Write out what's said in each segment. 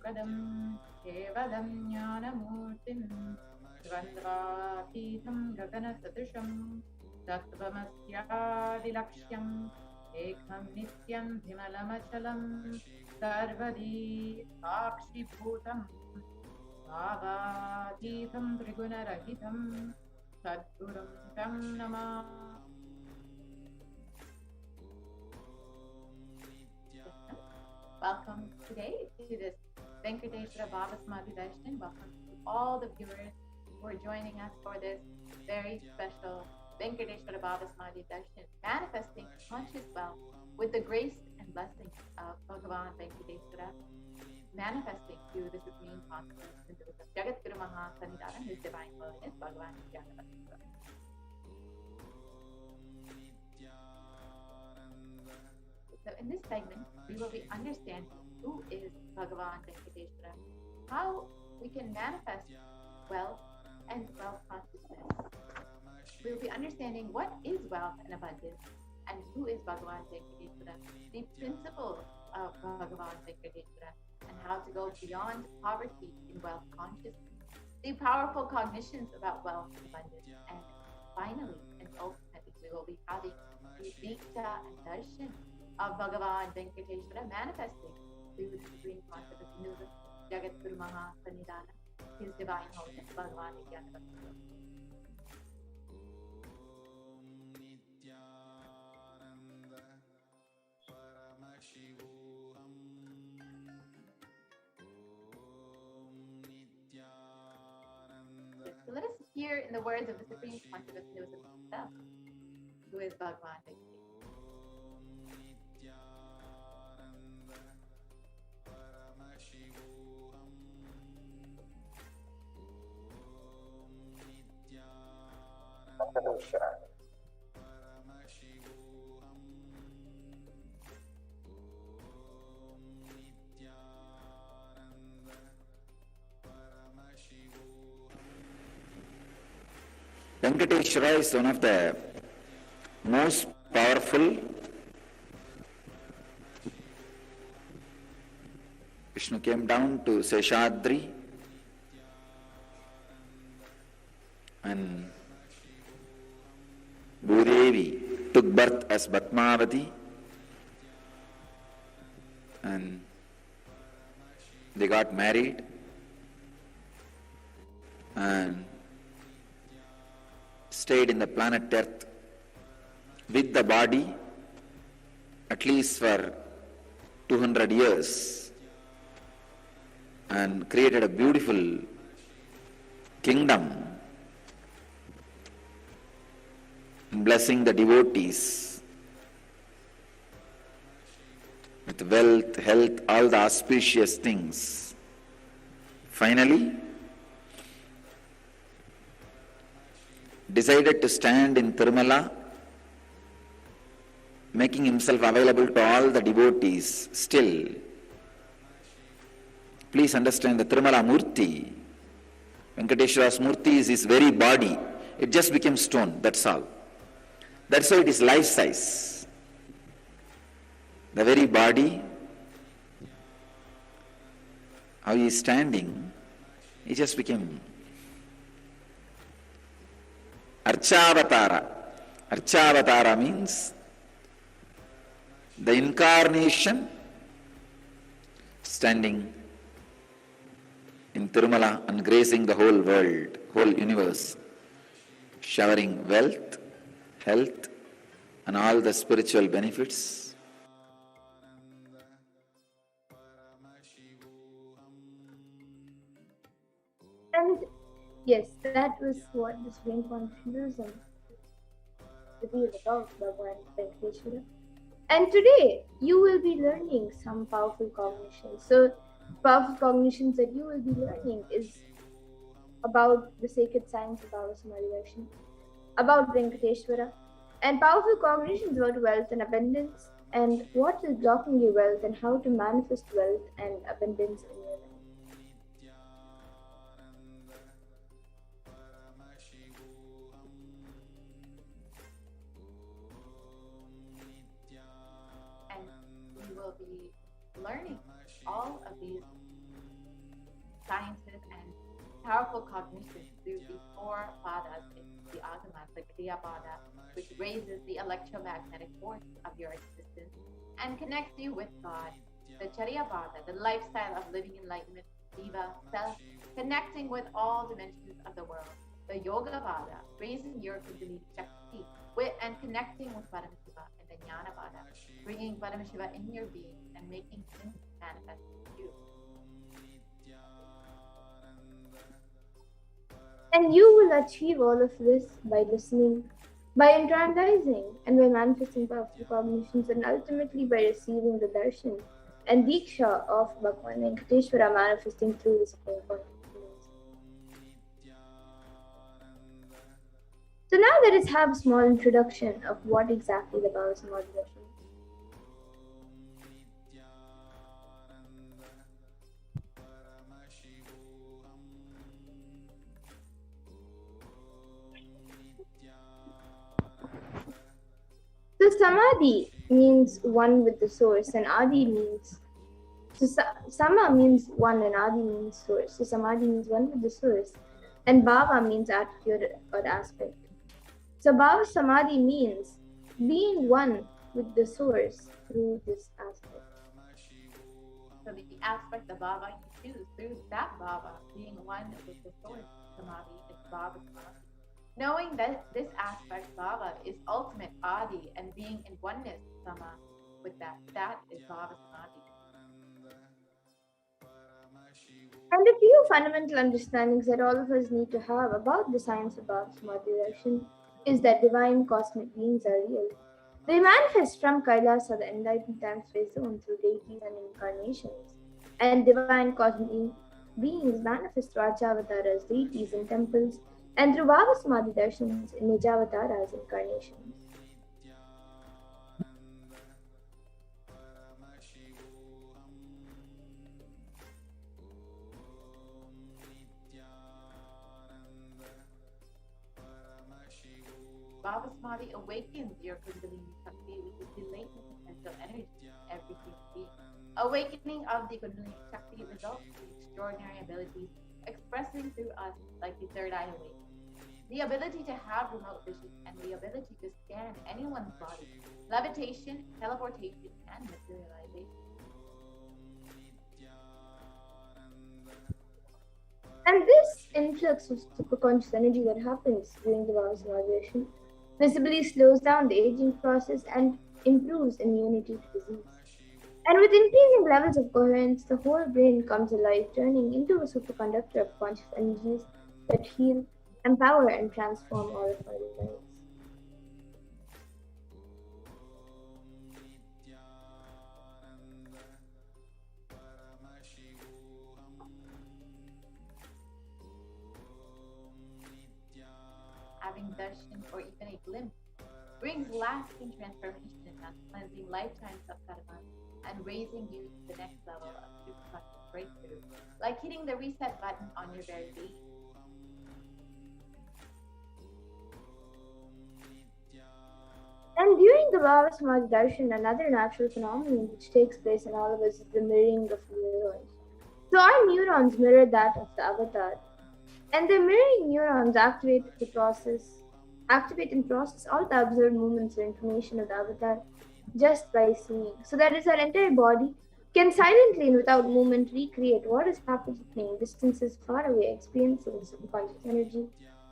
Padam Kevalam Jnanamurtim Dvandvatītam Gagana Sadusham Tattvamasyavilaksham Ekam Nityam Vimalamachalam Sarvadi Sakshibhutam Bhavatītam Trigunarahitam Sadgurum Tam Namah. Welcome today to this Venkateshwara Bhavasamadhi Darshan. Welcome to all the viewers who are joining us for this very special Venkateshwara Bhavasamadhi Darshan, manifesting conscious wealth with the grace and blessings of Bhagavan Venkateshwara, manifesting through the Supreme Consciousness into the Jagat Guru Maha Sannidhana, His Divine Holiness, Bhagavan Nithyananda Paramashivam. So in this segment, we will be understanding who is Bhagavan Venkateshwara, how we can manifest wealth and wealth consciousness. We will be understanding what is wealth and abundance, and who is Bhagavan Venkateshwara, the principles of Bhagavan Venkateshwara, and how to go beyond poverty in wealth consciousness, the powerful cognitions about wealth and abundance, and finally and ultimately we will be having the Diksha and Darshan of Bhagavan Venkateshwara manifesting through the Supreme Consciousness into the Jagat Guru Maha Sannidhana, His Divine Holiness, Bhagavan Nithyananda Paramashivam. So let us hear in the words of the Supreme Consciousness himself, who is Bhagavan Venkateshwara. Venkateshwara is one of the most powerful Vishnu came down to Seshadri and Bhudevi took birth as Bhatmavati and they got married and stayed in the planet Earth with the body at least for 200 years and created a beautiful kingdom, blessing the devotees with wealth, health, all the auspicious things. Finally, decided to stand in Tirumala, making himself available to all the devotees. Still, please understand the Tirumala Murti, Venkateshwara's Murti is his very body. It just became stone, that's all. That's why it is life size. The very body, how he is standing, he just became Archavatara. Archavatara means the incarnation standing in Tirumala and gracing the whole world, whole universe, showering wealth, health, and all the spiritual benefits. And yes, that was what the Supreme Consciousness revealed about Bhagavan Venkateshwara. And today, you will be learning some powerful cognitions. So, powerful cognitions that you will be learning is about the sacred science of Bhavasamadhi, about Venkateshwara, and powerful cognitions about wealth and abundance, and what is blocking your wealth and how to manifest wealth and abundance in your life. And we will be learning all of these cognitions through the four padas in the agamas, the Kriya Pada, which raises the electromagnetic force of your existence and connects you with God. The Charya Pada, the lifestyle of living enlightenment, Jiva, self, connecting with all dimensions of the world. The Yoga Pada, raising your Kundalini Shakti and connecting with Paramashiva, and the Jnana Pada, bringing Paramashiva in your being and making him manifest in you. And you will achieve all of this by listening, by internalizing, and by manifesting powerful cognitions, and ultimately by receiving the Darshan and Diksha of Bhagavan Venkateshwara manifesting through his Supreme Consciousness. So now let us have a small introduction of what exactly the Bhavasamadhi Darshan is. So Samadhi means one with the source, and Adi means Sama means one and Adi means source. So Samadhi means one with the source, and Bhava means attitude or aspect. So Bhavasamadhi means being one with the source through this aspect. So the aspect of Bhava you choose through that Bhava, being one with the source, Samadhi, is Bhavasamadhi. Knowing that this aspect, Bhava, is ultimate Adi and being in oneness, Sama, with that is Bhavasamadhi. And a few fundamental understandings that all of us need to have about the science of Bhavasamadhi Darshan is that divine cosmic beings are real. They manifest from Kailasa, the enlightened time-space zone, through deities and incarnations. And divine cosmic beings manifest through Achavataras, deities in temples, and through Bhavasamadhi Darshans in Nijavataras, incarnations. Bhavasamadhi awakens your Kundalini Shakti, which is the latent potential energy in every human being. Awakening of the Kundalini Shakti results in extraordinary abilities expressing through us like the third eye awakens. The ability to have remote vision and the ability to scan anyone's body, levitation, teleportation, and materialization. And this influx of superconscious energy that happens during the Bhavasamadhi Darshan visibly slows down the aging process and improves immunity to disease. And with increasing levels of coherence, the whole brain comes alive, turning into a superconductor of conscious energies that heal, empower, and transform all of our lives. Having darshan or even a glimpse brings lasting transformation and cleansing lifetimes of karma and raising you to the next level of superconscious breakthrough, like hitting the reset button on your very being. And during the Bhavasamadhi Darshan, another natural phenomenon which takes place in all of us is the mirroring of neurons. So our neurons mirror that of the avatar, and the mirroring neurons activate and process all the observed movements or information of the avatar just by seeing. So that is, our entire body can silently and without movement recreate what is happening distances far away, experiencing subconscious energy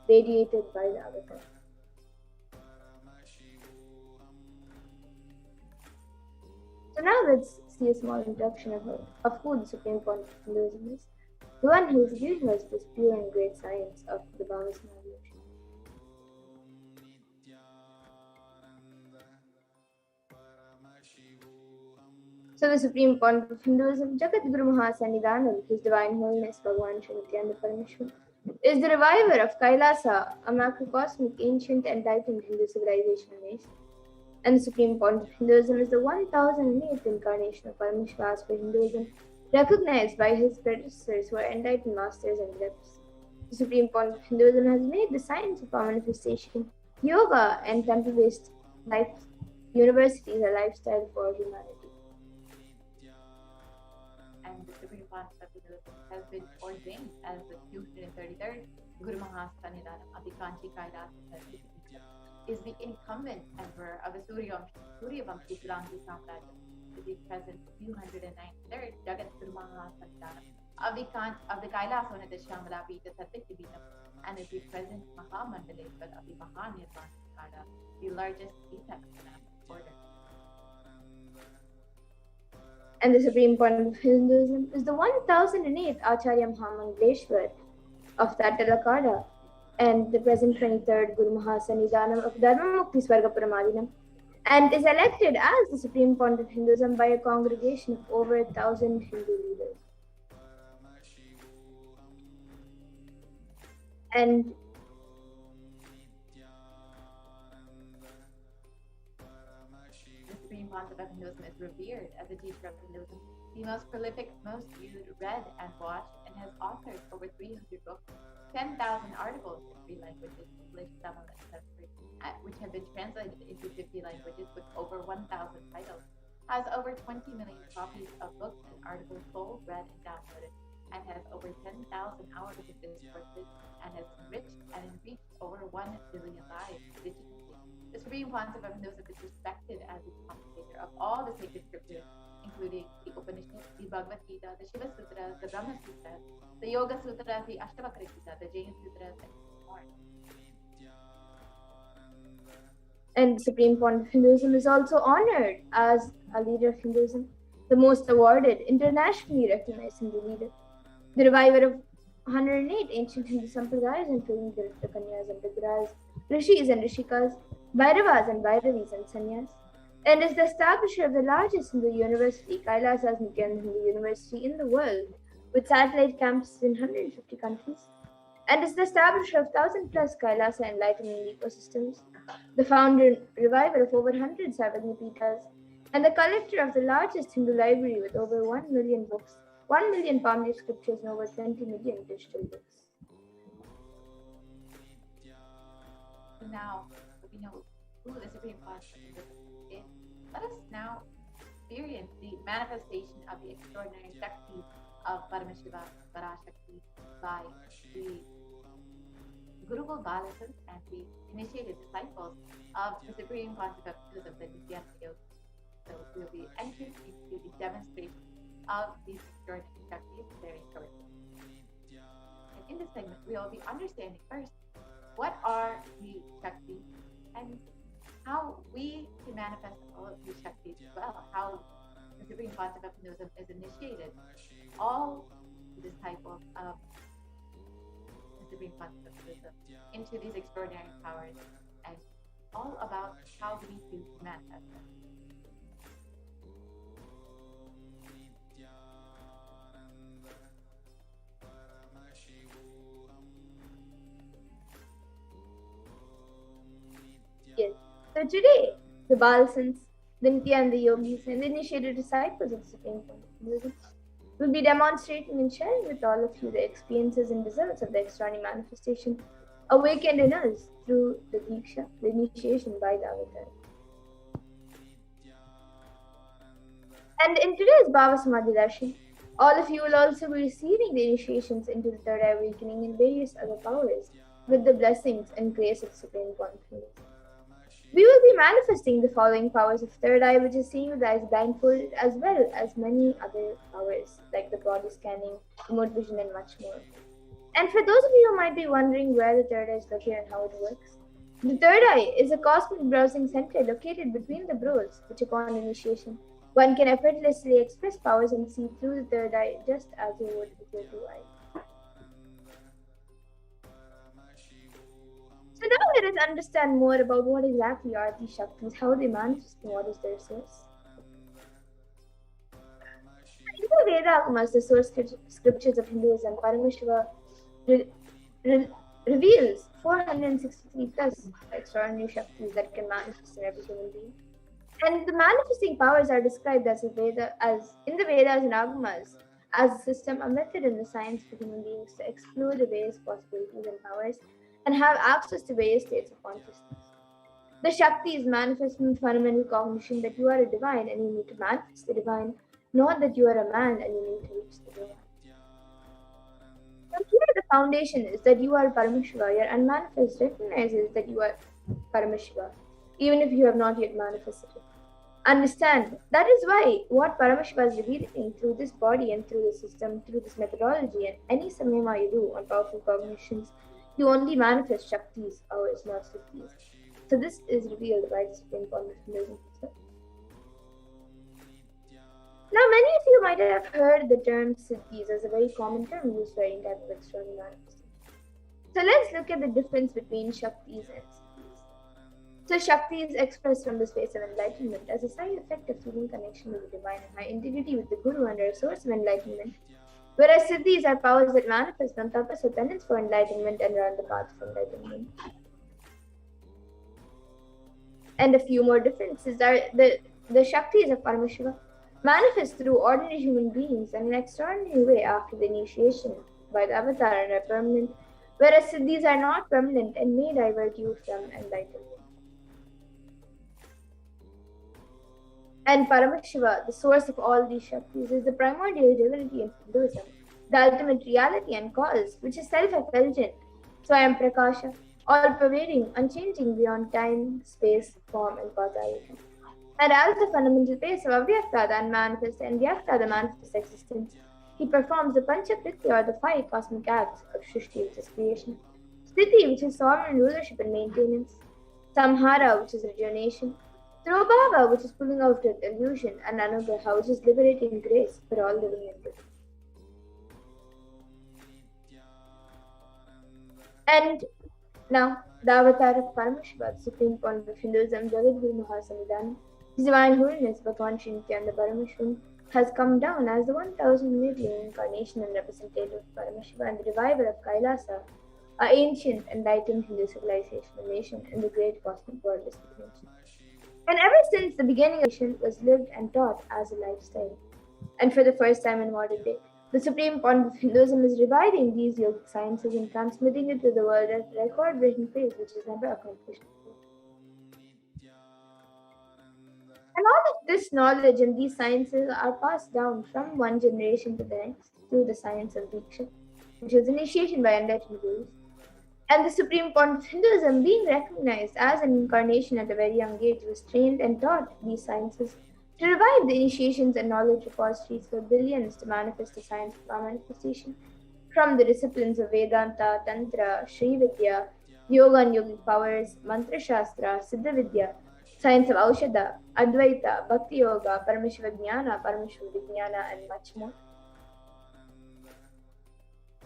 radiated by the avatar. So now let's see a small introduction of who the Supreme Point of Hinduism is, the one who is giving us this pure and great science of the Bhavasamadhi Darshan. So the Supreme Point of Hinduism, Jagat Guru Mahasannidhanam, His Divine Holiness Bhagavan Sri Nithyananda Paramashivam, is the reviver of Kailasa, a macrocosmic, ancient, enlightened Hindu civilization and race. And the Supreme Point of Hinduism is the 1008th incarnation of Paramashiva as per Hinduism, recognized by his predecessors who are enlightened masters and adepts. The Supreme Point of Hinduism has made the science of our manifestation, yoga, and temple-based life universities a lifestyle for humanity. And the Supreme Point of Hinduism has been ordained as the 233rd Guru Mahasanidanam of the Kanchi Kailasa is the incumbent emperor of the Suryavamshi Turangi Samrajya, to the present 293rd Jagat Guru Mahasanidanam of the Kailasa Shamala Pita Satyakibinam, and is the present Mahamandaleshwar of the Mahanirvana Kada, the largest Pita order. And the supreme point of Hinduism is the 1008th Acharya Mahamandaleshwar of Tattalakada, and the present 23rd Guru Mahasanidanam of Dharmamukti Swarga Paramadinam, and is elected as the supreme point of Hinduism by a congregation of over 1,000 Hindu leaders. And the supreme concept of Hinduism is revered as a teacher of Hinduism, the most prolific, most viewed, read, and watched, and has authored over 300 books, 10,000 articles in 3 languages, English, Tamil, and Sanskrit, which have been translated into 50 languages with over 1,000 titles, has over 20 million copies of books and articles sold, read, and downloaded, and has over 10,000 hours of discourses, and has enriched and enriched over 1 billion lives digitally. The supreme concept of Hinduism is respected as the commentator of all the sacred scriptures, including the Upanishads, the Bhagavad Gita, the Shiva Sutras, the Brahma Sutras, the Yoga Sutras, the Ashtavakra Gita, the Jain Sutras, and more. And the supreme point of Hinduism is also honored as a leader of Hinduism, the most awarded, internationally recognized Hindu leader, the reviver of 108 ancient Hindu sampradayas, including the Kanyas and Vigras, Rishis and Rishikas, Bhairavas and Bhairavis and Sannyas, and is the establisher of the largest Hindu university, Kailasa Nithyananda Hindu University in the world, with satellite campuses in 150 countries, and is the establisher of 1,000 plus Kailasa Enlightenment ecosystems, the founder and reviver of over 100 Savadnipitas, and the collector of the largest Hindu library with over 1 million books, 1 million palm leaf scriptures, and over 20 million digital books. So now that we know who the supreme concept is, let us now experience the manifestation of the extraordinary Shakti of Paramashiva, Parashakti, by the Gurukul Balasans and the initiated disciples of the supreme concept of Hinduism, the Nithyananda Yoga. So we will be entering into the demonstration of these extraordinary Shaktis very shortly. And in this segment, we will be understanding first what are the Shaktis and how we can manifest all of these Shaktis as well, how the supreme concept of Hinduism is initiated. All the disciples of the supreme concept of Hinduism into these extraordinary powers, and all about how we do manifest them. Yes. So today, the Balasans, the Nithyananda Yogis, and the initiated disciples of the Supreme Point of Hinduism will be demonstrating and sharing with all of you the experiences and results of the extraordinary manifestation awakened in us through the Diksha, the initiation by the Avatar. And in today's Bhavasamadhi Darshan, all of you will also be receiving the initiations into the third eye awakening and various other powers with the blessings and grace of the Supreme Point of Hinduism. We will be manifesting the following powers of third eye, which is seeing with the eyes blindfolded, as well as many other powers like the body scanning, remote vision, and much more. And for those of you who might be wondering where the third eye is located and how it works, the third eye is a cosmic browsing center located between the brows, which upon initiation, one can effortlessly express powers and see through the third eye just as you would with your two eyes. So now let us understand more about what exactly are these Shaktis, how they manifest, and what is their source. In the Veda Agamas, the source scriptures of Hinduism, Paramashiva reveals 463 plus extraordinary Shaktis that can manifest in every human being. And the manifesting powers are described as in the Vedas and Agamas as a system, a method, and a science for human beings to explore the various possibilities and powers and have access to various states of consciousness. The Shakti is manifest from the fundamental cognition that you are a divine and you need to manifest the divine, not that you are a man and you need to reach the divine. So here the foundation is that you are Paramashiva, your unmanifest recognizes that you are Paramashiva, even if you have not yet manifested it. Understand. That is why what Paramashiva is revealing through this body and through the system, through this methodology, and any samyama you do on powerful cognitions, you only manifest Shaktis, ours, not Siddhis. So this is revealed by the Supreme Consciousness itself. Now, many of you might have heard the term Siddhis as a very common term used for any type of extraordinary manifestation. So let's look at the difference between Shaktis and Siddhis. So Shakti is expressed from the space of enlightenment as a side effect of feeling connection with the divine and high integrity with the Guru and a source of enlightenment, whereas Siddhis are powers that manifest on tapas or penance for enlightenment and are on the path of enlightenment. And a few more differences are the Shaktis of Paramashiva manifest through ordinary human beings in an extraordinary way after the initiation by the avatar and are permanent, whereas Siddhis are not permanent and may divert you from enlightenment. And Paramashiva, the source of all these Shaktis, is the primordial divinity in Hinduism, the ultimate reality and cause, which is self-effulgent, Swayam Prakasha, all-pervading, unchanging beyond time, space, form, and causality. And as the fundamental base of Avyakta, the unmanifest, and Vyakta, the manifest existence, he performs the Panchakritya, or the 5 cosmic acts of Shrishti, which is creation, Sthiti, which is sovereign rulership and maintenance, Samhara, which is rejuvenation, Throbhava, which is pulling out of illusion, and Anugraha, which is liberating grace for all living entities. And now, the avatar of Paramashiva, the supreme point of Hinduism, Jagadguru Mahasamidana, His Divine Holiness Bhagavan Sri Nithyananda Paramashivam, has come down as the 1000-yearly incarnation and representative of Paramashiva and the reviver of Kailasa, our ancient enlightened Hindu civilization and nation in the great cosmic world nation. And ever since the beginning of nation was lived and taught as a lifestyle. And for the first time in modern day, the supreme point of Hinduism is reviving these yogic sciences and transmitting it to the world at record-breaking pace, which is never accomplished before. And all of this knowledge and these sciences are passed down from one generation to the next through the science of Diksha, which is initiation by enlightened gurus. And the supreme point of Hinduism, being recognized as an incarnation at a very young age, was trained and taught these sciences to revive the initiations and knowledge repositories for billions to manifest the science of our manifestation from the disciplines of Vedanta, Tantra, Sri Vidya, Yoga and Yogic powers, Mantra Shastra, Siddha Vidya, science of Aushadha, Advaita, Bhakti Yoga, Paramashiva Jnana, Paramashiva Vijnana, and much more.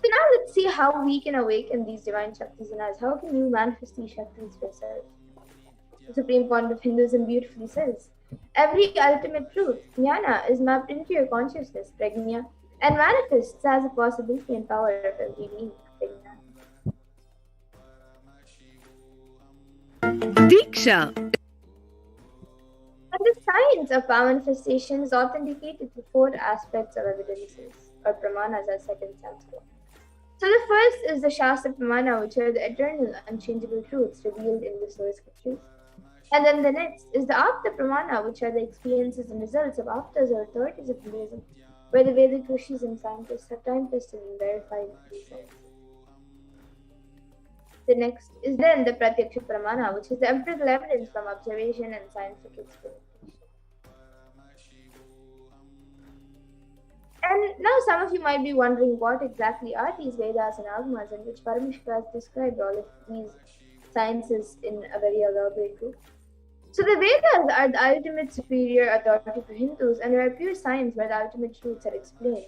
So now let's see how we can awaken these divine Shaktis in us. How can you manifest these Shaktis for yourself? The supreme point of Hinduism beautifully says, every ultimate truth, jnana, is mapped into your consciousness, prajna, and manifests as a possibility and power of every being, prajna. Diksha. And the science of manifestation is authenticated through 4 aspects of evidences, or pramanas as said in Sanskrit. So the first is the Shastra Pramana, which are the eternal, unchangeable truths revealed in the source scriptures. And then the next is the Apta Pramana, which are the experiences and results of Aptas or authorities of Hinduism, where the Vedic rishis and scientists have time-tested and verified these sciences. The next is then the Pratyaksha Pramana, which is the empirical evidence from observation and scientific experimentation. And now some of you might be wondering what exactly are these Vedas and Agamas in which Paramashiva has described all of these sciences in a very elaborate group. So the Vedas are the ultimate superior authority for Hindus and are pure science where the ultimate truths are explained.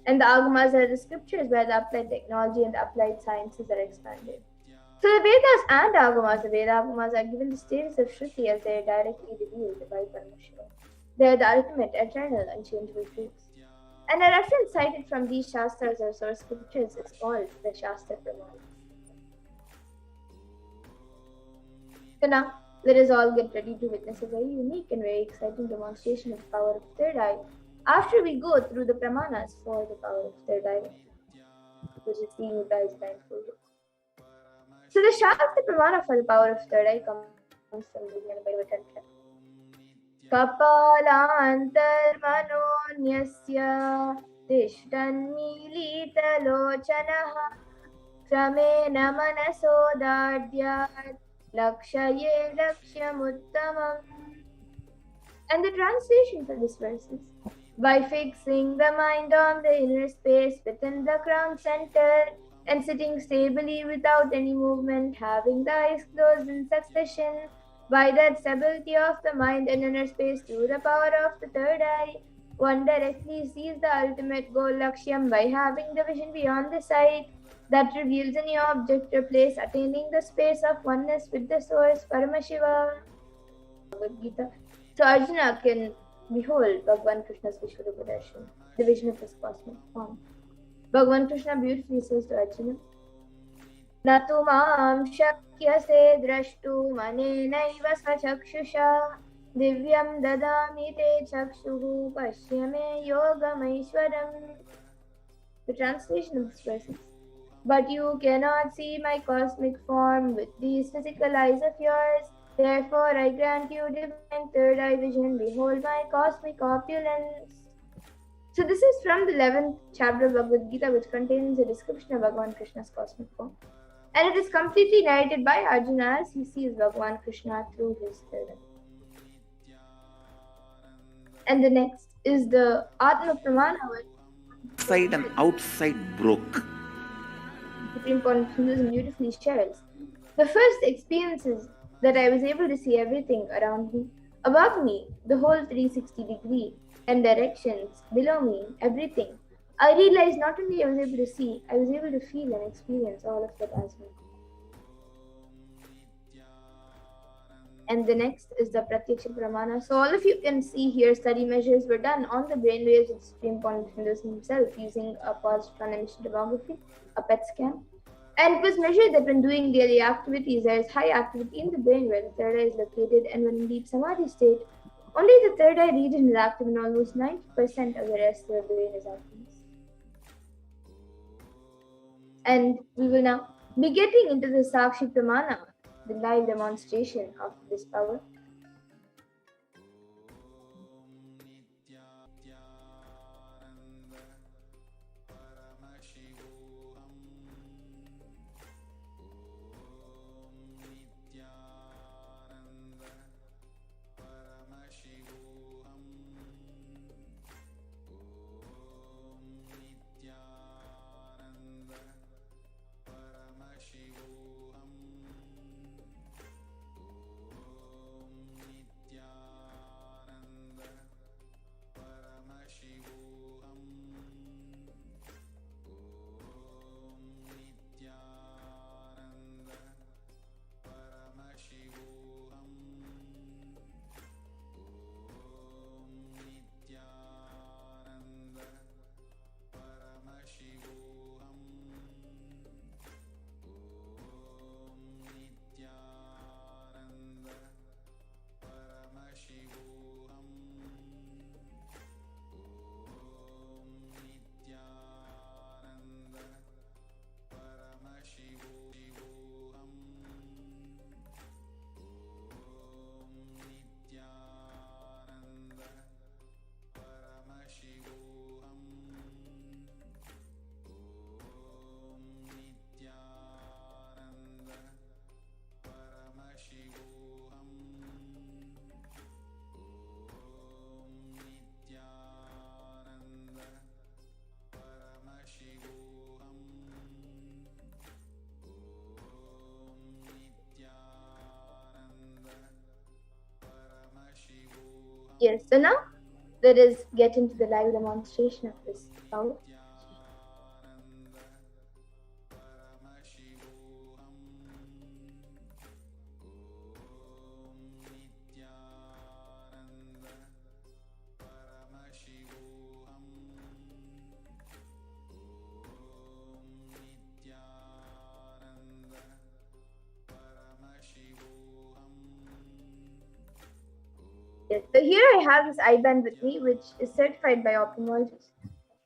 And the Agamas are the scriptures where the applied technology and the applied sciences are expanded. So the Vedas and Agamas, the Veda Agamas, are given the status of Shruti as they are directly revealed by Paramashiva. They are the ultimate, eternal, unchangeable truths. And a reference cited from these Shastras or source scriptures is called the Shastra Pramana. So now, let us all get ready to witness a very unique and very exciting demonstration of the power of third eye after we go through the Pramanas for the power of third eye, which is seeing with eyes blindfolded. So the Shastra Pramana for the power of third eye comes from the Jnana Tantra. Kapalantarmanonyasya tishtannilitalochanaha Kramena manaso dadyat lakshaye lakshyamuttamam. And the translation for this verse is, by fixing the mind on the inner space within the crown center and sitting stably without any movement, having the eyes closed in succession, by that stability of the mind and inner space through the power of the third eye, one directly sees the ultimate goal Lakshyam by having the vision beyond the sight that reveals any object or place, attaining the space of oneness with the source, Paramashiva. Bhagavad Gita. So Arjuna can behold Bhagavan Krishna's Vishwarupa Darshan, the vision of his cosmic form. Bhagavan Krishna beautifully says to Arjuna, Natu maam shakyase drashtu manenaiva sachakshusha divyam dadami te chakshuhu pashyame yogamaishwaram. The translation of this verse is, but you cannot see my cosmic form with these physical eyes of yours. Therefore, I grant you divine third eye vision. Behold my cosmic opulence. So this is from the 11th chapter of Bhagavad Gita, which contains a description of Bhagavan Krishna's cosmic form. And it is completely narrated by Arjuna as he sees Bhagavan Krishna through his third eye. And the next is the Atma Pramana. Inside and outside broke. Supreme Consciousness beautifully shares. The first experiences that I was able to see everything around me, above me, the whole 360 degree, and directions, below me, everything. I realized not only I was able to see, I was able to feel and experience all of that as well. And the next is the Pratyaksha Pramana. So all of you can see here study measures were done on the brainwaves of the Supreme Consciousness himself using a positive emission tomography, a PET scan. And it was measured that when doing daily activities, there is high activity in the brain where the third eye is located, and when in deep Samadhi state, only the third eye region is active and almost 90% of the rest of the brain is active. And we will now be getting into the Sakshi Pramana, the live demonstration of this power. Yes, so now let us get into the live demonstration of this power. Yes, so here I have this eye-band with me, which is certified by ophthalmologists.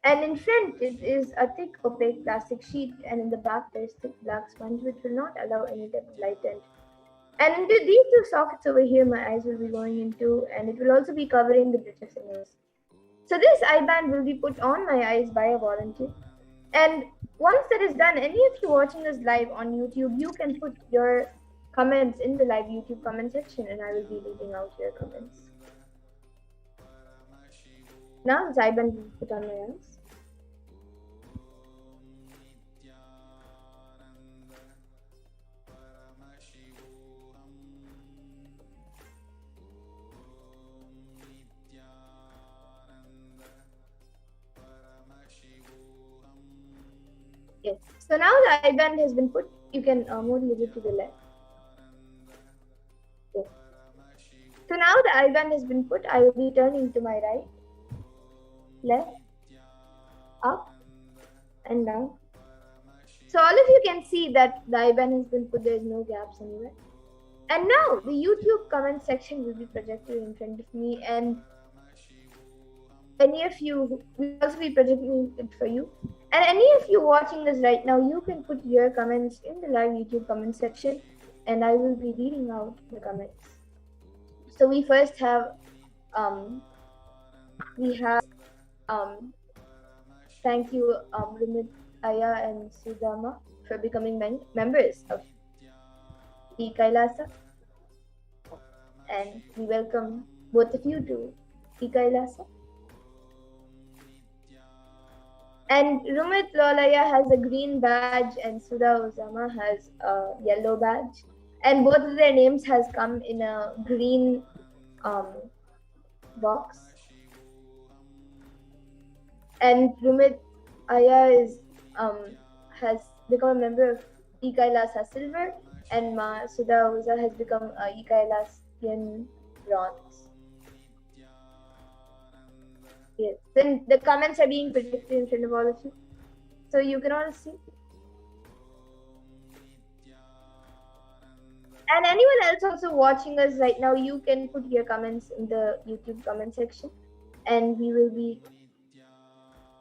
And in front, it is a thick, opaque plastic sheet, and in the back, there is thick black sponge, which will not allow any type of light entry. And into these two sockets over here, my eyes will be going into, and it will also be covering the bridge of the nose. So this eye-band will be put on my eyes by a volunteer. And once that is done, any of you watching this live on YouTube, you can put your comments in the live YouTube comment section and I will be reading out your comments. Now the Zaiban will put on my eyes. Yes. So now the eye band has been put. You can move a little to the left. Yes. So now the eye band has been put. I will be turning to my right, left, up, and down. So all of you can see that the eye band has been put. There is no gaps anywhere. And now the YouTube comment section will be projected in front of me, and any of you will also be projecting it for you. And any of you watching this right now, you can put your comments in the live YouTube comment section and I will be reading out the comments. So we first have thank you Rumit, Aya and Sudama for becoming members of the Kailasa, and we welcome both of you to the Kailasa. And Rumit Lolaya has a green badge and Sudha Uzama has a yellow badge. And both of their names has come in a green box. And Rumit Aya is has become a member of Kailasa Silver, and Ma Sudha Uza has become a Kailasian Bronze. Yes. Then the comments are being projected in front of all of you, so you can all see. And anyone else also watching us right now, you can put your comments in the YouTube comment section, and we will be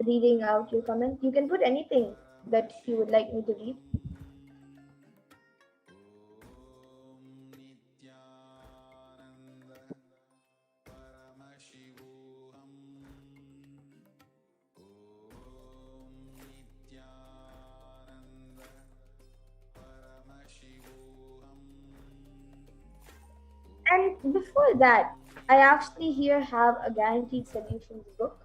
reading out your comment. You can put anything that you would like me to read. And before that, I actually here have a Guaranteed Solutions book,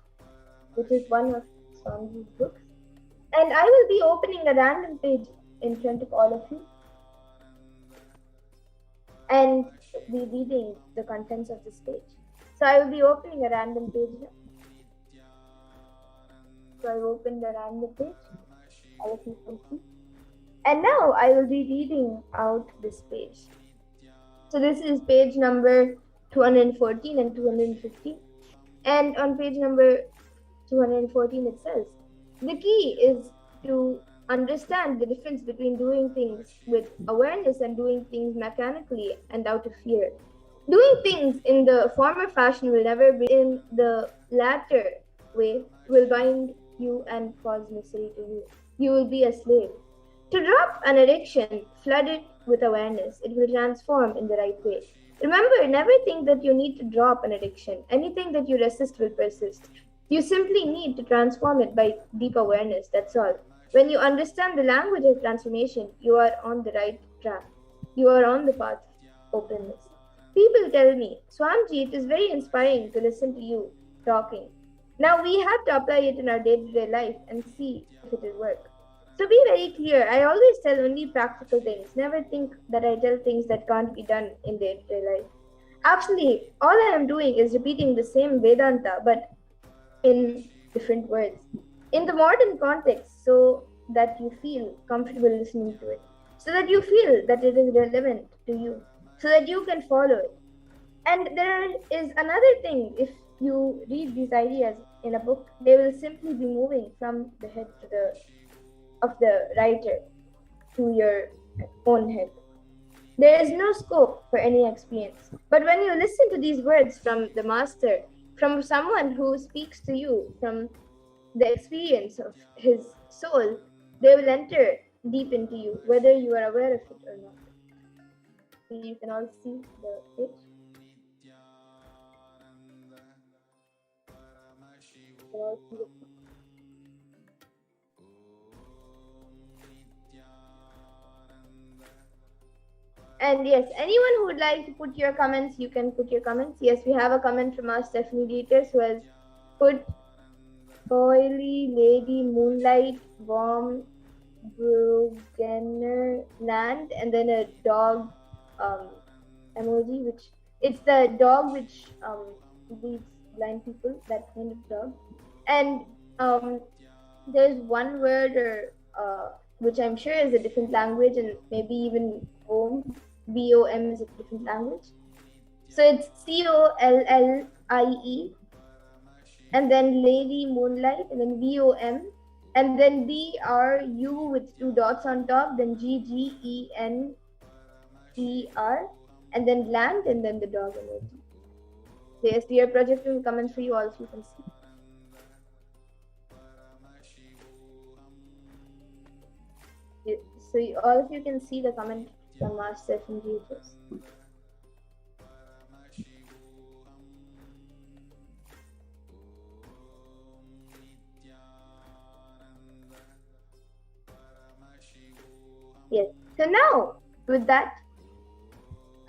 which is one of Swamiji's books. And I will be opening a random page in front of all of you and be reading the contents of this page. So I will be opening a random page here. So I opened a random page, all of you can see. And now I will be reading out this page. So this is page number 214 and 215. And on page number 214 it says, the key is to understand the difference between doing things with awareness and doing things mechanically and out of fear. Doing things in the former fashion will never be in the latter way will bind you and cause misery to you. You will be a slave. To drop an addiction, flood it with awareness. It will transform in the right way. Remember, never think that you need to drop an addiction. Anything that you resist will persist. You simply need to transform it by deep awareness, that's all. When you understand the language of transformation, you are on the right track. You are on the path of openness. People tell me, Swamiji, it is very inspiring to listen to you talking. Now we have to apply it in our day-to-day life and see if it will work. To be very clear, I always tell only practical things. Never think that I tell things that can't be done in day-to-day life. Actually, all I am doing is repeating the same Vedanta, but in different words. In the modern context, so that you feel comfortable listening to it. So that you feel that it is relevant to you. So that you can follow it. And there is another thing, if you read these ideas in a book, they will simply be moving from the head to of the writer to your own head. There is no scope for any experience. But when you listen to these words from the master, from someone who speaks to you from the experience of his soul, they will enter deep into you, whether you are aware of it or not. So you can all see the page. And yes, anyone who would like to put your comments, you can put your comments. Yes, we have a comment from our Stephanie Dieters who has put oily lady moonlight warm Brugenner land and then a dog emoji, which it's the dog which leads blind people, that kind of dog. And there's one word or which I'm sure is a different language, and maybe even BOM, BOM is a different language. So it's COLLIE, and then Lady Moonlight, and then VOM, and then BRU with 2 dots on top, then GGENER, and then land, and then the dog emoji. So yes, we are projecting the comments for you all, if you can see. So all of you can see the comment from Master and Jesus. Yes. So now, with that,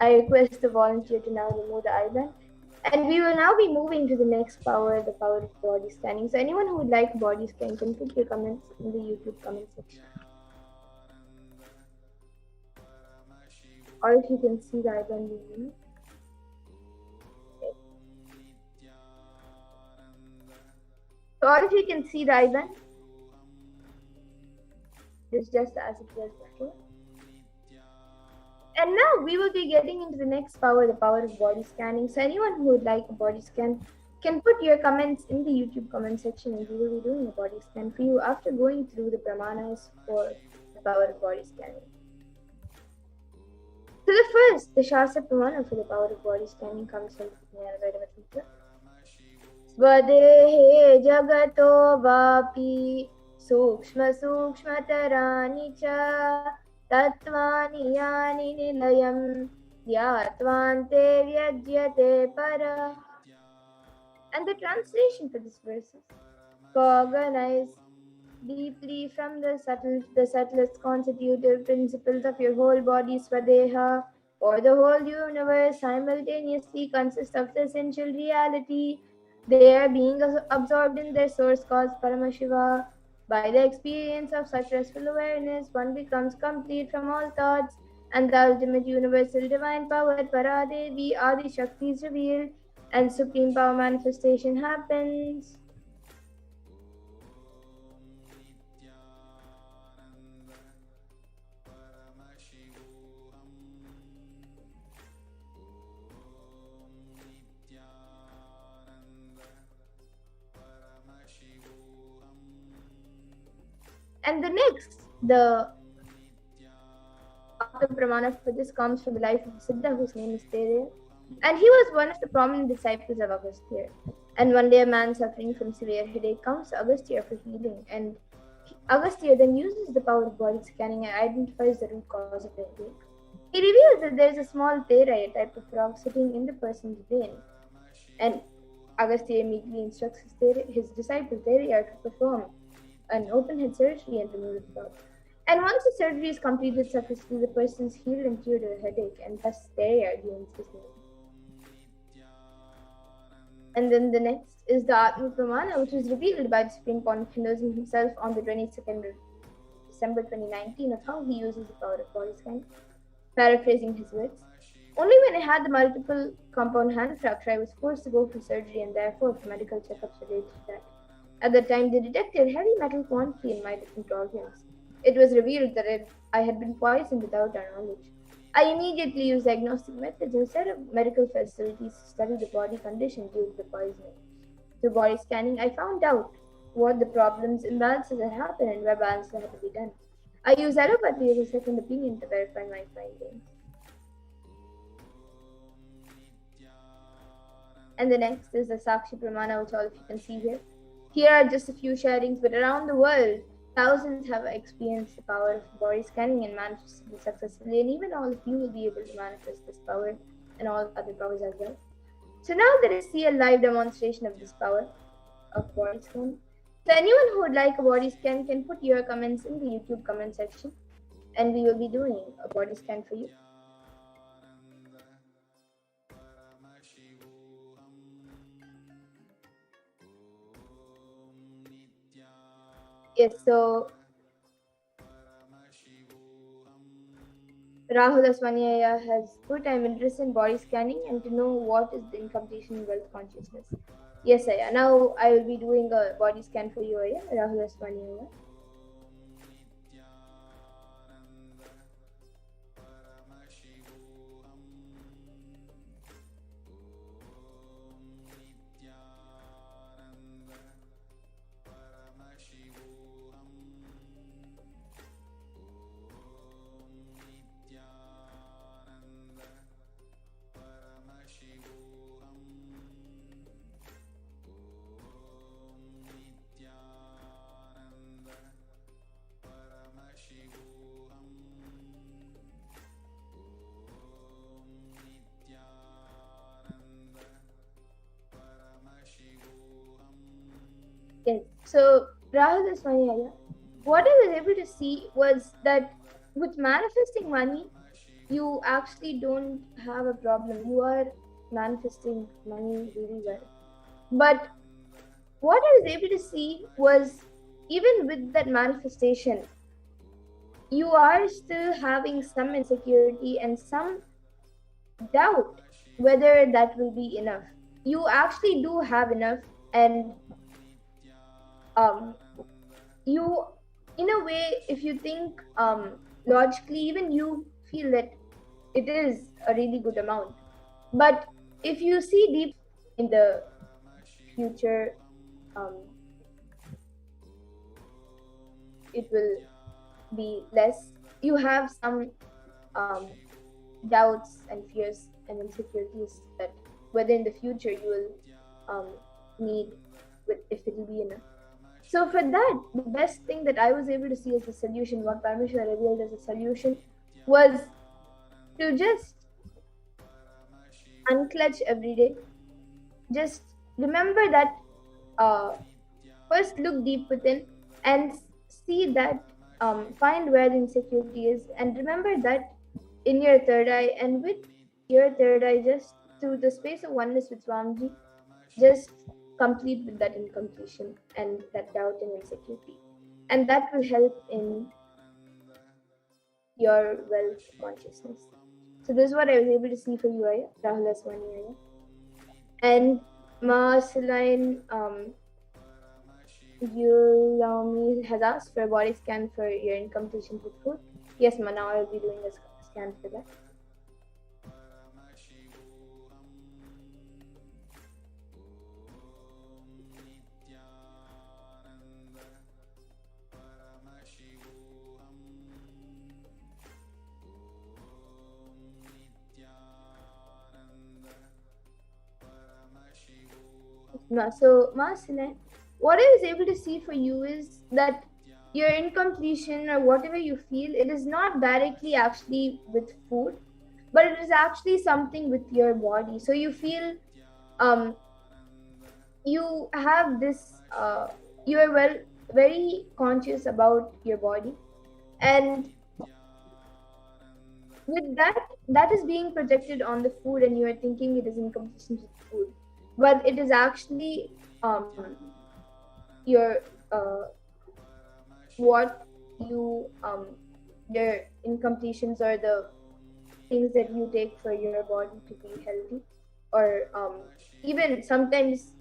I request the volunteer to now remove the eyeband. And we will now be moving to the next power, the power of body scanning. So anyone who would like body scan can put your comments in the YouTube comment section. Or if you can see the eyeband removed. Okay. So all of you can see the eyeband. It's just as it was before. And now we will be getting into the next power, the power of body scanning. So anyone who would like a body scan can put your comments in the YouTube comment section, and we will be doing a body scan for you after going through the pramanas for the power of body scanning. So the first, the Shastra Pramana for the power of body scanning comes from Enlightenment. Swadehe jagato vapi sukshma sukshmatarani cha tattvani yani nilayam dhyatvante vyajyate para. And the translation for this verse is: cognize deeply from the subtlest constitutive principles of your whole body, Swadeha, or the whole universe simultaneously consists of the essential reality. They are being absorbed in their source cause, Paramashiva. By the experience of such restful awareness, one becomes complete from all thoughts, and the ultimate universal divine power, Paradevi, Adi Shakti is revealed, and supreme power manifestation happens. And the next, the Atma Pramana for this comes from the life of Siddha, whose name is Tere. And he was one of the prominent disciples of Agastya. And one day a man suffering from severe headache comes to Agastya for healing. And Agastya then uses the power of body scanning and identifies the root cause of the headache. He reveals that there is a small Tera, a type of frog, sitting in the person's brain. And Agastya immediately instructs his disciple Tere to perform an open head surgery and remove the frog. And once the surgery is completed successfully, the person is healed and cured of a headache, and thus Tere gains his name. And then the next is the Atma Pramana, which was revealed by the Supreme Pontiff himself on the 22nd of December 2019, of how he uses the power of body scanning. Paraphrasing his words: only when I had the multiple compound hand fracture, I was forced to go for surgery, and therefore for medical checkups related to that. At the time, they detected heavy metal quantity in my different organs. It was revealed that I had been poisoned without our knowledge. I immediately used diagnostic methods and set up medical facilities to study the body condition due to the poisoning. Through body scanning, I found out what the problems, imbalances had happened, and where balances had to be done. I used allopathy as a second opinion to verify my findings. And the next is the Sakshi Pramana, which all of you can see here. Here are just a few sharings, but around the world, thousands have experienced the power of body scanning and manifested it successfully, and even all of you will be able to manifest this power and all other powers as well. So now let us see a live demonstration of this power of body scan. So anyone who would like a body scan can put your comments in the YouTube comment section, and we will be doing a body scan for you. Yes, so Rahul Aswanyaya has put, I'm interested in body scanning and to know what is the incompletion in wealth consciousness. Yes, Aya. Now I will be doing a body scan for you, Aya. Rahul Aswanyaya. Yes. So Rahul Aswanyaya, what I was able to see was that with manifesting money, you actually don't have a problem. You are manifesting money really well. But what I was able to see was even with that manifestation, you are still having some insecurity and some doubt whether that will be enough. You actually do have enough, and you, in a way, if you think logically, even you feel that it is a really good amount. But if you see deep in the future, it will be less. You have some doubts and fears and insecurities that whether in the future you will need, if it will be enough. So for that, the best thing that I was able to see as a solution, what Paramashiva revealed as a solution, was to just unclutch every day. Just remember that first look deep within and see that, find where the insecurity is, and remember that in your third eye, and with your third eye, just through the space of oneness with Swamiji, just complete with that incompletion and that doubt and insecurity. And that will help in your wealth consciousness. So this is what I was able to see for you, Aya, Rahul Aswani, Aya. And Marceline, Yulami has asked for a body scan for your incompletion with food. Yes, ma, now I'll be doing a scan for that. So, Marceline, what I was able to see for you is that your incompletion or whatever you feel, it is not directly actually with food, but it is actually something with your body. So you feel you have this you are very conscious about your body, and with that is being projected on the food, and you are thinking it is incompletion with food, but it is actually your what you your incompletions or the things that you take for your body to be healthy, or even sometimes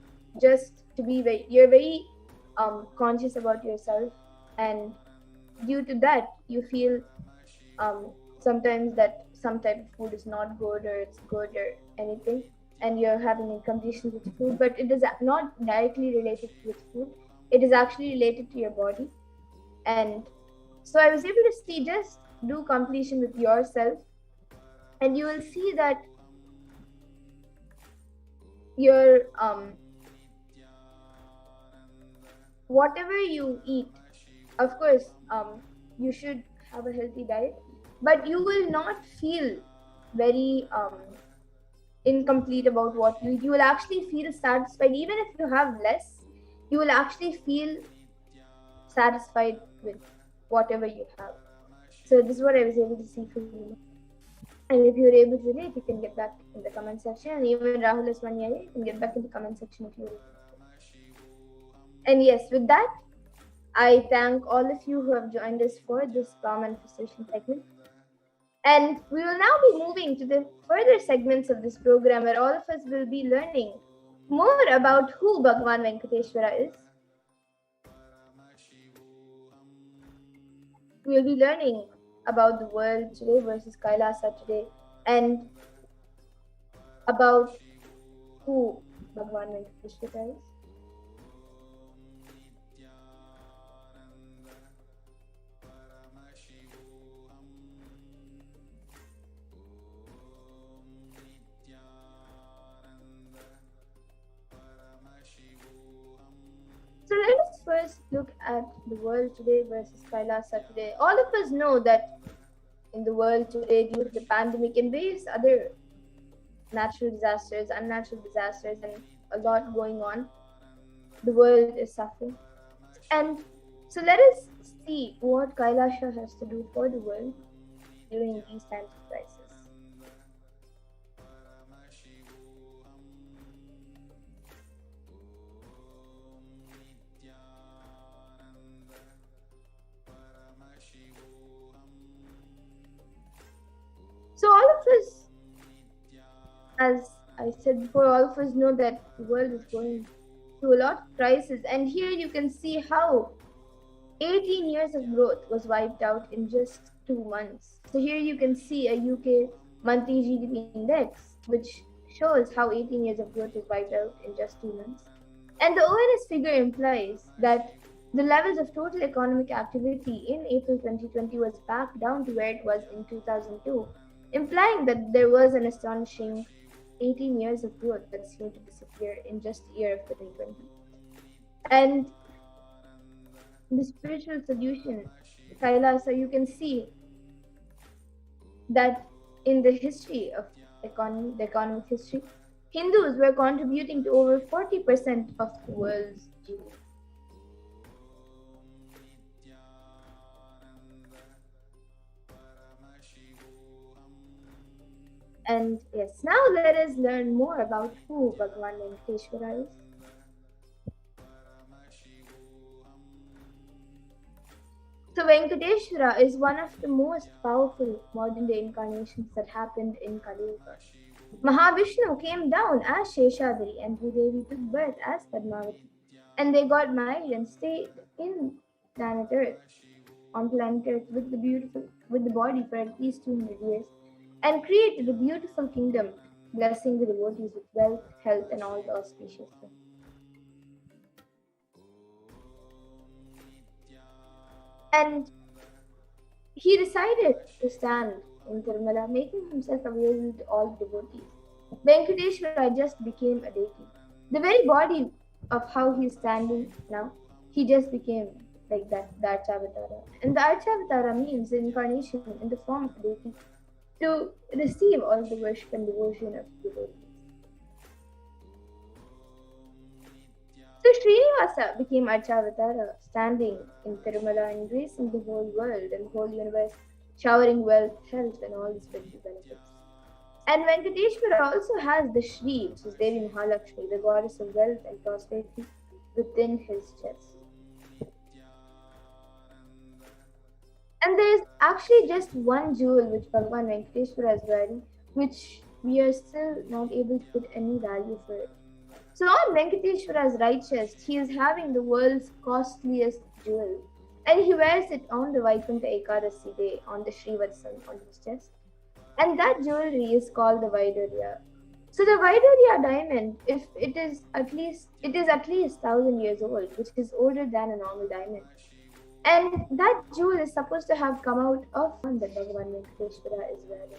just to be you're very conscious about yourself, and due to that you feel sometimes that some type of food is not good or it's good or anything, and you're having incompletion with food, but it is not directly related with food, it is actually related to your body. And so I was able to see, just do completion with yourself, and you will see that your whatever you eat, of course you should have a healthy diet, but you will not feel very incomplete about what you eat. You will actually feel satisfied. Even if you have less, you will actually feel satisfied with whatever you have. So this is what I was able to see for you. And if you're able to relate, you can get back in the comment section. And even Rahul Aswanyaya, you can get back in the comment section if you're able to. And yes, with that, I thank all of you who have joined us for this Power Manifestation segment. And we will now be moving to the further segments of this program where all of us will be learning more about who Bhagavan Venkateshwara is. We will be learning about the world today versus Kailasa today and about who Bhagavan Venkateshwara is. So let us first look at the world today versus Kailasa today. All of us know that in the world today, due to the pandemic and various other natural disasters, unnatural disasters, and a lot going on, the world is suffering. And so let us see what Kailasa has to do for the world during these times of crisis. So all of us, as I said before, all of us know that the world is going through a lot of crisis. And here you can see how 18 years of growth was wiped out in just 2 months. So here you can see a UK monthly GDP index, which shows how 18 years of growth is wiped out in just 2 months. And the ONS figure implies that the levels of total economic activity in April 2020 was back down to where it was in 2002, implying that there was an astonishing 18 years of growth that seemed to disappear in just a year of 2020. And the spiritual solution, Kailasa, you can see that in the history of the economic history, Hindus were contributing to over 40% of the world's GDP. And yes, now let us learn more about who Bhagavan Venkateshwara is. So Venkateshwara is one of the most powerful modern day incarnations that happened in Kailasa. Mahavishnu came down as Sheshadri and Bhudevi took birth as Padmavati. And they got married and stayed in planet Earth, on planet Earth with the body for at least 200 years, and created a beautiful kingdom, blessing the devotees with wealth, health, and all the auspicious things. And he decided to stand in Tirumala, making himself available to all devotees. Venkateshwara just became a deity. The very body of how he is standing now, he just became like that, the Archavatara. And the Archavatara means the incarnation in the form of a deity to receive all the worship and devotion of devotees. So Srinivasa became Archavatara, standing in Tirumala, embracing the whole world and the whole universe, showering wealth, health, and all the spiritual benefits. And Venkateshwara also has the Shri, which is Devi Mahalakshmi, the goddess of wealth and prosperity, within his chest. And there is actually just one jewel which Bhagavan Venkateshwara is wearing, which we are still not able to put any value for it. So on Venkateshwara's right chest, he is having the world's costliest jewel, and he wears it on the Vaikuntha Ekadasi day on the Srivatsam on his chest. And that jewelry is called the Vaidurya. So the Vaidurya diamond, if it is at least 1,000 years old, which is older than a normal diamond. And that jewel is supposed to have come out of one that Bhagavan Venkateshwara is wearing.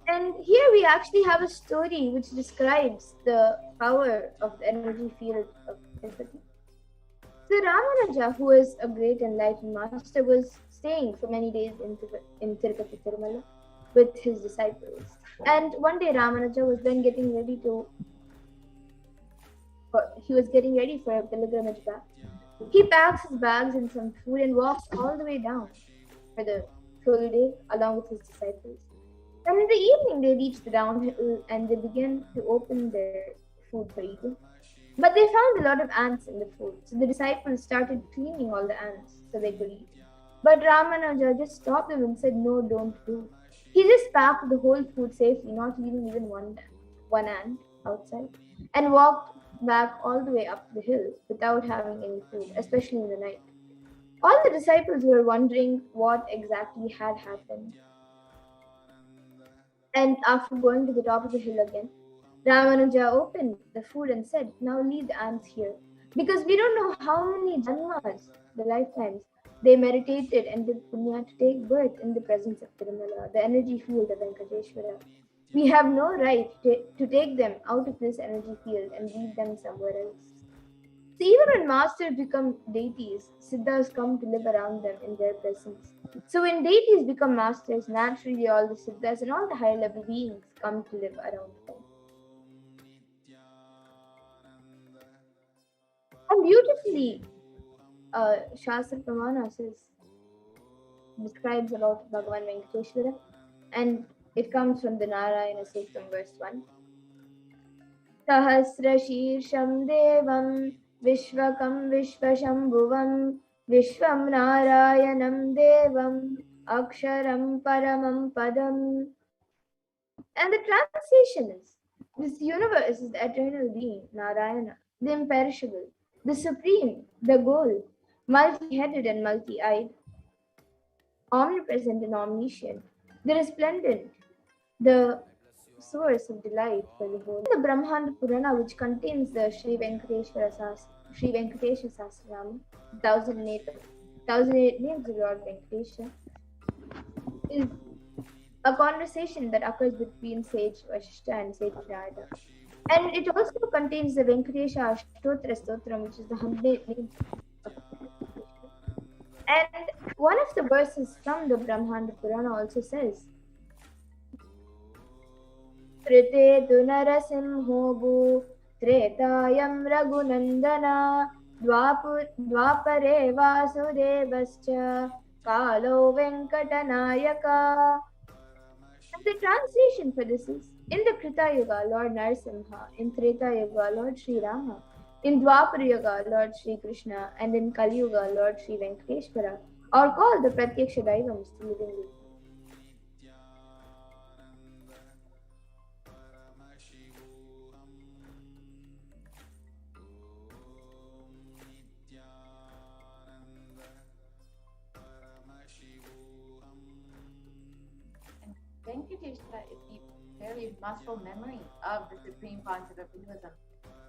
And here we actually have a story which describes the power of the energy field of Tirupati. So Ramanuja, who is a great enlightened master, was staying for many days in Tirupati Tirumala with his disciples. And one day Ramanuja was then getting ready for a pilgrimage back. He packs his bags and some food and walks all the way down for the full day along with his disciples. And in the evening, they reach the downhill and they begin to open their food for eating. But they found a lot of ants in the food, so the disciples started cleaning all the ants so they could eat. But Ramanuja just stopped them and said, "No, don't do." He just packed the whole food safely, not leaving even one ant outside, and walked back all the way up the hill without having any food, especially in the night. All the disciples were wondering what exactly had happened. And after going to the top of the hill again, Ramanuja opened the food and said, "Now leave the ants here. Because we don't know how many janmas, the lifetimes, they meditated and did punya to take birth in the presence of Tirumala, the energy field of Venkateshwara. We have no right to take them out of this energy field and leave them somewhere else." So even when masters become deities, siddhas come to live around them in their presence. So when deities become masters, naturally all the siddhas and all the higher level beings come to live around them. And beautifully, Shastra Pramana describes about Bhagavan Venkateshwara, and it comes from the Narayana Sutram, verse 1. Sahasrashirsham Devam Vishwakam Vishwashambhuvam Vishwam Narayanam Devam Aksharam Paramam Padam. And the translation is, this universe is the eternal being, Narayana, the imperishable, the supreme, the goal, multi-headed and multi-eyed, omnipresent and omniscient, the resplendent, the source of delight for the whole. The Brahmanda Purana, which contains the Sri Venkatesha Sahasranama, 1008 names of Lord Venkatesha, is a conversation that occurs between sage Vashishta and sage Narada. And it also contains the Venkatesha Ashtotra Stotram, which is the 100 names of Venkatesha. And one of the verses from the Brahmanda Purana also says, Trite tu narasimho bhu tretayam raghunandana dvapare vasudevascha kalo venkatanayaka. And the translation for this is, in the Krita Yuga, Lord Narasimha; in Treta Yuga, Lord Sri Rama; in Dwapara Yuga, Lord Sri Krishna; and in Kali Yuga, Lord Sri Venkateshwara, are called the Pratyaksha Daivams, the living beings. Venkateshwara is the very muscle memory of the Supreme Concept of Hinduism.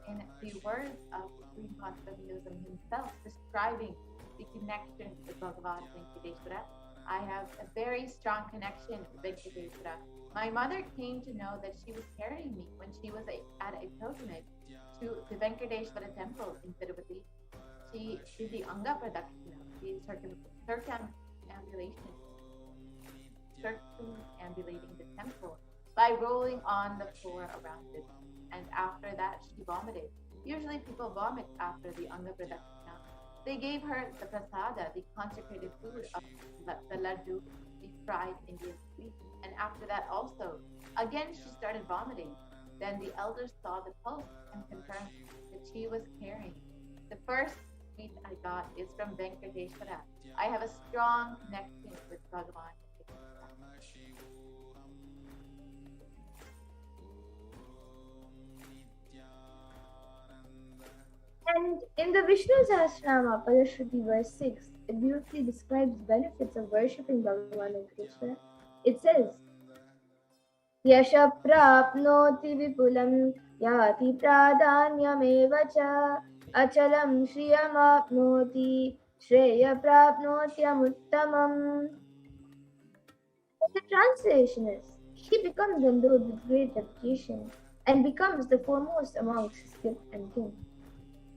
In the words of the Supreme Concept of Hinduism himself, describing the connection with Bhagavan Venkateshwara, I have a very strong connection with Venkateshwara. My mother came to know that she was carrying me when she was at a pilgrimage to the Venkateshwara temple in Tirupati. She did the Anga Pradakshina, the circumambulating the temple by rolling on the floor around it. And after that, she vomited. Usually people vomit after the Anga Pradakshina. They gave her the prasada, the consecrated food of the laddu, the fried Indian sweet. And after that also, again she started vomiting. Then the elders saw the pulse and confirmed that she was carrying. The first sweet I got is from Venkateshwara. I have a strong connection with Bhagavan. And in the Vishnu Sahasranama, Padashruti verse 6, it beautifully describes benefits of worshipping Bhagavan Venkateshwara. It says, Yasha prapnoti vipulam yati pradanyameva cha achalam shriyam apnoti shreya prapnotyamuttamam. The translation is, he becomes endowed with great reputation and becomes the foremost amongst his kith and kin.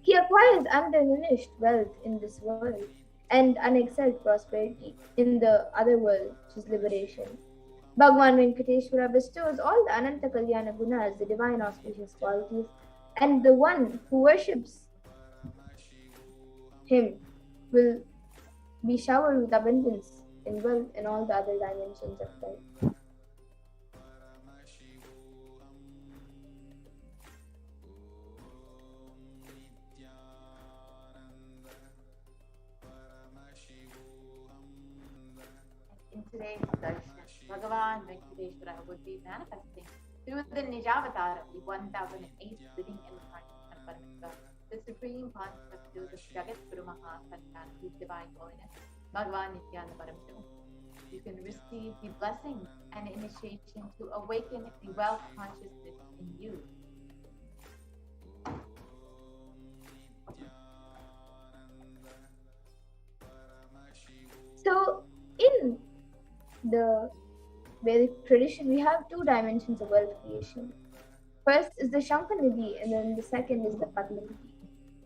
He acquires undiminished wealth in this world and unexcelled prosperity in the other world, which is liberation. Bhagavan Venkateshwara bestows all the Ananta Kalyana Gunas, the divine auspicious qualities, and the one who worships him will be showered with abundance in wealth and all the other dimensions of life. Bhagavan Venkateshwara would be manifesting through the Nijavatara, the 1008 living incarnation of Paramashiva, the supreme concept of the Jagat Guru Maha Satguru, His divine holiness, Bhagavan Nithyananda Paramashivam. You can receive the blessing and initiation to awaken the wealth consciousness in you. So, in the Vedic tradition, we have two dimensions of wealth creation. First is the Shankanidhi, and then the second is the Padmanidhi.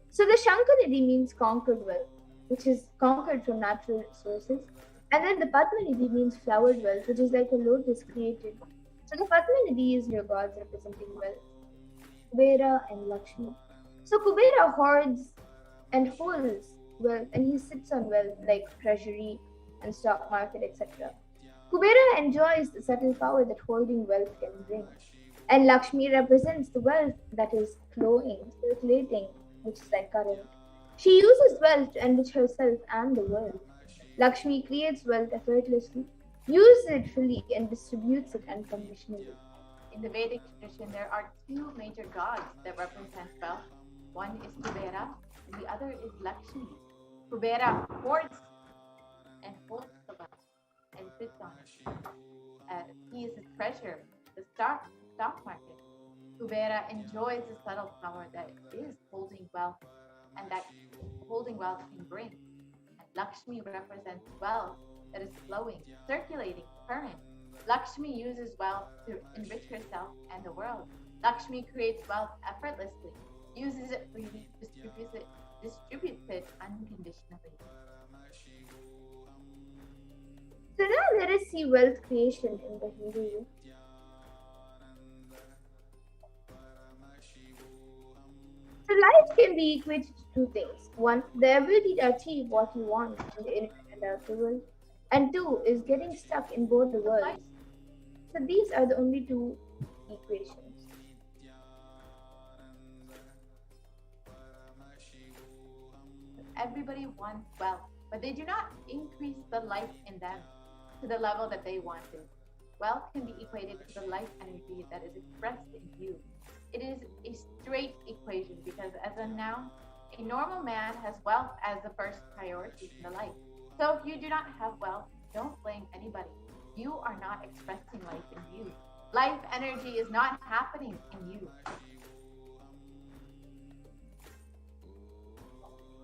So, the Shankanidhi means conquered wealth, which is conquered from natural sources. And then the Padmanidhi means flowered wealth, which is like a lotus created. So, the Padmanidhi is your gods representing wealth, Kubera and Lakshmi. So, Kubera hoards and holds wealth, and he sits on wealth like treasury and stock market, etc. Kubera enjoys the subtle power that holding wealth can bring. And Lakshmi represents the wealth that is flowing, circulating, which is like current. She uses wealth to enrich herself and the world. Lakshmi creates wealth effortlessly, uses it fully, and distributes it unconditionally. In the Vedic tradition, there are two major gods that represent wealth. One is Kubera, and the other is Lakshmi. Kubera hoards and holds the wealth and sits on it. He is a treasure, the stock market. Kubera enjoys the subtle power that is holding wealth and that holding wealth can bring. And Lakshmi represents wealth that is flowing, circulating, current. Lakshmi uses wealth to enrich herself and the world. Lakshmi creates wealth effortlessly, uses it freely, distributes it unconditionally. So now let us see wealth creation in the Hindu way. So life can be equated to two things. One, the ability to achieve what you want in the inner and outer world. And two is getting stuck in both the worlds. So these are the only two equations. Everybody wants wealth, but they do not increase the life in them to the level that they wanted. Wealth can be equated to the life energy that is expressed in you. It is a straight equation because as a noun, a normal man has wealth as the first priority in the life. So if you do not have wealth, don't blame anybody. You are not expressing life in you. Life energy is not happening in you.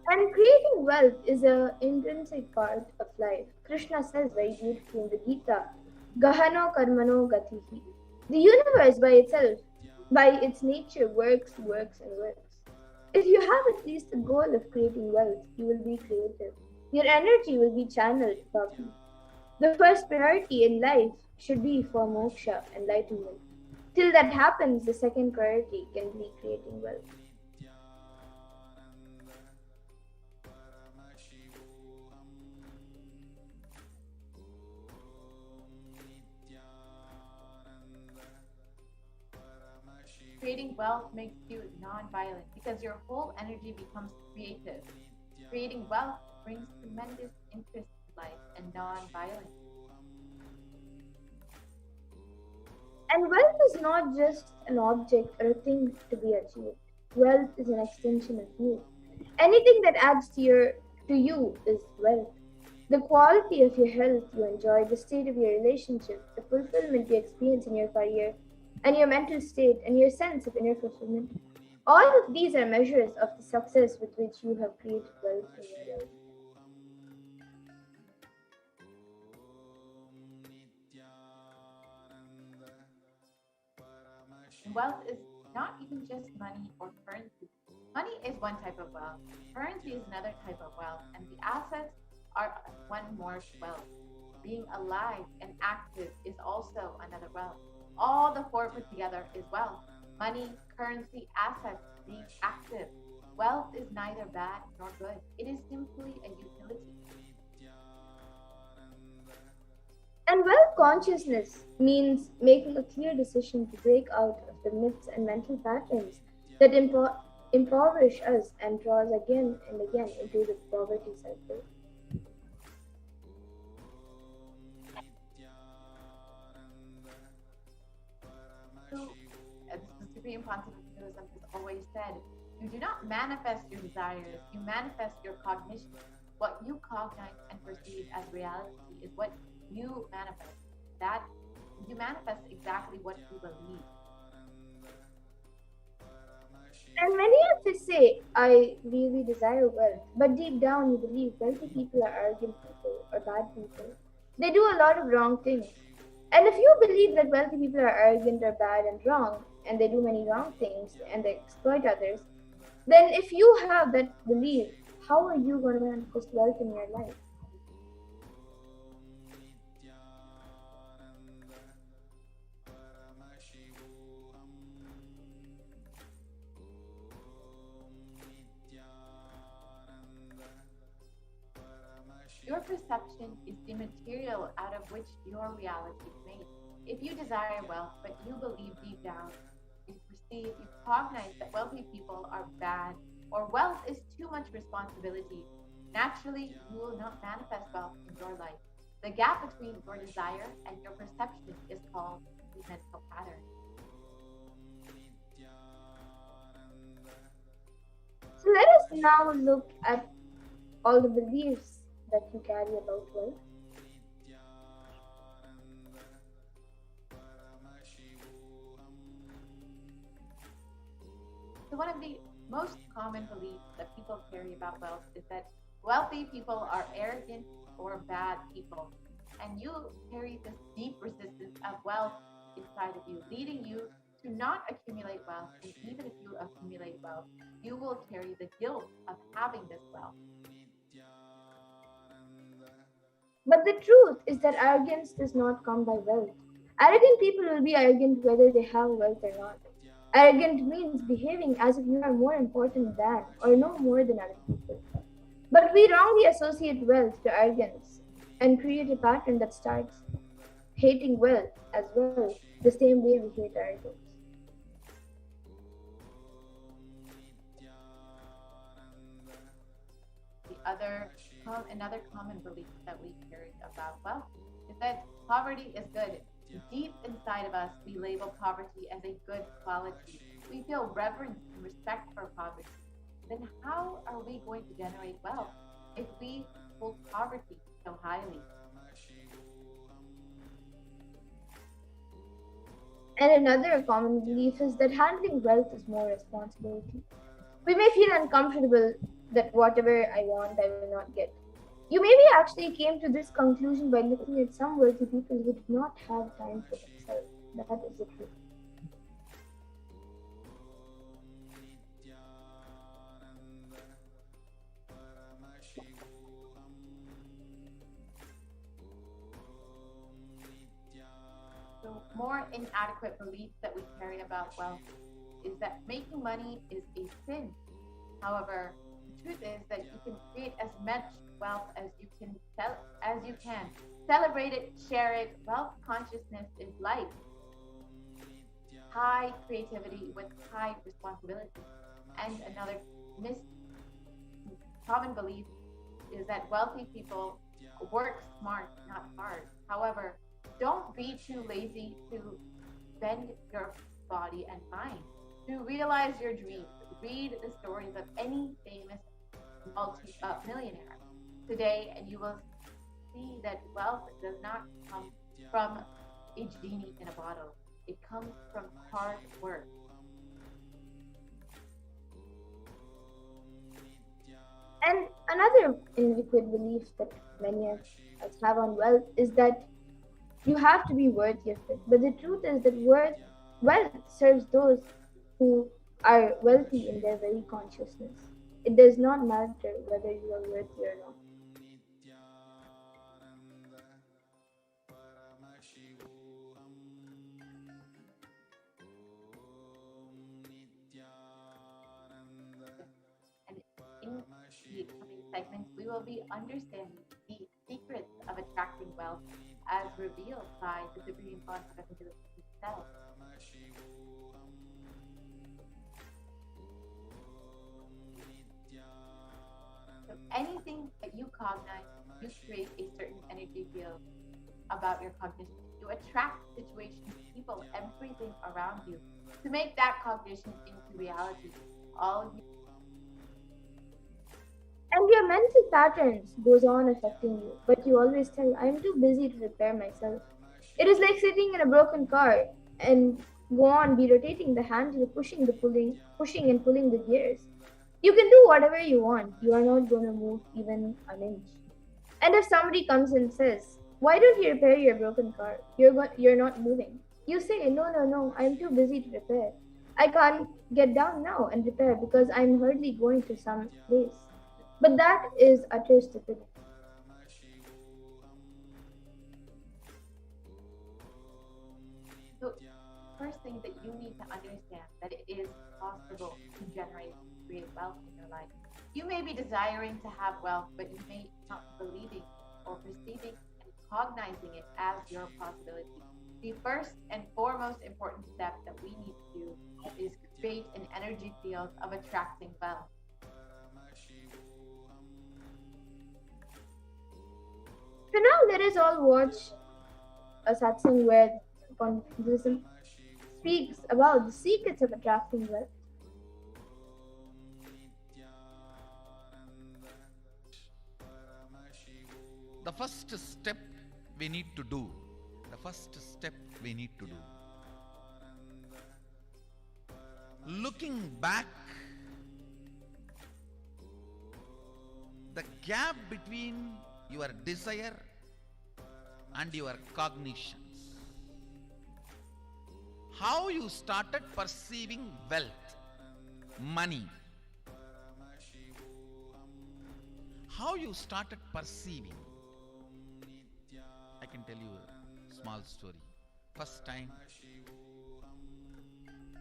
And creating wealth is an intrinsic part of life. Krishna says very beautifully in the Gita, Gahano Karmano Gatihi. The universe by itself, by its nature, works and works. If you have at least the goal of creating wealth, you will be creative. Your energy will be channeled properly. The first priority in life should be for moksha, enlightenment. Till that happens, the second priority can be creating wealth. Creating wealth makes you non-violent because your whole energy becomes creative. Creating wealth brings tremendous interest in life and non-violence. And wealth is not just an object or a thing to be achieved. Wealth is an extension of you. Anything that adds to you is wealth. The quality of your health you enjoy, the state of your relationship, the fulfillment you experience in your career, and your mental state, and your sense of inner fulfillment. All of these are measures of the success with which you have created wealth in your life. And wealth is not even just money or currency. Money is one type of wealth. Currency is another type of wealth. And the assets are one more wealth. Being alive and active is also another wealth. All the four put together is wealth. Money, currency, assets, being active. Wealth is neither bad nor good. It is simply a utility. And wealth consciousness means making a clear decision to break out of the myths and mental patterns that impoverish us and draw us again and again into the poverty cycle. Constitutionalism has always said, you do not manifest your desires, you manifest your cognition. What you cognize and perceive as reality is what you manifest. That you manifest exactly what you believe. And many of us say, I really desire wealth, but deep down you believe wealthy people are arrogant people or bad people. They do a lot of wrong things. And if you believe that wealthy people are arrogant or bad and wrong, and they do many wrong things and they exploit others, then if you have that belief, how are you going to manifest wealth in your life? Your perception is the material out of which your reality is made. If you desire wealth, but you believe deep down, you perceive, you cognize that wealthy people are bad, or wealth is too much responsibility, naturally you will not manifest wealth in your life. The gap between your desire and your perception is called the mental pattern. So let us now look at all the beliefs that you carry about wealth. So one of the most common beliefs that people carry about wealth is that wealthy people are arrogant or bad people. And you carry this deep resistance of wealth inside of you, leading you to not accumulate wealth. And even if you accumulate wealth, you will carry the guilt of having this wealth. But the truth is that arrogance does not come by wealth. Arrogant people will be arrogant whether they have wealth or not. Arrogant means behaving as if you are more important than or know more than other people. But we wrongly associate wealth to arrogance and create a pattern that starts hating wealth as well, the same way we hate arrogance. Another common belief that we carry about wealth is that poverty is good. Deep inside of us, we label poverty as a good quality. We feel reverence and respect for poverty. Then how are we going to generate wealth if we hold poverty so highly? And another common belief is that handling wealth is more responsibility. We may feel uncomfortable that whatever I want, I will not get. You maybe actually came to this conclusion by looking at some wealthy people who did not have time for themselves. That is the truth. So more inadequate beliefs that we carry about wealth is that making money is a sin. However, the truth is that you can create as much wealth as you can celebrate it, share it. Wealth consciousness is life. High creativity with high responsibility. And another common belief is that wealthy people work smart, not hard. However, don't be too lazy to bend your body and mind to realize your dreams. Read the stories of any famous millionaire today, and you will see that wealth does not come from a genie in a bottle. It comes from hard work. And another inadequate belief that many of us have on wealth is that you have to be worthy of it. But the truth is that wealth serves those who are wealthy in their very consciousness. It does not matter whether you are worthy or not. And in the coming segments, we will be understanding the secrets of attracting wealth as revealed by the Supreme Concept himself. So anything that you cognize, you create a certain energy field about your cognition. You attract situations, people, every everything around you to make that cognition into reality. All you And your mental patterns goes on affecting you, but you always tell, I'm too busy to repair myself. It is like sitting in a broken car and go on be rotating the handle, pushing and pulling the gears. You can do whatever you want. You are not going to move even an inch. And if somebody comes and says, why don't you repair your broken car? You're not moving. You say, no, no, no, I'm too busy to repair. I can't get down now and repair because I'm hardly going to some place. But that is utter stupidity. So, first thing that you need to understand that it is possible to generate, create wealth in your life. You may be desiring to have wealth, but you may not be believing or perceiving and cognizing it as your possibility. The first and foremost important step that we need to do is create an energy field of attracting wealth. So now let us all watch a satsang where Buddhism speaks about the secrets of attracting wealth. The first step we need to do, looking back, the gap between your desire and your cognitions. How you started perceiving wealth, money. How you started perceiving. I can tell you a small story. First time,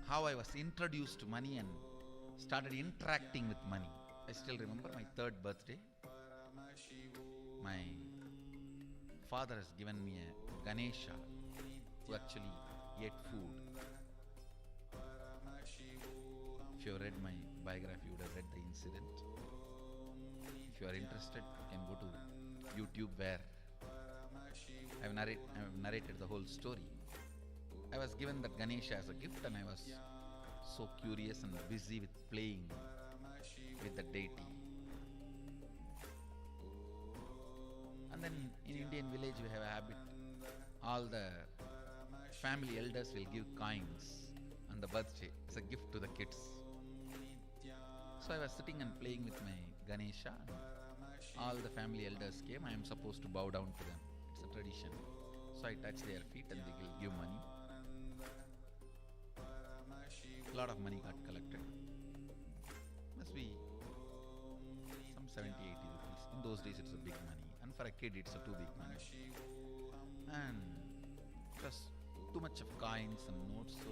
how I was introduced to money and started interacting with money. I still remember my 3rd birthday. My father has given me a Ganesha who actually ate food. If you have read my biography, you would have read the incident. If you are interested, you can go to YouTube where I have narrated the whole story. I was given that Ganesha as a gift and I was so curious and busy with playing with the deity. And then in Indian village we have a habit, all the family elders will give coins on the birthday as a gift to the kids. So I was sitting and playing with my Ganesha and all the family elders came. I am supposed to bow down to them. It's a tradition. So I touch their feet and they will give money. A lot of money got collected. Must be some 70, 80 rupees. In those days it's a big money. And for a kid it's a too big money. And it was too much of coins and notes, so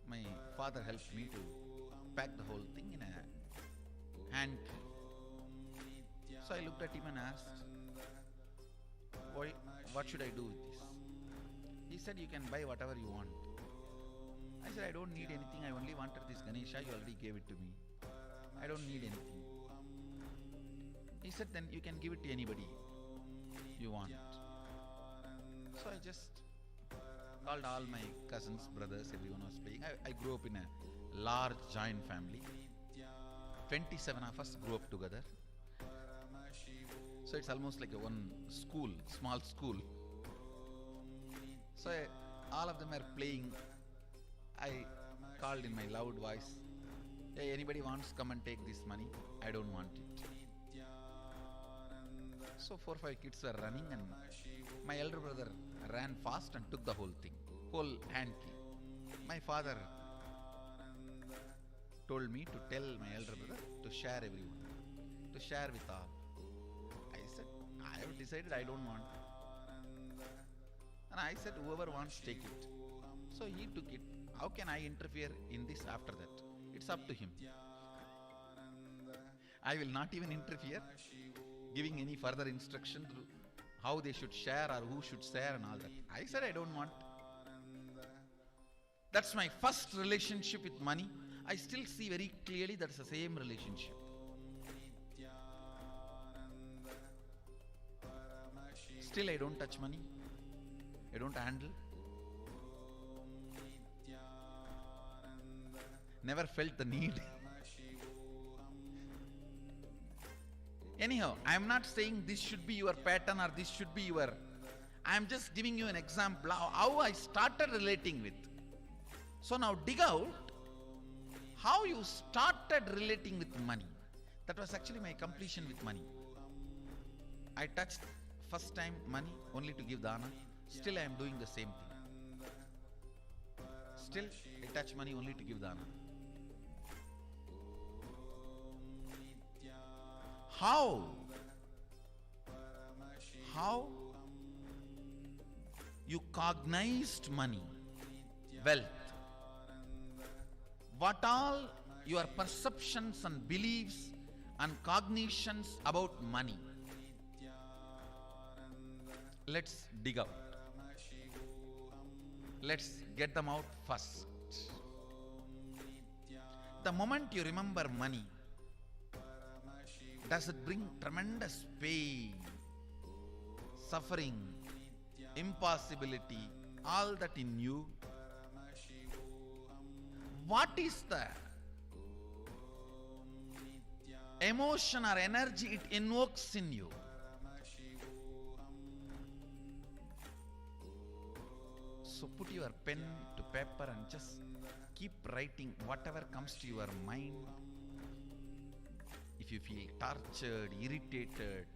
my father helped me to pack the whole thing in a hand. So I looked at him and asked, what should I do with this? He said, you can buy whatever you want. I said, I don't need anything. I only wanted this Ganesha. You already gave it to me. I don't need anything. He said, then you can give it to anybody you want. So I just called all my cousins, brothers, everyone was playing. I grew up in a large joint family. 27 of us grew up together. So it's almost like a one school, small school. So all of them are playing. I called in my loud voice, hey, anybody wants to come and take this money? I don't want it. So 4 or 5 kids were running and my elder brother ran fast and took the whole thing, whole hand key. My father told me to tell my elder brother to share everyone, to share with all. I said, I have decided I don't want. And I said, whoever wants, take it. So he took it. How can I interfere in this after that? It's up to him. I will not even interfere, giving any further instruction to how they should share or who should share and all that. I said I don't want. That's my first relationship with money. I still see very clearly that's the same relationship. Still I don't touch money. I don't handle. Never felt the need. Anyhow, I am not saying this should be your pattern or this should be your... I am just giving you an example how I started relating with. So now dig out how you started relating with money. That was actually my completion with money. I touched first time money only to give dana. Still I am doing the same thing. Still I touch money only to give dana. How you cognized money, wealth, what all your perceptions and beliefs and cognitions about money. Let's dig out. Let's get them out first. The moment you remember money, does it bring tremendous pain, suffering, impossibility, all that in you? What is the emotion or energy it invokes in you? So put your pen to paper and just keep writing whatever comes to your mind. If you feel tortured, irritated,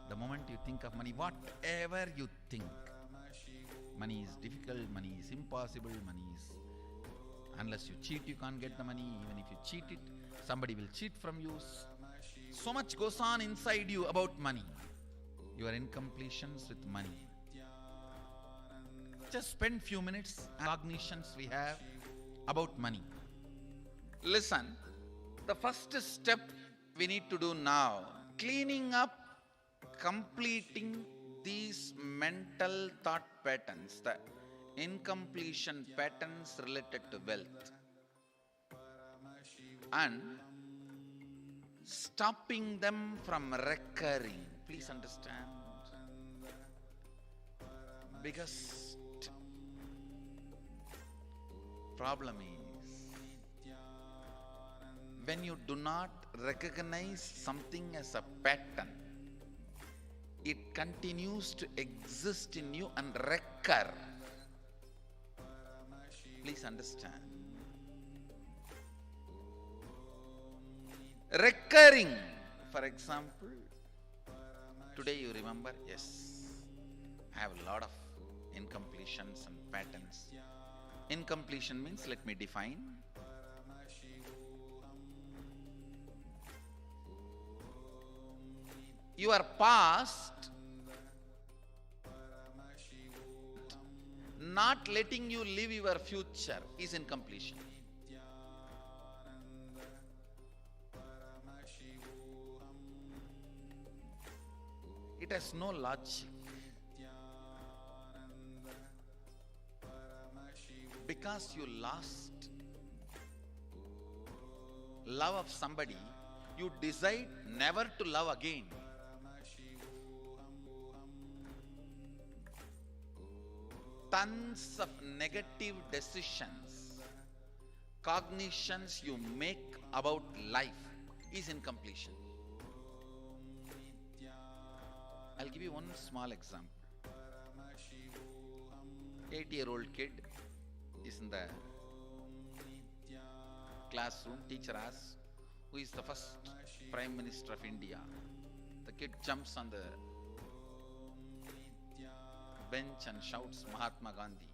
the moment you think of money, whatever you think, money is difficult, money is impossible, money is, unless you cheat you can't get the money, even if you cheat it, somebody will cheat from you. So much goes on inside you about money. Your incompletions with money. Just spend few minutes on cognitions we have about money. Listen, the first step we need to do now, cleaning up, completing these mental thought patterns, the incompletion patterns related to wealth, and stopping them from recurring. Please understand. Biggest problem is when you do not recognize something as a pattern, it continues to exist in you and recur. Please understand. Recurring. For example, today you remember, yes, I have a lot of incompletions and patterns. Incompletion means, let me define. Your past not letting you live your future is incompletion. It has no logic. Because you lost love of somebody, you decide never to love again. Tons of negative decisions, cognitions you make about life is incompletion. I'll give you one small example. 8-year-old kid is in the classroom. Teacher asks, who is the first Prime Minister of India? The kid jumps on the bench and shouts, Mahatma Gandhi.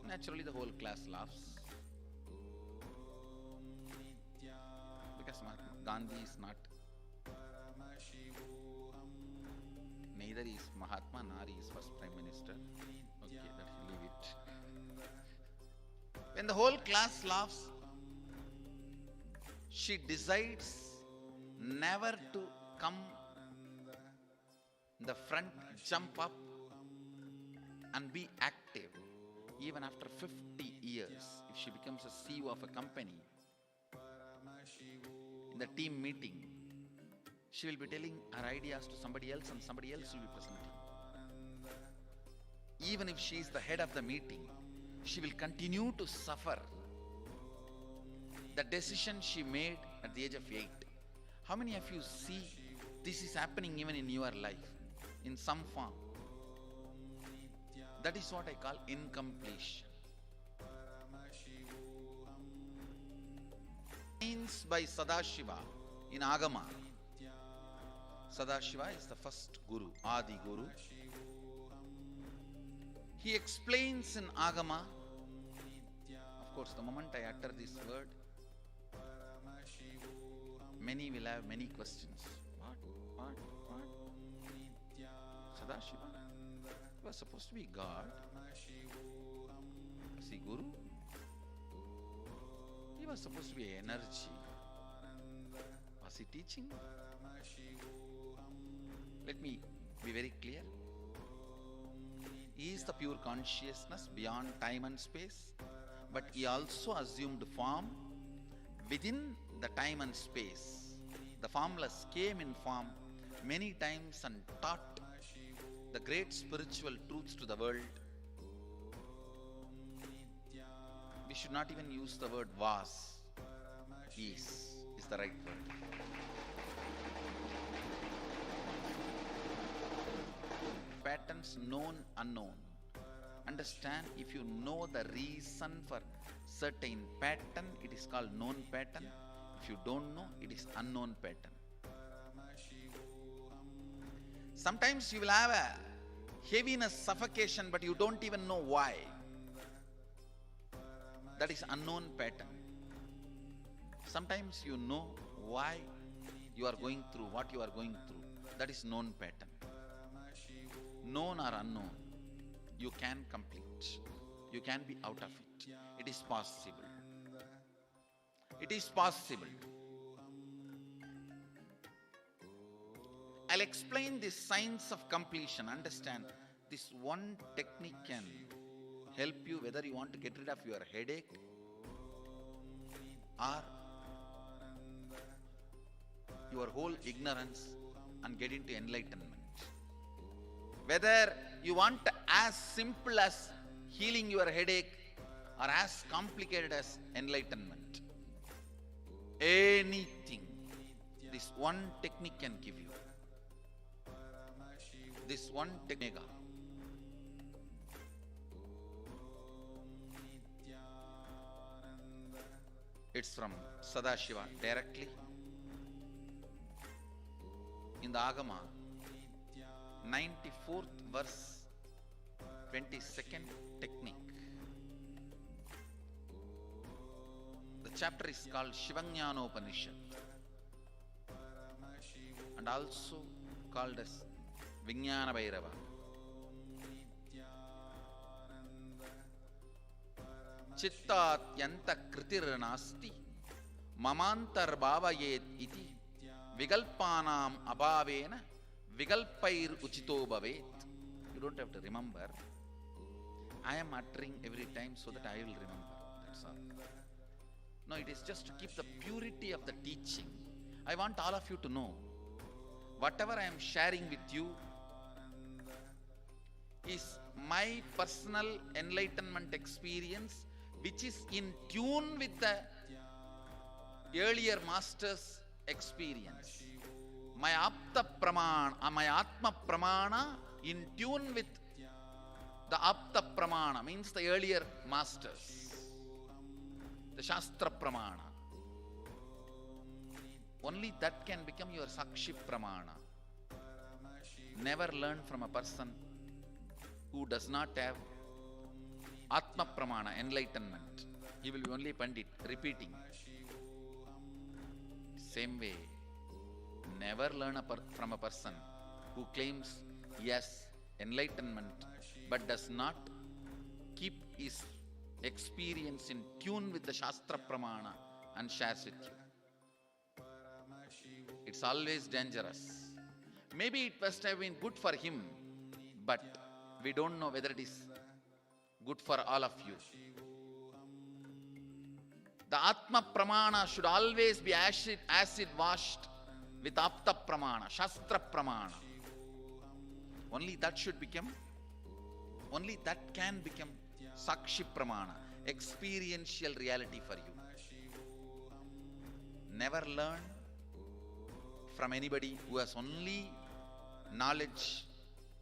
Naturally, the whole class laughs. Because Mahatma Gandhi is not, neither is Mahatma nor is first Prime Minister. Okay, let's leave it. When the whole class laughs, she decides never to come in the front, jump up and be active. Even after 50 years, if she becomes a CEO of a company, in the team meeting, she will be telling her ideas to somebody else and somebody else will be presenting. even if she is the head of the meeting, she will continue to suffer the decision she made at the age of 8. How many of you see this is happening even in your life in some form? That is what I call incompletion. Means by Sadashiva in Agama. Sadashiva is the first Guru, Adi Guru. He explains in Agama. Of course, the moment I utter this word, many will have many questions. What? Sadashiva? He was supposed to be God. Was he Guru? He was supposed to be energy. Was he teaching? Let me be very clear. He is the pure consciousness beyond time and space, but he also assumed form within the time and space. The formless came in form many times and taught the great spiritual truths to the world. We should not even use the word was. Is the right word. Patterns known, unknown. Understand, if you know the reason for certain pattern, it is called known pattern. If you don't know, it is unknown pattern. Sometimes you will have a heaviness, suffocation, but you don't even know why. That is unknown pattern. Sometimes you know why you are going through what you are going through. That is known pattern. Known or unknown, you can complete. You can be out of it. It is possible. It is possible. I'll explain the science of completion. Understand, this one technique can help you whether you want to get rid of your headache or your whole ignorance and get into enlightenment. Whether you want as simple as healing your headache or as complicated as enlightenment. Anything. This one technique can give you. This one technique. It's from Sadashiva directly. In the Agama, 94th verse, 22nd technique. The chapter is called Shivajnanopanishad and also called as Vijnana Bhairava. Chittat yanta kritir nasti mamantar bhavayet iti vigalpanam abhavena vigalpair uchito bhavet. You don't have to remember. I am uttering every time so that I will remember. That's all. No, it is just to keep the purity of the teaching. I want all of you to know whatever I am sharing with you is my personal enlightenment experience, which is in tune with the earlier master's experience. My Apta Pramana, my Atma Pramana in tune with the Apta Pramana, means the earlier masters, the Shastra Pramana. Only that can become your Sakshi Pramana. Never learn from a person who does not have Atma Pramana, enlightenment. He will be only Pandit, repeating. Same way, never learn from a person who claims yes, enlightenment, but does not keep his experience in tune with the Shastra Pramana and shares with you. It's always dangerous. Maybe it must have been good for him, but we don't know whether it is good for all of you. The Atma Pramana should always be acid washed with Apta Pramana, Shastra Pramana. Only that should become only that can become Sakshi Pramana, experiential reality for you. Never learn from anybody who has only knowledge,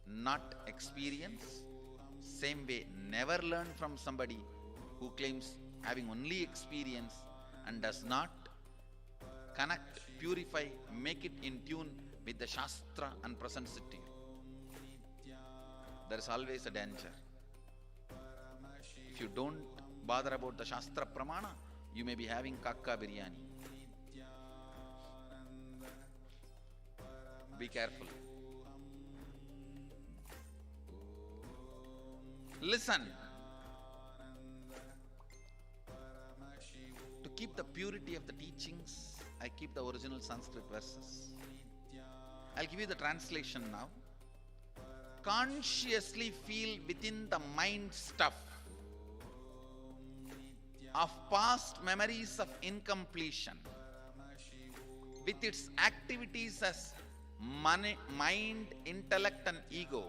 not experience. Same way, never learn from somebody who claims having only experience and does not connect, purify, make it in tune with the Shastra and presents it to you. There is always a danger. If you don't bother about the Shastra Pramana, you may be having kakka biryani. Be careful. Listen. To keep the purity of the teachings, I keep the original Sanskrit verses. I'll give you the translation now. Consciously feel within the mind stuff of past memories of incompletion with its activities as mind, intellect and ego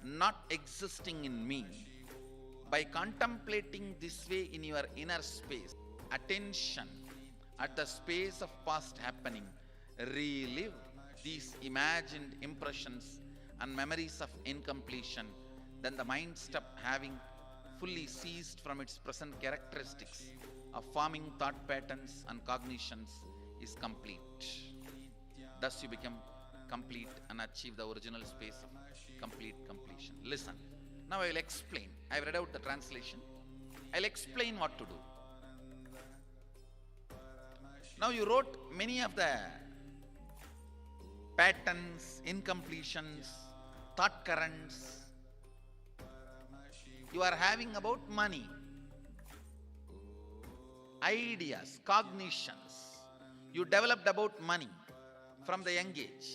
not existing in me. By contemplating this way in your inner space, attention at the space of past happening, relive these imagined impressions and memories of incompletion, then the mind stop having fully ceased from its present characteristics of forming thought patterns and cognitions is complete. Thus you become complete and achieve the original space of complete completion. Listen. Now I will explain. I have read out the translation. I will explain what to do. Now you wrote many of the patterns, incompletions, thought currents you are having about money, ideas, cognitions you developed about money from the young age.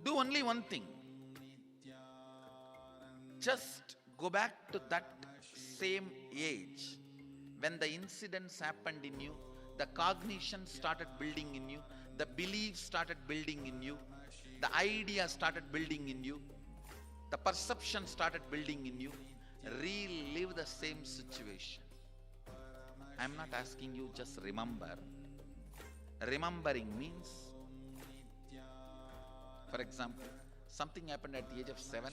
Do only one thing. Just go back to that same age when the incidents happened in you, the cognition started building in you, the beliefs started building in you, the idea started building in you, the perception started building in you. Relive the same situation. I am not asking you just remember. Remembering means, for example, something happened at the age of 7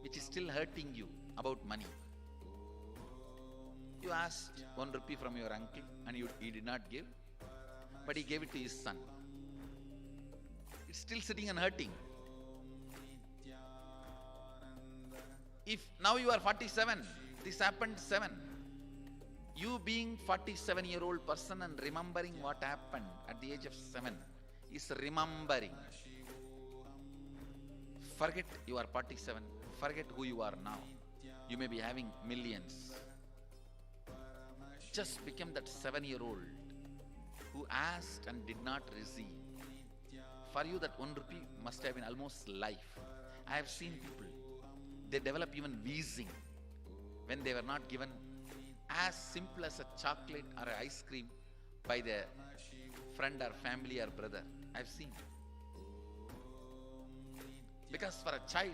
which is still hurting you about money. You asked 1 rupee from your uncle and he did not give, but he gave it to his son. It's still sitting and hurting. If now you are 47, this happened 7. You being 47-year-old person and remembering what happened at the age of 7 is remembering. Forget you are 47. Forget who you are now. You may be having millions. Just become that 7-year-old who asked and did not receive. For you that 1 rupee must have been almost life. I have seen people, they develop even wheezing when they were not given as simple as a chocolate or an ice cream by their friend or family or brother. I have seen. Because for a child,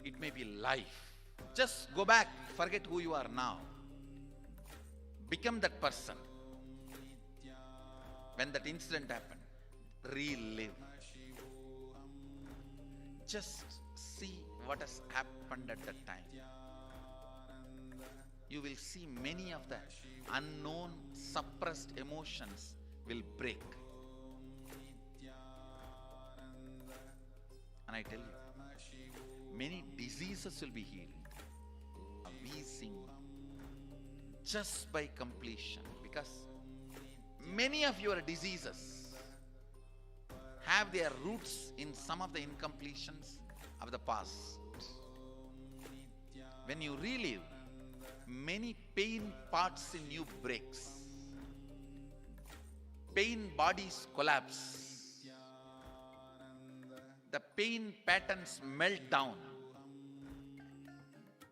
it may be life. Just go back, forget who you are now. Become that person. When that incident happened, relive. Just see what has happened at that time. You will see many of the unknown, suppressed emotions will break. And I tell you, many diseases will be healed. Wheezing, just by completion. Because many of your diseases have their roots in some of the incompletions of the past. When you relive, many pain parts in you breaks. Pain bodies collapse. The pain patterns melt down,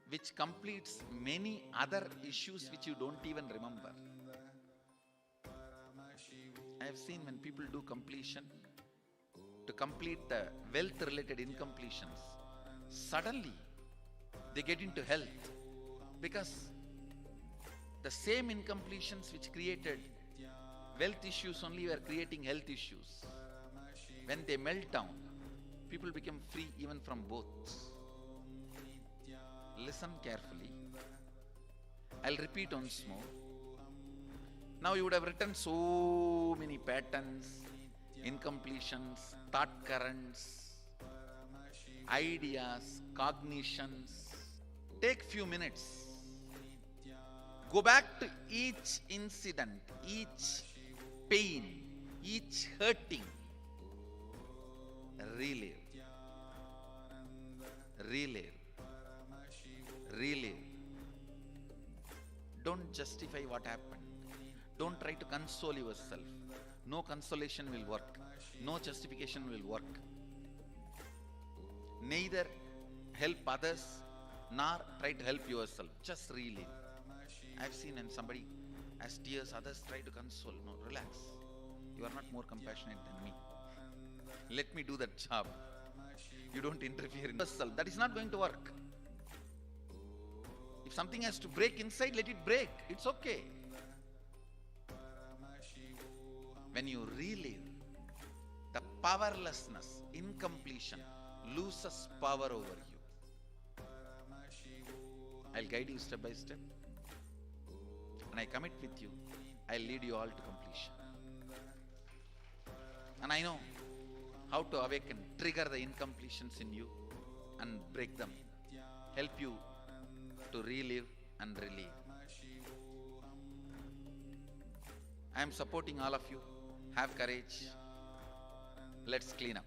which completes many other issues which you don't even remember. I have seen when people do completion, to complete the wealth related incompletions, suddenly they get into health, because the same incompletions which created wealth issues only were creating health issues. When they melt down, people become free even from both. Listen carefully. I'll repeat once more. Now you would have written so many patterns, incompletions, thought currents, ideas, cognitions. Take few minutes. Go back to each incident, each pain, each hurting. Relive. Relive. Relive. Don't justify what happened. Don't try to console yourself. No consolation will work. No justification will work. Neither help others nor try to help yourself. Just relive. I've seen when somebody has tears, others try to console. No, relax. You are not more compassionate than me. Let me do that job. You don't interfere in yourself. That is not going to work. If something has to break inside, let it break. It's okay. When you relive, the powerlessness, incompletion, loses power over you. I'll guide you step by step. And I commit with you, I'll lead you all to completion. And I know how to awaken, trigger the incompletions in you and break them. Help you to relive and relieve. I am supporting all of you. Have courage. Let's clean up.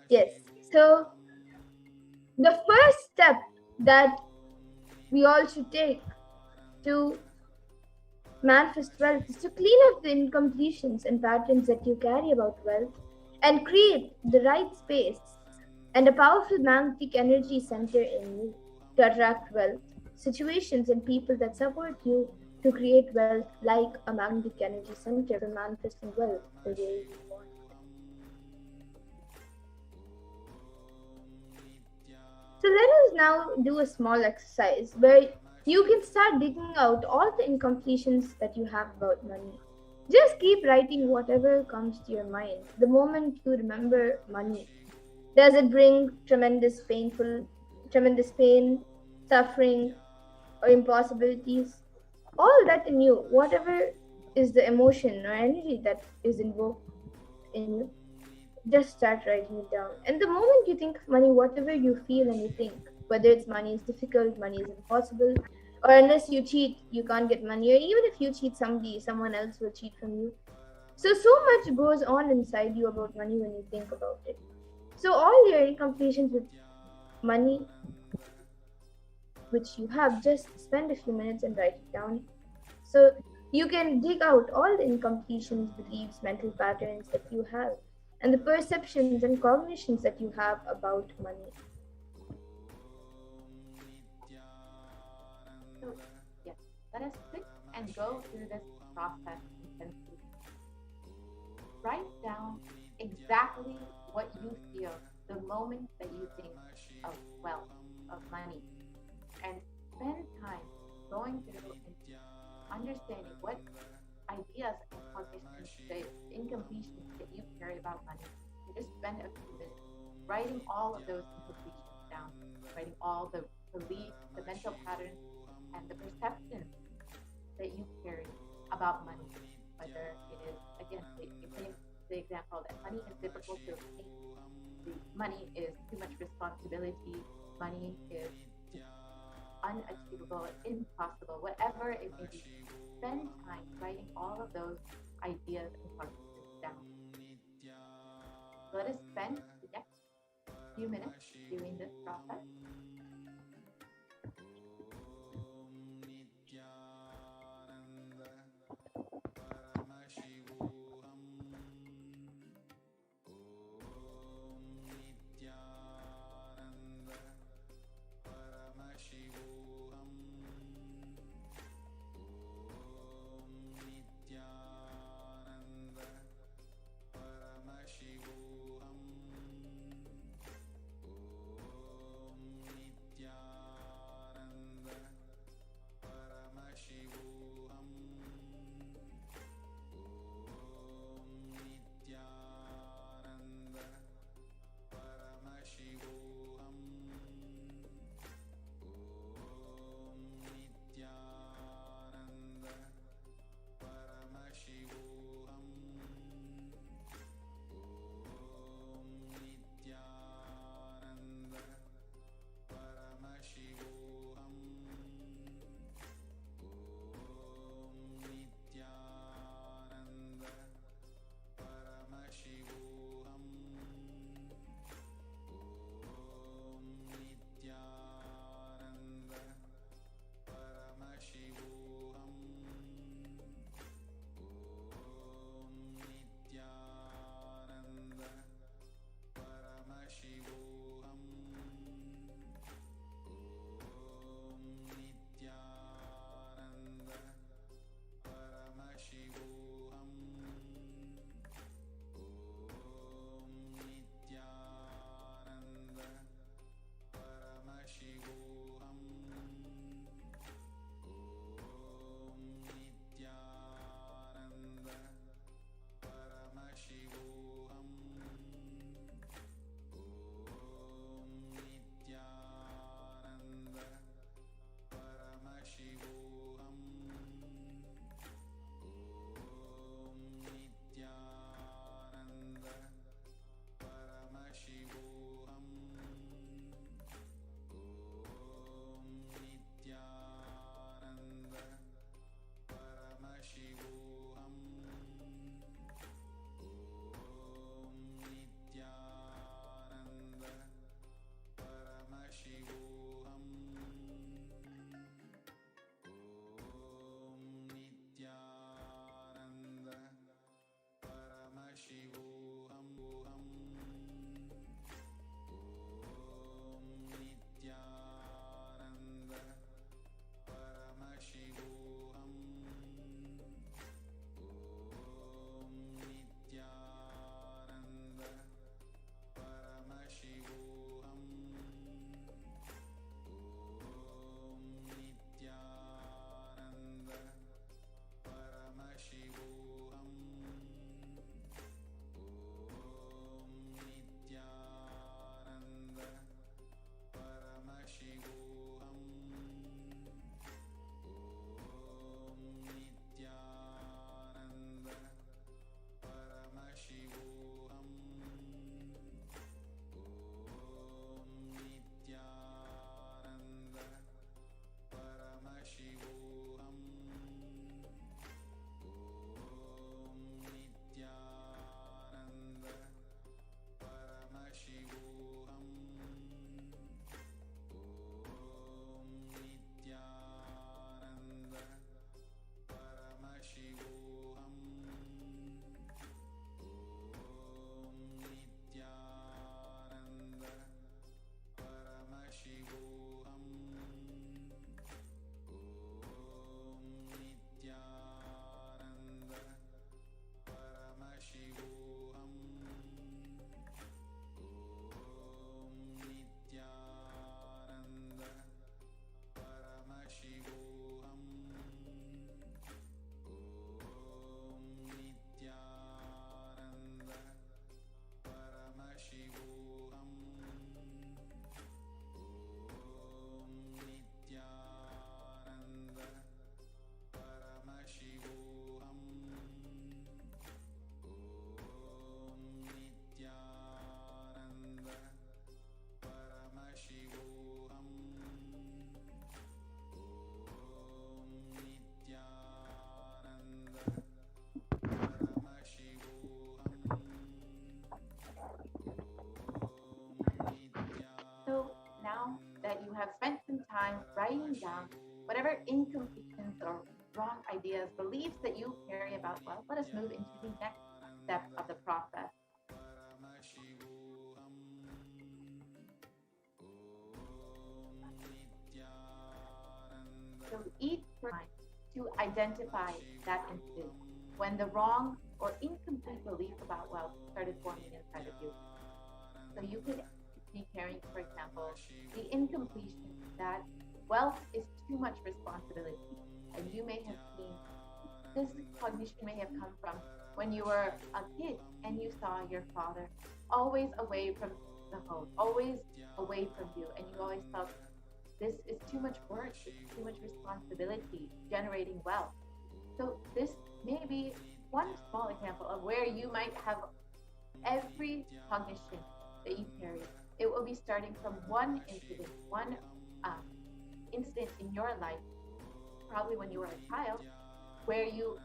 Yes. So the first step that we all should take to manifest wealth is to clean up the incompletions and patterns that you carry about wealth and create the right space and a powerful magnetic energy center in you to attract wealth, situations and people that support you to create wealth like a magnetic energy center for manifesting wealth the way you want. So let us now do a small exercise where you can start digging out all the incompletions that you have about money. Just keep writing whatever comes to your mind. The moment you remember money, does it bring tremendous pain, suffering, or impossibilities? All that in you, whatever is the emotion or energy that is invoked in you, just start writing it down. And the moment you think of money, whatever you feel and you think, whether it's money is difficult, money is impossible, or unless you cheat, you can't get money, or even if you cheat somebody, someone else will cheat from you. So much goes on inside you about money when you think about it. So all your incompletions with money, which you have, just spend a few minutes and write it down. So you can dig out all the incompletions, beliefs, mental patterns that you have, and the perceptions and cognitions that you have about money. So, yes, let us sit and go through this process intensely. Write down exactly what you feel the moment that you think of wealth, of money, and spend time going through and understanding what ideas and cognitions, the incompletions that you carry about money. You just spend a few minutes writing all of those incompletions down, writing all the beliefs, the mental patterns, and the perceptions that you carry about money. Whether it is, again, the example that money is difficult to obtain, money is too much responsibility, money is unachievable, impossible, whatever it may be. Spend time writing all of those ideas and cognitions down. Let us spend the next few minutes doing this process. writing down whatever incompletions or wrong ideas, beliefs that you carry about wealth. Let us move into the next step of the process. So each time to identify that incident when the wrong or incomplete belief about wealth started forming inside of you. So you could be carrying, for example, the incompletion that wealth is too much responsibility. And you may have seen this cognition may have come from when you were a kid and you saw your father always away from the home, always away from you, and you always felt this is too much work, this is too much responsibility generating wealth. So this may be one small example of where you might have every cognition that you carry. It will be starting from one incident, one incident in your life, probably when you were a child, where you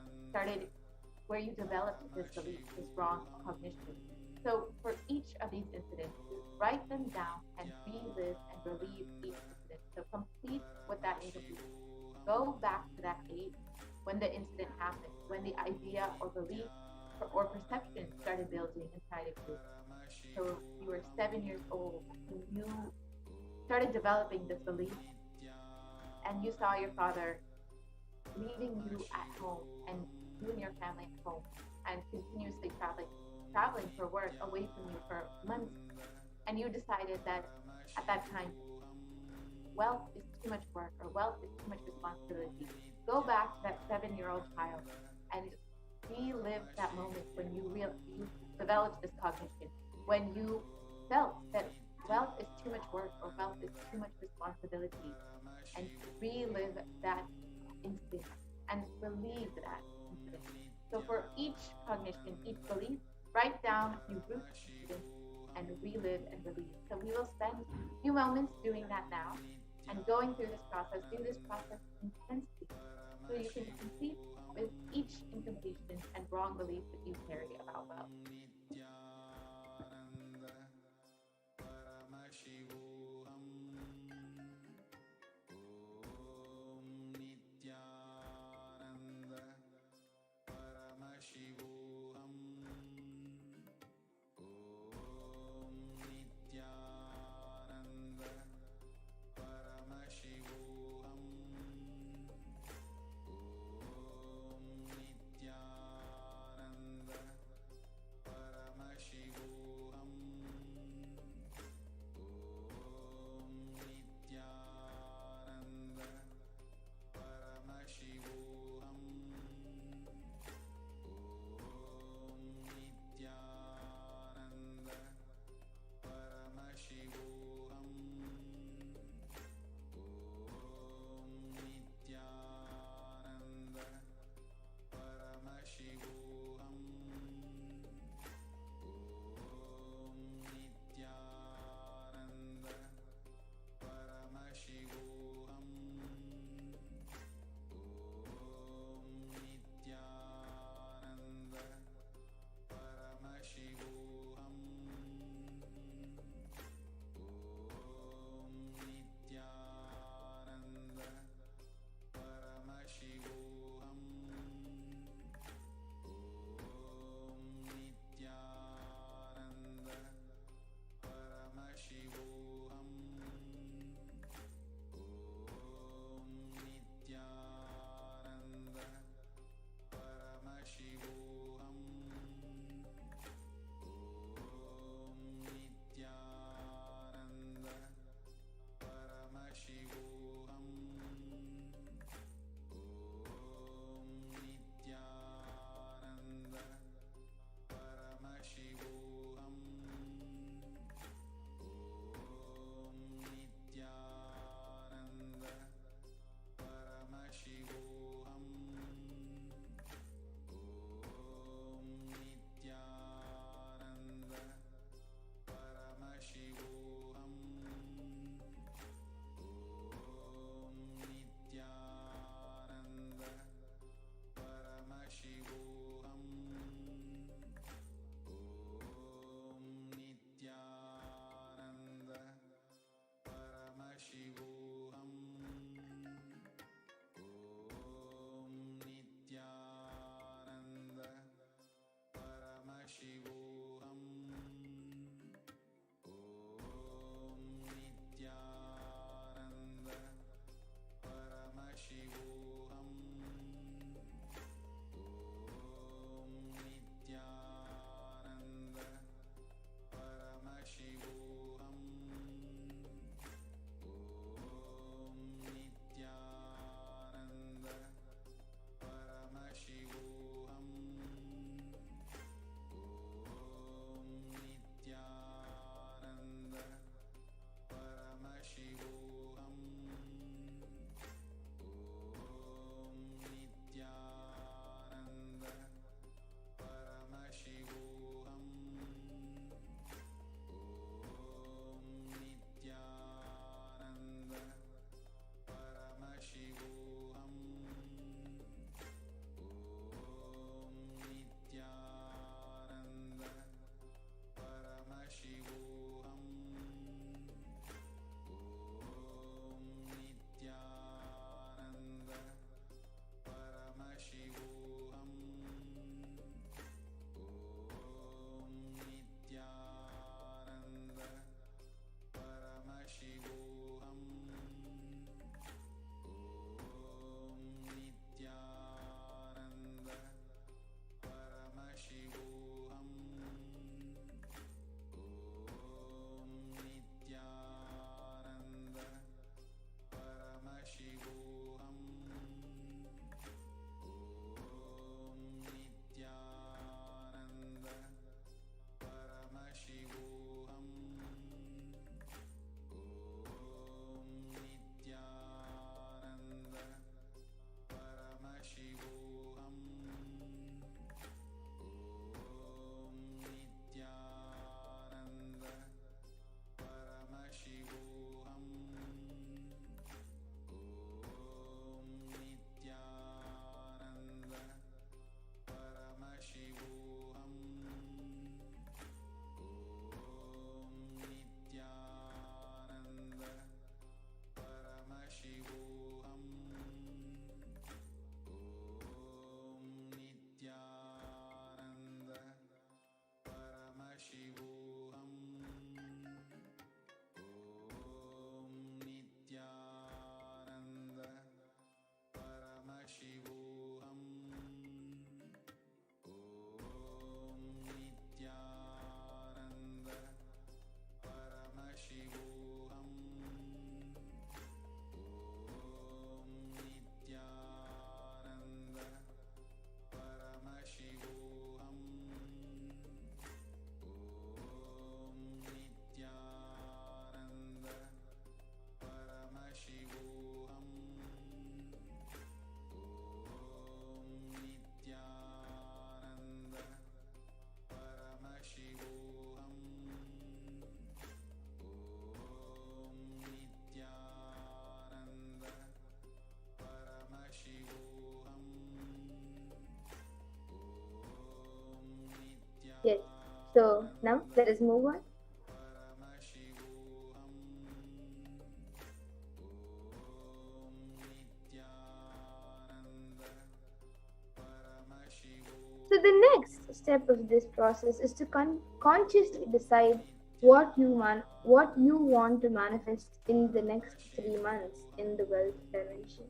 developed this belief, this wrong cognition. So for each of these incidents, write them down and relive and relieve each incident. So complete with that incomplete. Go back to that age when the incident happened, when the idea or belief or perception started building inside of you. So you were 7 years old and you started developing this belief, and you saw your father leaving you at home and you and your family at home and continuously traveling for work away from you for months. And you decided that at that time, wealth is too much work or wealth is too much responsibility. Go back to that 7-year-old child and relive that moment when you developed this cognition, when you felt that wealth is too much work or wealth is too much responsibility, and relive that instant and relieve that incident. So for each cognition, each belief, write down a root incident and relive and relieve. So we will spend a few moments doing that now and going through this process. Do this process intensely so you can complete with each incompletion and wrong belief that you carry about wealth. Yes. So now let us move on. So the next step of this process is to consciously decide what you want to manifest in the next 3 months in the wealth dimension.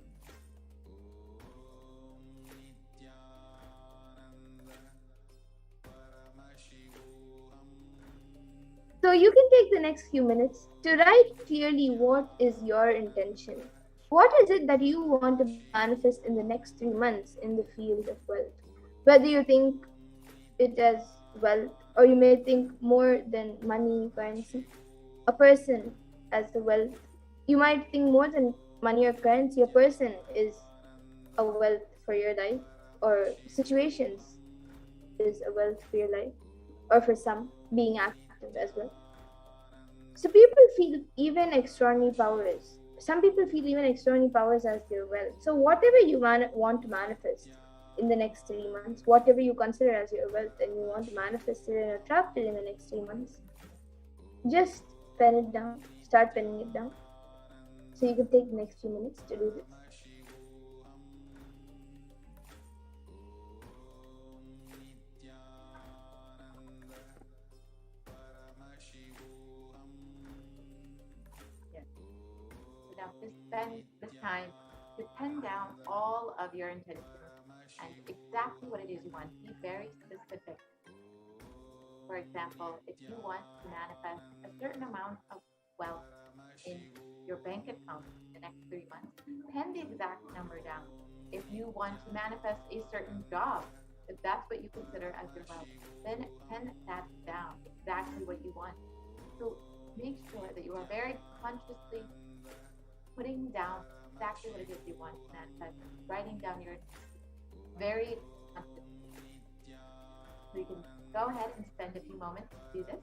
So you can take the next few minutes to write clearly what is your intention. What is it that you want to manifest in the next 3 months in the field of wealth? Whether you think it as wealth, or you may think more than money, currency, a person as the wealth. You might think more than money or currency, a person is a wealth for your life, or situations is a wealth for your life, or for some, being active as well. So people feel even extraordinary powers. Some people feel even extraordinary powers as their wealth. So whatever you want to manifest in the next 3 months, whatever you consider as your wealth and you want to manifest it and attract it in the next 3 months, just pen it down, start penning it down. So you can take the next few minutes to do this. Now, just spend this time to pen down all of your intentions and exactly what it is you want. Be very specific. For example, if you want to manifest a certain amount of wealth in your bank account in the next 3 months, pen the exact number down. If you want to manifest a certain job, if that's what you consider as your wealth, then pen that down, exactly what you want. So make sure that you are very consciously putting down exactly what it is you want to manifest, writing down your very consciously. So you can go ahead and spend a few moments to do this.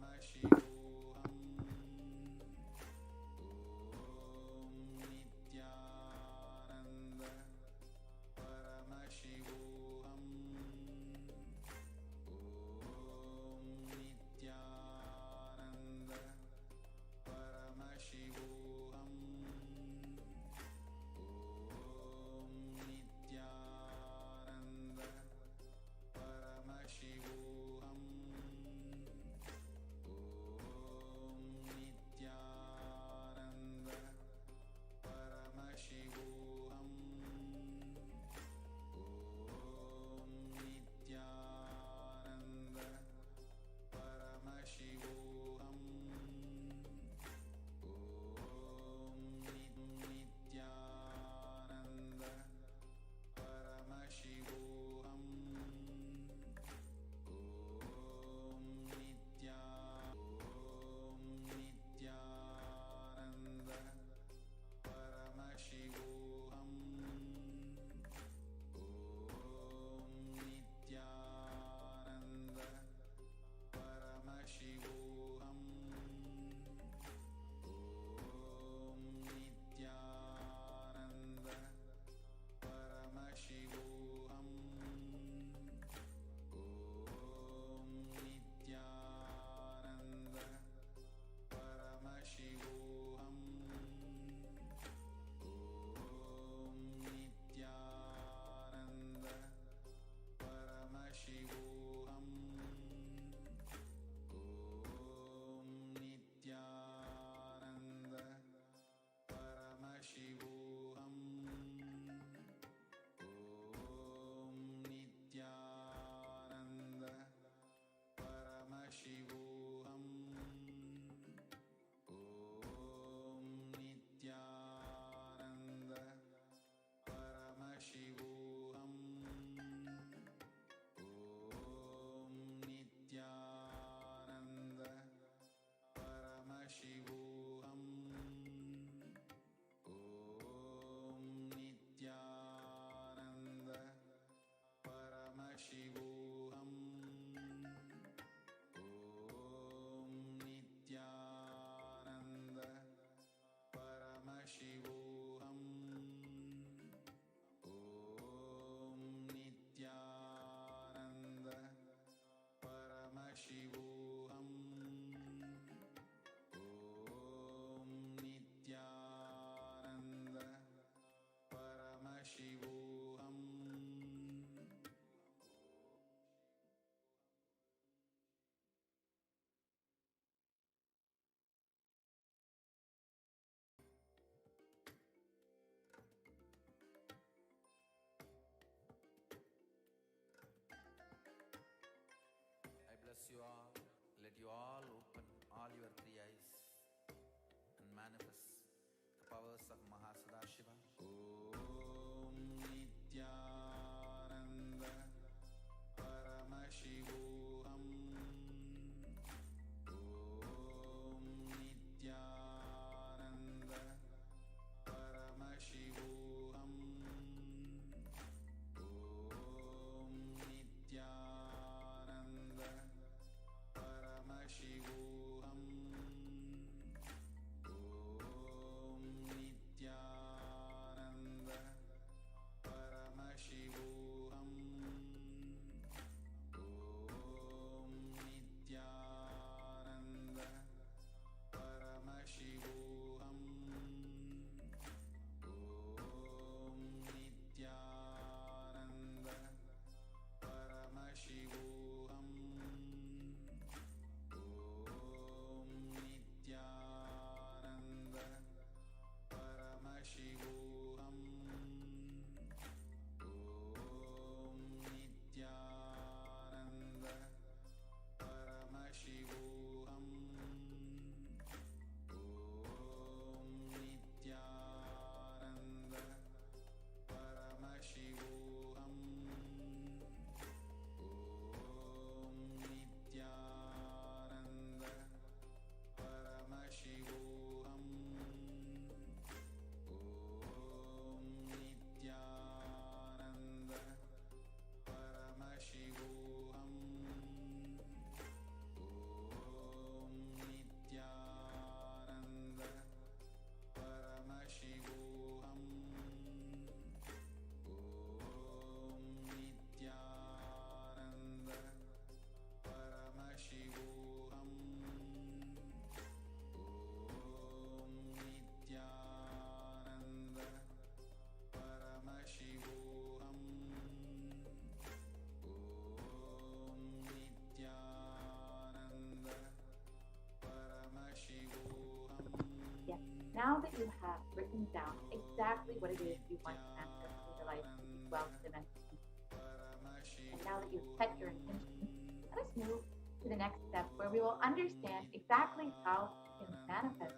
set your intention, let us move to the next step where we will understand exactly how we can manifest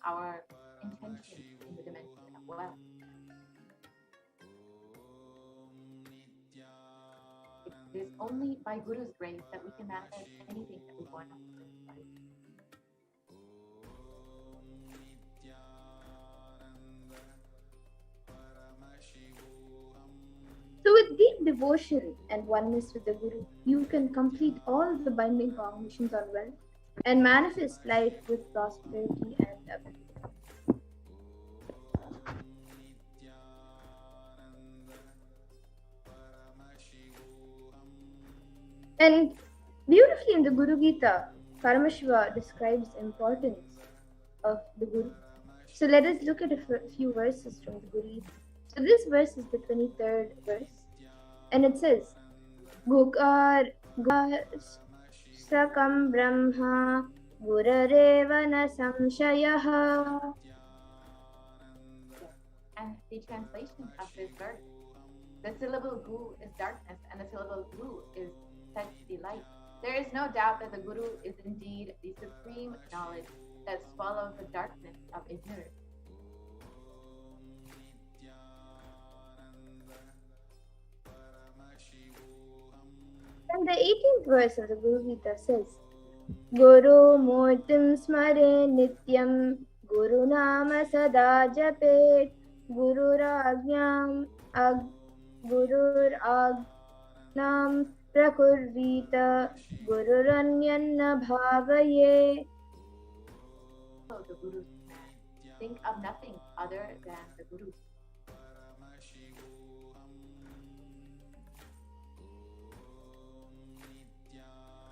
our intention in the dimension of wealth. It is only by Guru's grace that we can manifest anything that we want in this life. So, with deep devotion and oneness with the Guru, you can complete all the binding cognitions on wealth and manifest life with prosperity and ability. And beautifully in the Guru Gita, Paramashiva describes the importance of the Guru. So let us look at a few verses from the Guru Gita. So this verse is the 23rd verse, and it says, Gukar Sakam Brahma Gurareva na samshayaha. And the translation of this verse, the syllable Gu is darkness and the syllable Guru is said to be light. There is no doubt that the Guru is indeed the supreme knowledge that swallows the darkness of ignorance. And the 18th verse of the Guru Gita says, Guru Murtim Smare Nityam Guru Nama Sada Japet Guru Rajnam Gurur Agnam Prakurvita Guru Ranyanna Bhavaye. The Guru's command. Think of nothing other than the Guru.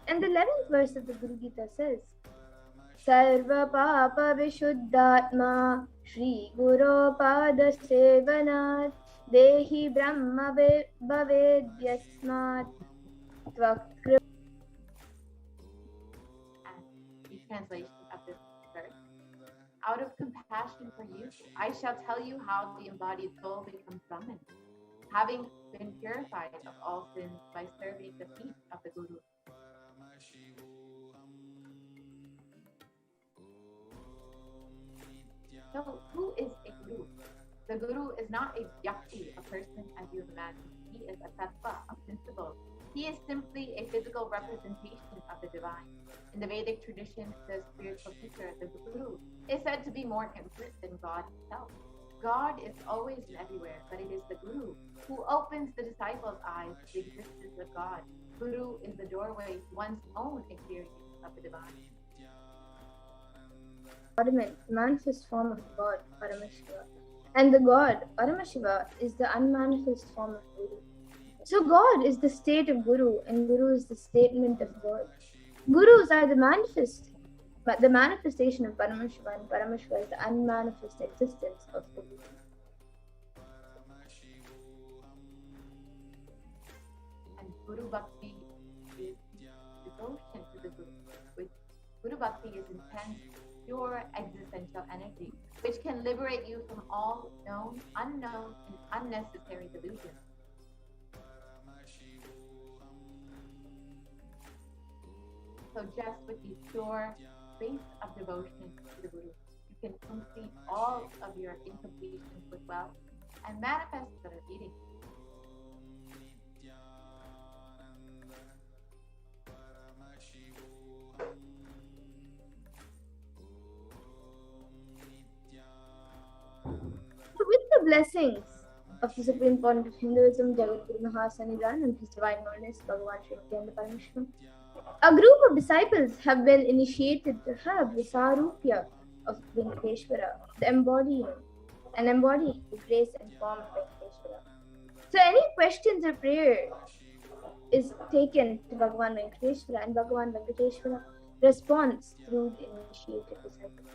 And the 11th verse of the Guru Gita says, Sarva Papa Vishuddhatma Shri Guru Pada Sevanat Dehi Brahma Bhavedyasmat Tvakri. And the translation of this verse, out of compassion for you, I shall tell you how the embodied soul becomes Brahman, having been purified of all sins by serving the feet of the Guru. So, who is a Guru? The Guru is not a Vyakti, a person as you imagine. He is a Tattva, a principle. He is simply a physical representation of the divine. In the Vedic tradition, the spiritual teacher, the Guru, is said to be more infinite than God himself. God is always and everywhere, but it is the Guru who opens the disciples' eyes to the existence of God. Guru is the doorway to one's own experience of the divine. The manifest form of God, Paramashiva. And the God, Paramashiva, is the unmanifest form of Guru. So God is the state of Guru, and Guru is the statement of God. Gurus are the manifestation of Paramashiva, and Paramashiva is the unmanifest existence of the Guru. And Guru Bhakti is devotion to the Guru, which Guru Bhakti is intense, pure existential energy, which can liberate you from all known, unknown, and unnecessary delusions. So just with the pure faith of devotion to the Guru, you can complete all of your incompletions with wealth and manifest better eating. With the blessings of the Supreme Pontiff of Hinduism, Jagadguru Mahasannidhan, and His Divine Holiness Bhagavan Sri Nithyananda Paramashivam, a group of disciples have been initiated to have the Sarupya of Venkateshwara, the embodied the grace and form of Venkateshwara. So any questions or prayer is taken to Bhagavan Venkateshwara, and Bhagavan Venkateshwara responds through the initiated disciples.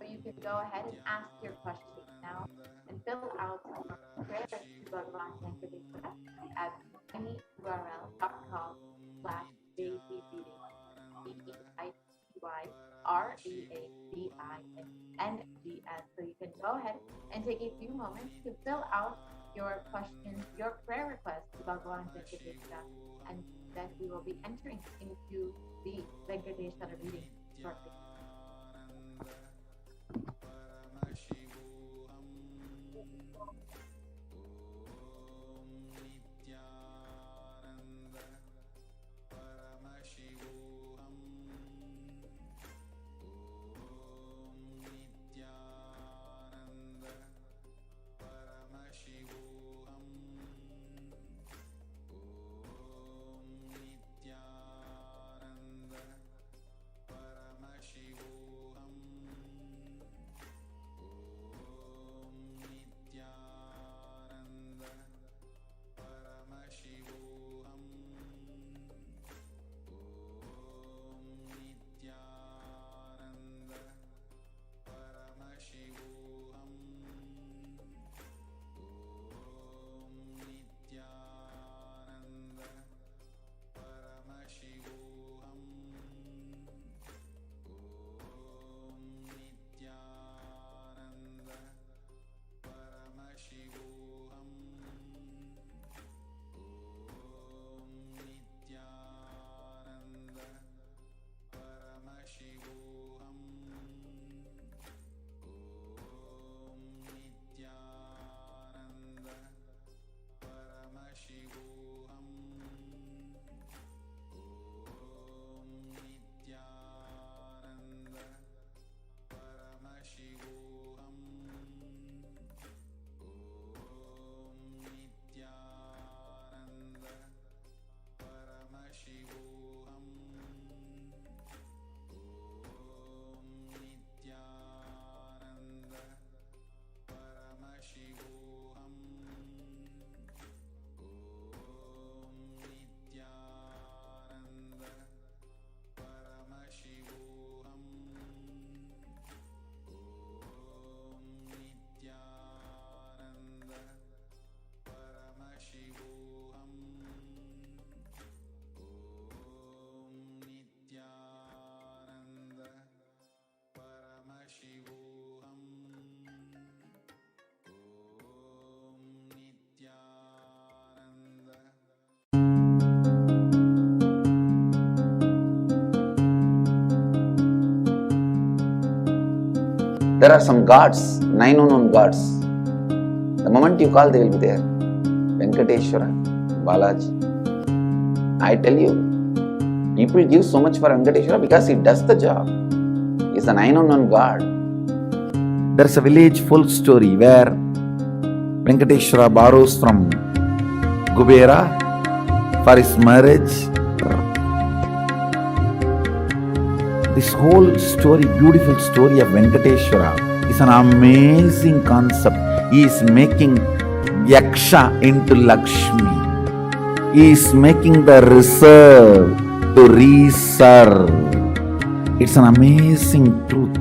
You can go ahead and ask your questions now and fill out prayer to Bhagavan Venkateshwara at tinyurl.com/dayreading, DEITYREADINNGS. So you can go go ahead and take a few moments to fill out your questions, your prayer requests to Bhagavan Venkateshwara, and then we will be entering into the Venkateshwara reading shortly. There are some gods, 9 unknown gods. The moment you call, they will be there. Venkateshwara, Balaji. I tell you, people give so much for Venkateshwara because he does the job. He is an 9 unknown god. There is a village folk story where Venkateshwara borrows from Kubera for his marriage. This whole story, beautiful story of Venkateshwara is an amazing concept. He is making Yaksha into Lakshmi. He is making the reserve to reserve. It's an amazing truth.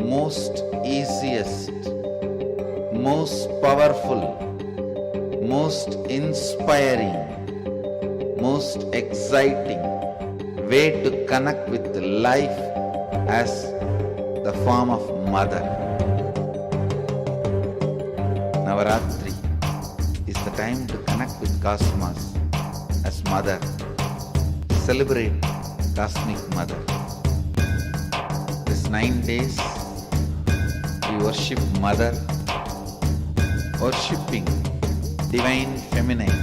most easiest, most powerful, most inspiring, most exciting way to connect with life as the form of mother. Navaratri is the time to connect with Cosmos as mother. Celebrate Cosmic Mother. This 9 days we worship Mother, worshipping Divine Feminine.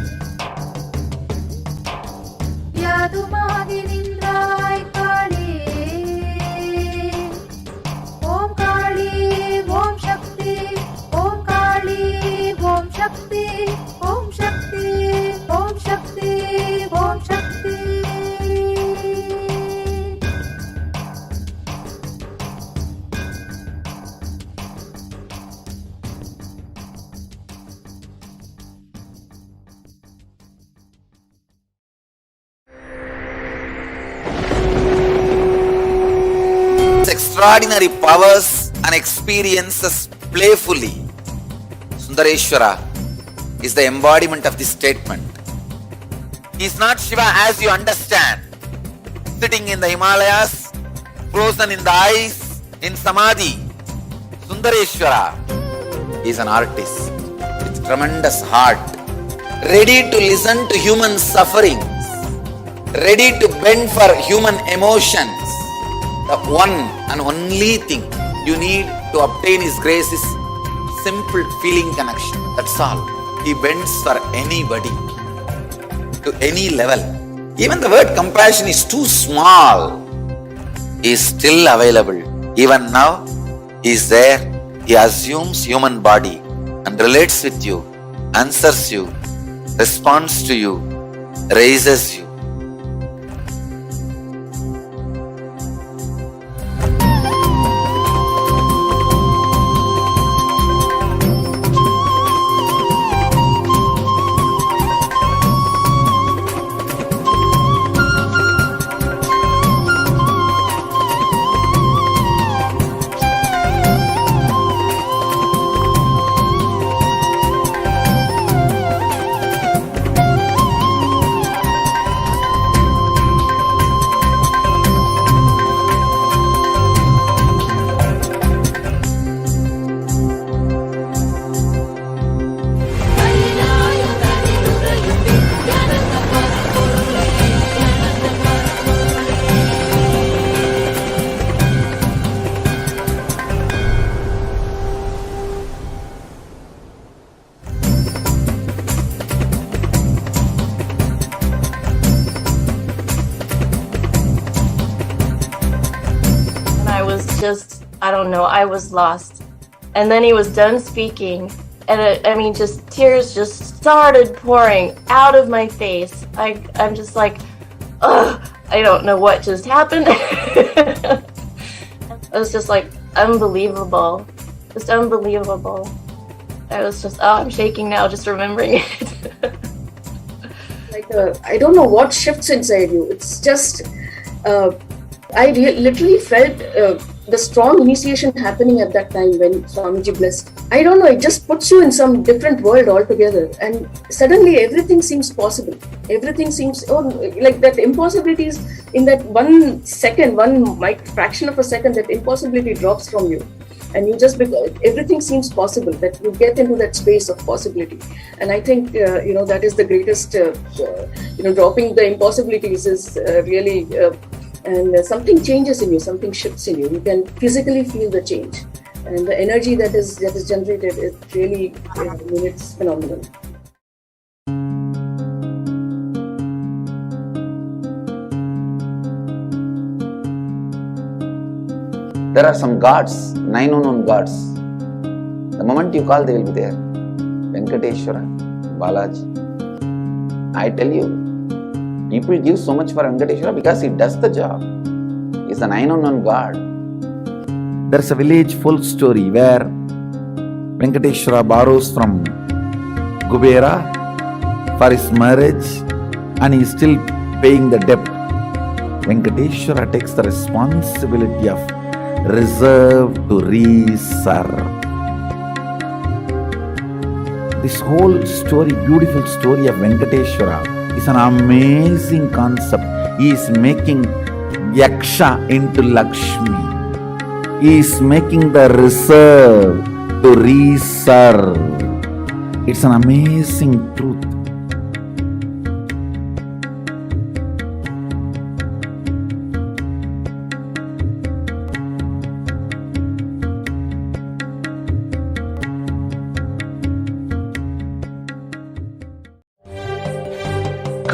Yadumaadi Nindrai Kali, Om Kali, Om Shakti, Om Kali, Om Shakti, Om Shakti, Om Shakti, Om Shakti. Extraordinary powers and experiences playfully. Sundareshwara is the embodiment of this statement. He is not Shiva as you understand, sitting in the Himalayas, frozen in the ice, in Samadhi. Sundareshwara is an artist with tremendous heart, ready to listen to human sufferings, ready to bend for human emotions. The one and only thing you need to obtain His grace is simple feeling connection. That's all. He bends for anybody, to any level. Even the word compassion is too small. He is still available. Even now, He is there. He assumes human body and relates with you, answers you, responds to you, raises you. I don't know, I was lost. And then he was done speaking, and just tears just started pouring out of my face. I'm just like, ugh, I don't know what just happened. It was just like unbelievable, just unbelievable. I was just, I'm shaking now just remembering it. I don't know what shifts inside you. It's just, I literally felt the strong initiation happening at that time when Swamiji blessed. I don't know, it just puts you in some different world altogether, and suddenly everything seems possible. Everything seems, like that impossibilities in that 1 second, fraction of a second, that impossibility drops from you. And you just, everything seems possible, that you get into that space of possibility. And I think, that is the greatest, dropping the impossibilities is really, and something changes in you, something shifts in you. You can physically feel the change. And the energy that is generated is really, it's phenomenal. There are some gods, 9 unknown gods. The moment you call, they will be there. Venkateshwara, Balaji. I tell you, people give so much for Venkateshwara because he does the job. He's the 9 unknown god. There's a village folk story where Venkateshwara borrows from Kubera for his marriage and he is still paying the debt. Venkateshwara takes the responsibility of reserved to reserve. This whole story, beautiful story of Venkateshwara is an amazing concept. He is making Yaksha into Lakshmi. He is making the reserve to reserve. It's an amazing truth.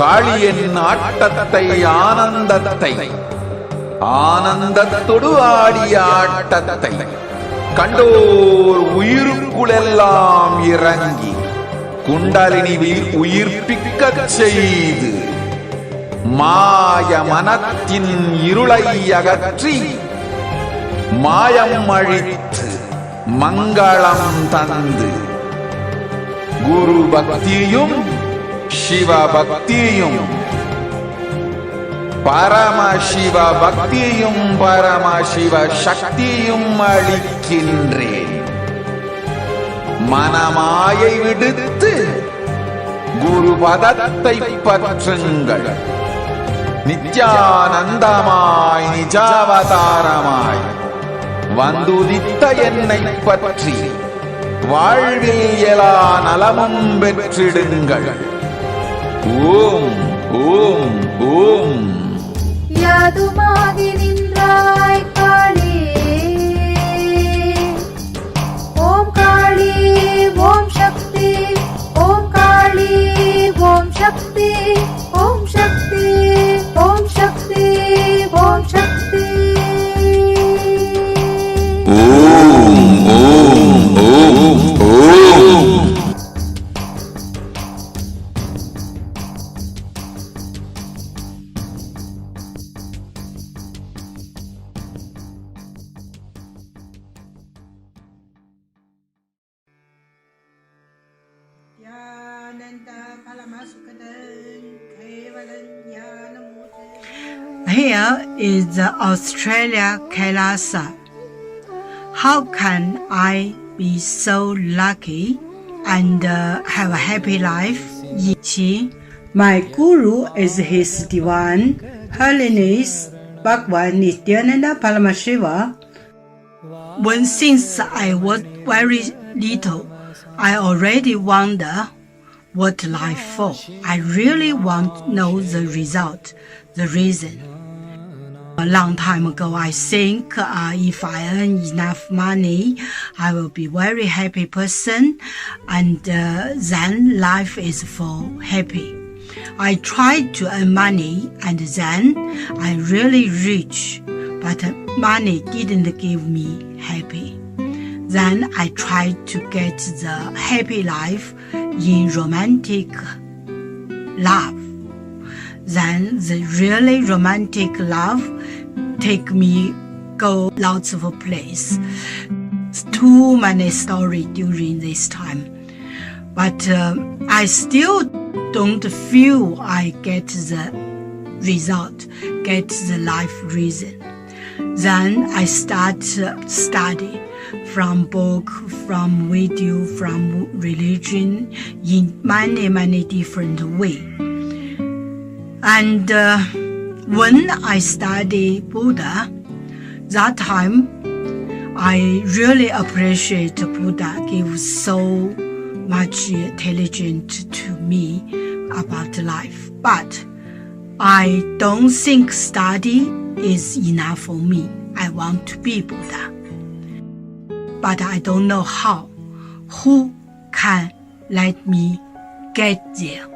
காளியின் ஆட்டத்தை ஆனந்தத்தை ஆனந்தத்தொடு ஆடிய ஆட்டத்தை கண்டோர் உயிருக்குளெல்லாம் இறங்கி குண்டலினிவில் உயிர்ப்பிக்கச் செய்து மாய மனத்தின் இருளை அகற்றி மாயம் அழித்து மங்களம் தந்து குரு பக்தியும் சிவ பக்தியும் பரமசிவ பக்தியும் பரமசிவ சக்தியும் அளிக்கின்றேன். மனமாயை விடுத்து குரு பதத்தை பற்றுங்கள். நித்யானந்தமாய் நிஜாவதாரமாய் வந்துதித்த என்னை பற்றி வாழ்வில் எல்லா நலமும் பெற்றிடுங்கள். ஓம் ஓம் ஓம். யாதுமாகி நின்றாய் காளி, ஓம் காளி ஓம் சக்தி, ஓம் காளி ஓம் சக்தி, ஓம் சக்தி ஓம் சக்தி ஓம் சக்தி. ஓம் ஓம் ஓம் ஓம். Here is the Australia Kailasa. How can I be so lucky and have a happy life? Yichi. My guru is His Divine Holiness Bhagavan Nithyananda Paramashivam. Since I was very little, I already wonder what life for. I really want to know the result, the reason. A long time ago, I think if I earn enough money, I will be very happy person, and then life is for happy. I tried to earn money, and then I really rich, but money didn't give me happy. Then I tried to get the happy life in romantic love. Then the really romantic love take me go lots of place. Too many stories during this time. But I still don't feel I get the result, get the life reason. Then I start study from book, from video, from religion in many different ways. And when I study Buddha, that time I really appreciate Buddha gives so much intelligence to me about life. But I don't think study is enough for me. I want to be Buddha. But I don't know how. Who can let me get there?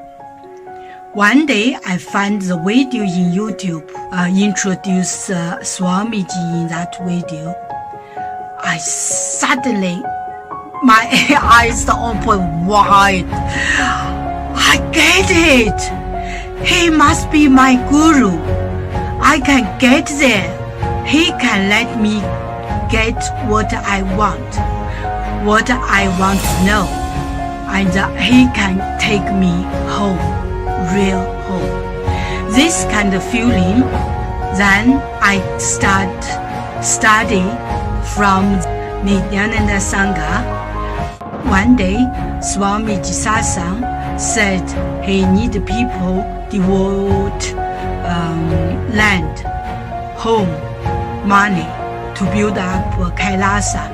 One day I found the video in YouTube, introduced Swamiji in that video. I suddenly, my eyes open wide. I get it. He must be my guru. I can get there. He can let me get what I want to know, and he can take me home, real home. This kind of feeling, then I start study from Nithyananda Sangha. One day, Swami Jisasang said he need people devote land, home, money to build up Kailasa.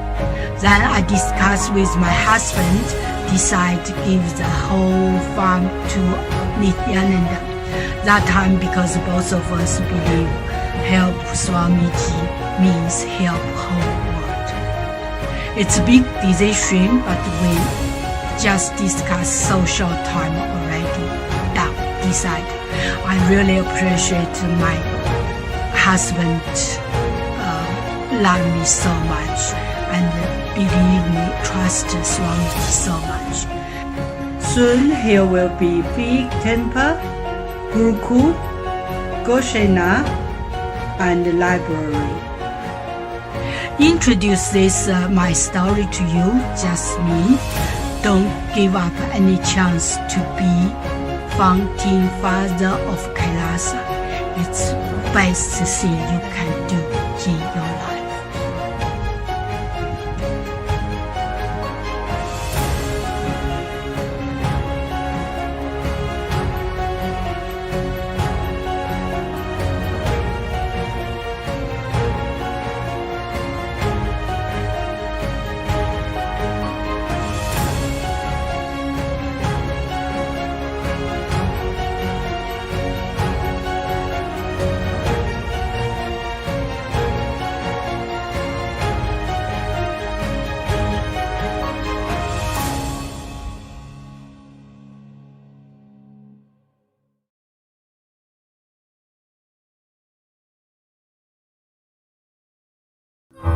Then I discussed with my husband, decide to give the whole farm to Nithyananda. That time, because both of us believe help Swamiji means help whole world. It's a big decision, but we just discussed so short time already. Decide. I really appreciate my husband love me so much and believe me, trust Swamiji so much. Soon here will be big temple, Gurukul, Goshena, and library. Introduce this my story to you, just me. Don't give up any chance to be founding father of Kailasa. It's best thing you can do in your life.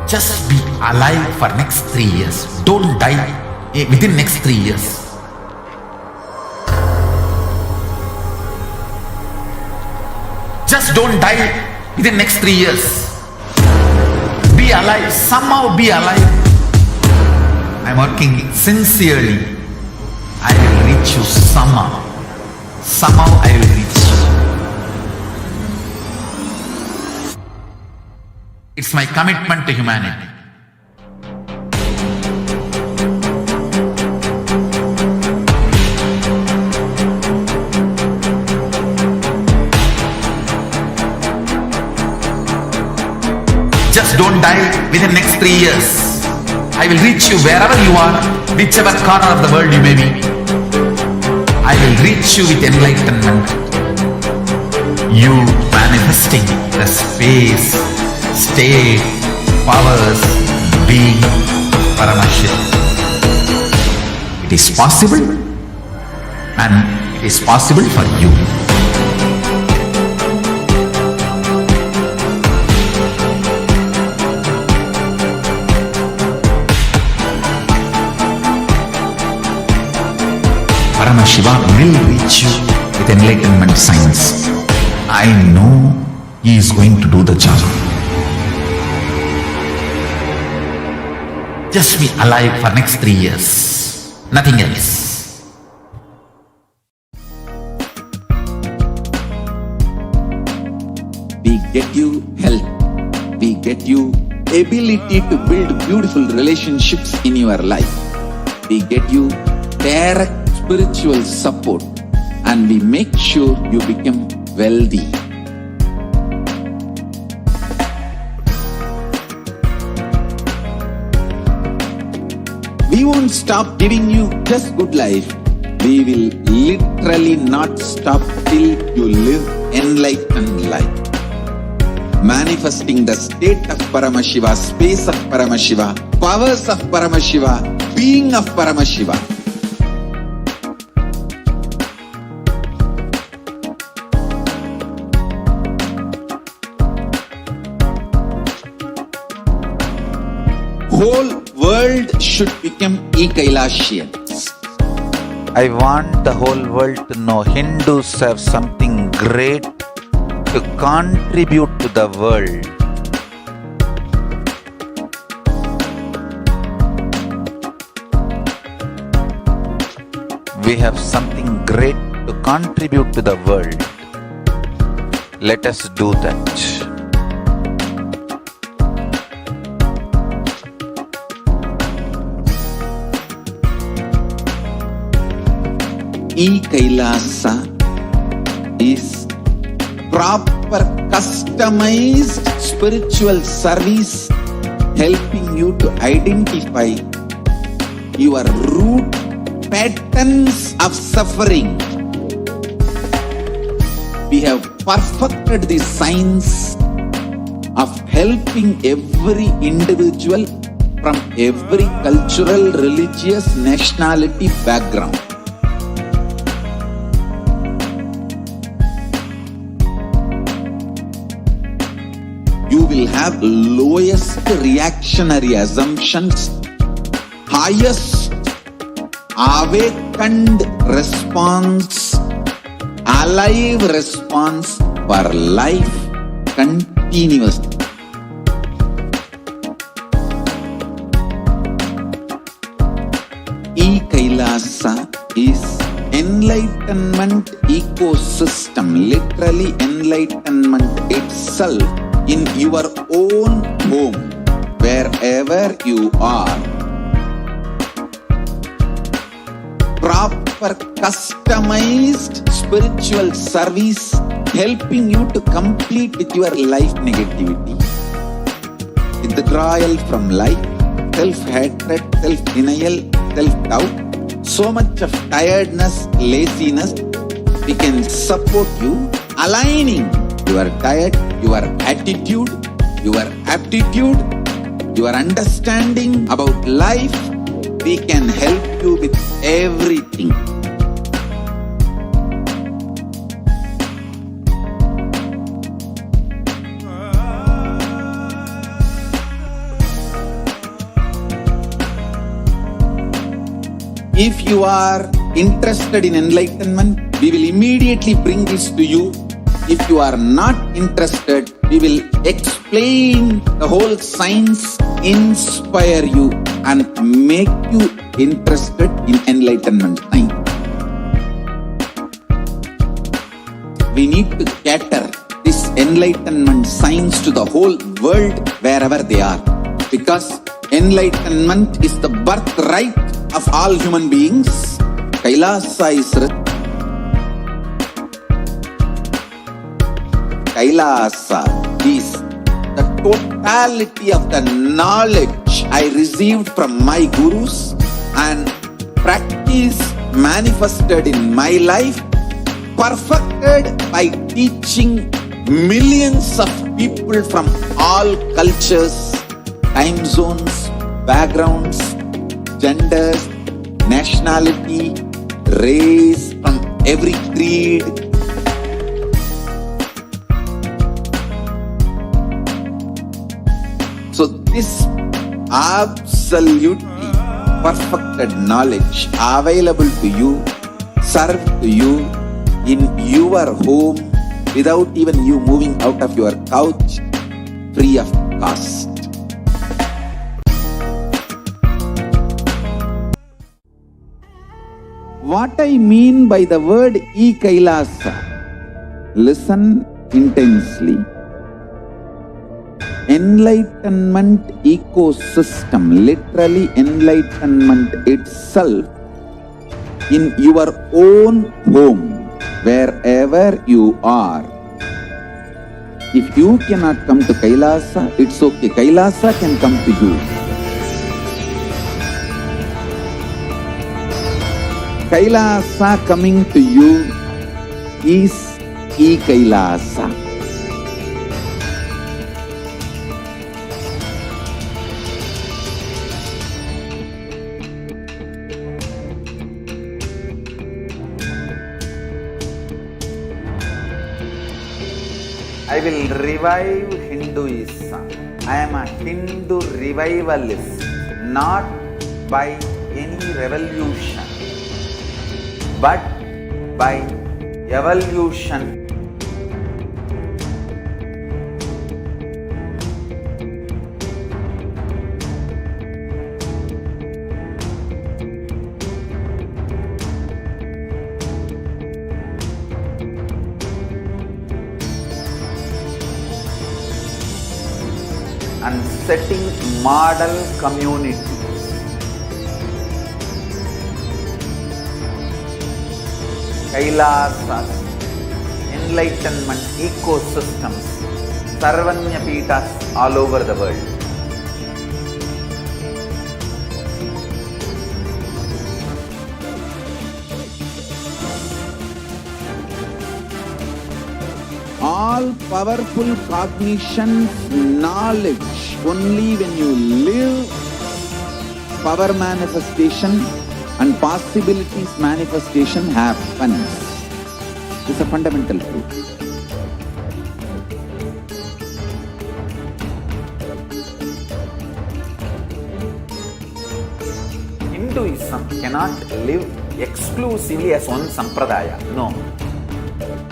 Just be alive for next 3 years. Don't die within next 3 years. Just don't die within next 3 years. Be alive. Somehow be alive. I'm working sincerely. I will reach you somehow. Somehow I will reach you. It's my commitment to humanity. Just don't die within next 3 years. I will reach you wherever you are, whichever corner of the world you may be. I will reach you with enlightenment. You manifesting the space, state, powers, being Paramashiva. It is possible, and it is possible for you. Paramashiva will reach you with enlightenment science. I know he is going to do the job. Just be alive for next 3 years. Nothing else. We get you health. We get you ability to build beautiful relationships in your life. We get you direct spiritual support, and we make sure you become wealthy. We won't stop giving you just good life. We will literally not stop till you live enlightened life. Manifesting the state of Paramashiva, space of Paramashiva, powers of Paramashiva, being of Paramashiva. Whole world should become Kailasians. I want the whole world to know Hindus have something great to contribute to the world. We have something great to contribute to the world. Let us do that. E-Kailasa is proper customized spiritual service helping you to identify your root patterns of suffering. We have perfected the science of helping every individual from every cultural, religious, nationality background. You will have lowest reactionary assumptions, highest awakened response, alive response for life continuously. E-Kailasa is enlightenment ecosystem, literally enlightenment itself in your own home, wherever you are. Proper customized spiritual service helping you to complete with your life negativity, withdrawal from life, self-hatred, self-denial, self-doubt, so much of tiredness, laziness. We can support you aligning your diet, your attitude, your aptitude, your understanding about life. We can help you with everything. If you are interested in enlightenment, we will immediately bring this to you. If you are not interested, we will explain the whole science, inspire you and make you interested in enlightenment time. We need to cater this enlightenment science to the whole world wherever they are, because enlightenment is the birthright of all human beings. Kailasa is the totality of the knowledge I received from my gurus and practice manifested in my life, perfected by teaching millions of people from all cultures, time zones, backgrounds, genders, nationality, race, from every creed. So this absolutely perfected knowledge available to you, served to you in your home without even you moving out of your couch, free of cost. What I mean by the word E-Kailasa, listen intensely. Enlightenment ecosystem, literally enlightenment itself in your own home, wherever you are. If you cannot come to Kailasa, it's okay. Kailasa can come to you. Kailasa coming to you is E-Kailasa. I will revive Hinduism. I am a Hindu revivalist, not by any revolution, but by evolution. And setting model communities. Kailasas, enlightenment ecosystems, Sarvanya Peethas all over the world. All powerful cognitions, knowledge, only when you live, power manifestation and possibilities manifestation happens. It's a fundamental truth. Hinduism cannot live exclusively as one sampradaya. No.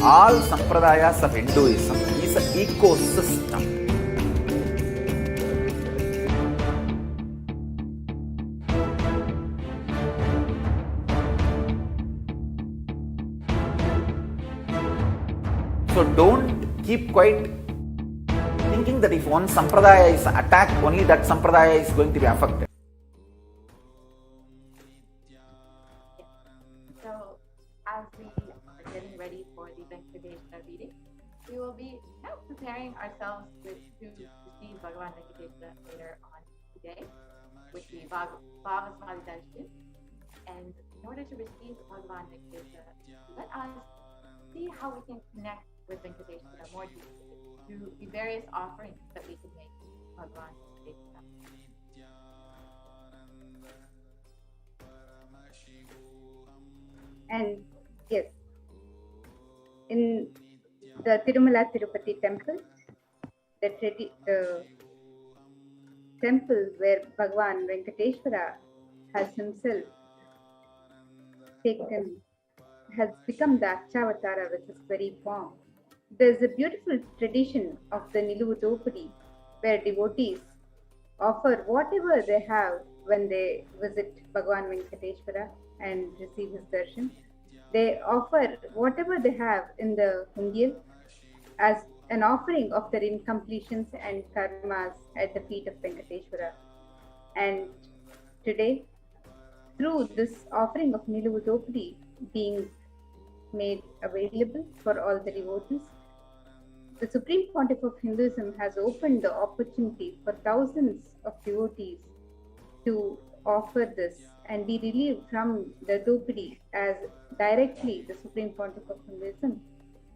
All sampradayas of Hinduism is an ecosystem. So don't keep quiet thinking that if one sampradaya is attacked, only that sampradaya is going to be affected. So as we are getting ready for the Venkateshwara reading, we will be now preparing ourselves to receive Bhagavan Venkateshwara later on today with the Bhavasamadhi Darshan. And in order to receive Bhagavan Venkateshwara, let us see how we can connect with Venkateshwara more deeply through the various offerings that we can make to Bhagavan Venkateshwara. And yes, in the Tirumala Tirupati temple, the temple where Bhagavan Venkateshwara has himself has become the Achavatara with his very form. There's a beautiful tradition of the Niluvudopadi where devotees offer whatever they have when they visit Bhagavan Venkateshwara and receive his darshan. They offer whatever they have in the Hundial as an offering of their incompletions and karmas at the feet of Venkateshwara. And today, through this offering of Niluvudopadi being made available for all the devotees, the Supreme Pontiff of Hinduism has opened the opportunity for thousands of devotees to offer this and be relieved from the Dopadi, as directly the Supreme Pontiff of Hinduism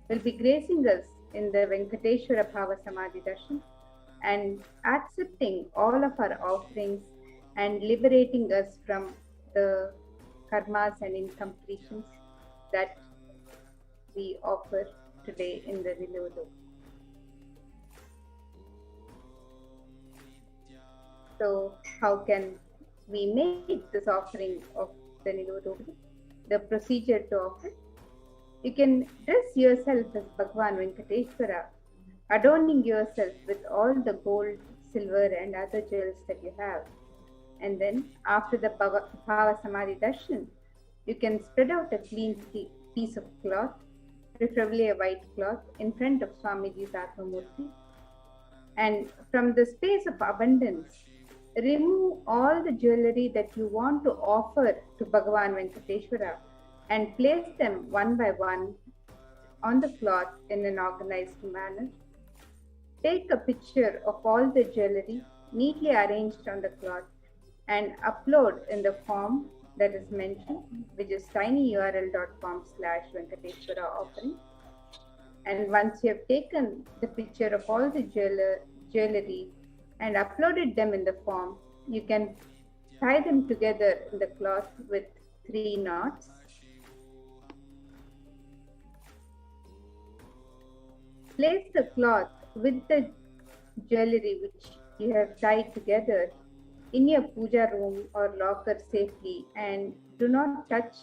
will be gracing us in the Venkateshwara Bhavasamadhi Darshan and accepting all of our offerings and liberating us from the karmas and incompletions that we offer today in the Niluvudopadi. So how can we make this offering of the Niluvudopadi? The procedure to offer: you can dress yourself as Bhagavan Venkateshwara, adorning yourself with all the gold, silver and other jewels that you have. And then after the Bhavasamadhi Darshan, you can spread out a clean piece of cloth, preferably a white cloth, in front of Swamiji's Atmamurti. And from the space of abundance, remove all the jewelry that you want to offer to Bhagavan Venkateshwara and place them one by one on the cloth in an organized manner. Take a picture of all the jewelry neatly arranged on the cloth and upload in the form that is mentioned, which is tinyurl.com/Venkateshwara offering. And once you have taken the picture of all the jewelry and uploaded them in the form, you can tie them together in the cloth with 3 knots. Place the cloth with the jewelry which you have tied together in your puja room or locker safely, and do not touch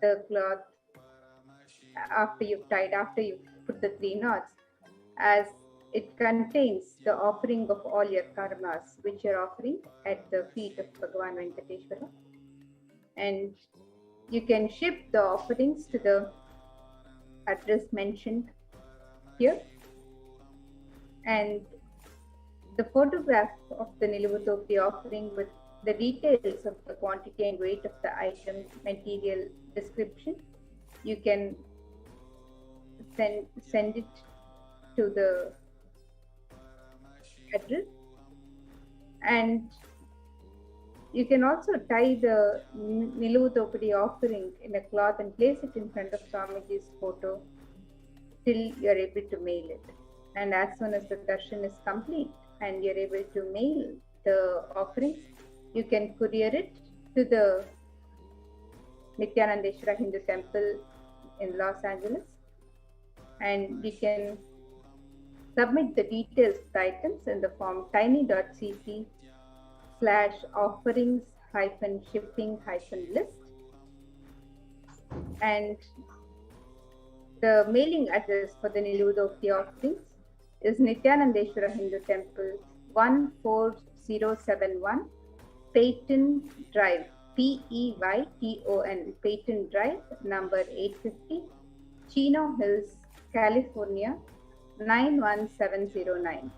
the cloth after you've put the 3 knots, as it contains the offering of all your karmas which you're offering at the feet of Bhagavan Venkateshwara. And you can ship the offerings to the address mentioned here. And the photograph of the Niluvudopadi offering with the details of the quantity and weight of the item, material description, you can send it to the address, and you can also tie the Niluvu Thopadi offering in a cloth and place it in front of Swamiji's photo till you're able to mail it. And as soon as the darshan is complete and you're able to mail the offerings, you can courier it to the Nithyanandeshwara Hindu Temple in Los Angeles, and you can submit the details of the items in the form tiny.cc/offerings-shipping-list, and the mailing address for the Niluvu Thopadi offerings is Nithyanandeshwara Hindu Temple, 14071 Peyton Drive, Peyton, Peyton Drive, number 850, Chino Hills, California, 91709.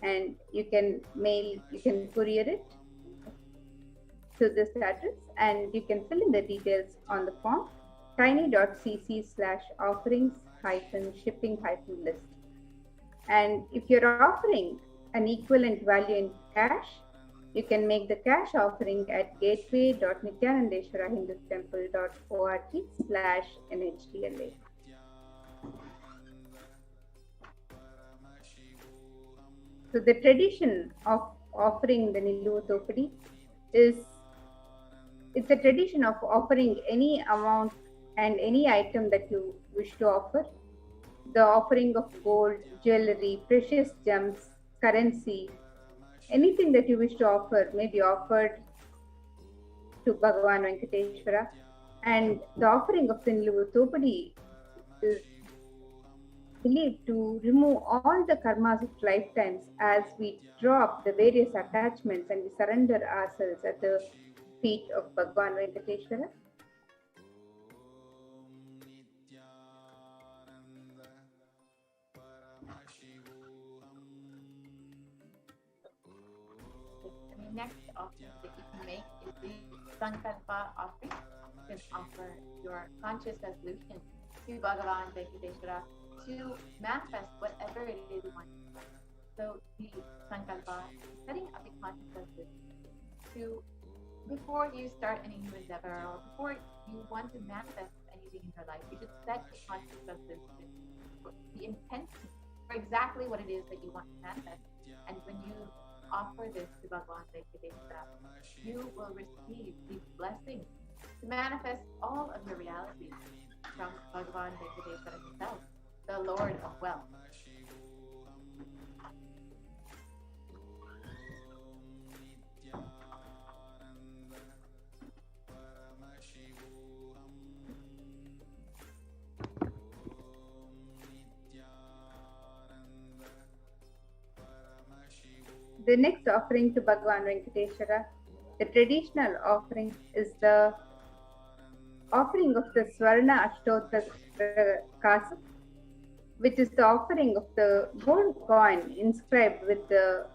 And you can courier it to this address, and you can fill in the details on the form tiny.cc/offerings-shipping-list. And if you're offering an equivalent value in cash, you can make the cash offering at gateway.nithyanandeshwarahindutemple.org/NHDLA. So the tradition of offering the Niluvu Thopadi it's a tradition of offering any amount and any item that you wish to offer. The offering of gold, jewelry, precious gems, currency, anything that you wish to offer may be offered to Bhagavan Venkateshwara. And the offering of the Niluvu Thopadi is believed to remove all the karmas of lifetimes as we drop the various attachments and we surrender ourselves at the feet of Bhagavan Venkateshwara. The next offering that you can make is the Sankalpa offering. You can offer your conscious resolution to Bhagavan Venkateshwara to manifest whatever it is you want. So the Sankalpa, setting up a conscious resolution to, before you start any new endeavor or before you want to manifest anything in your life, you should set a conscious resolution, the intention for exactly what it is that you want to manifest. And when you offer this to Bhagavan Venkateshwara, you will receive these blessings to manifest all of your realities from Bhagavan Venkateshwara himself, the Lord of Wealth. The next offering to Bhagavan Venkateshwara, the traditional offering, is the offering of the Swarna Ashtotra Kasa, which is the offering of the gold coin inscribed with the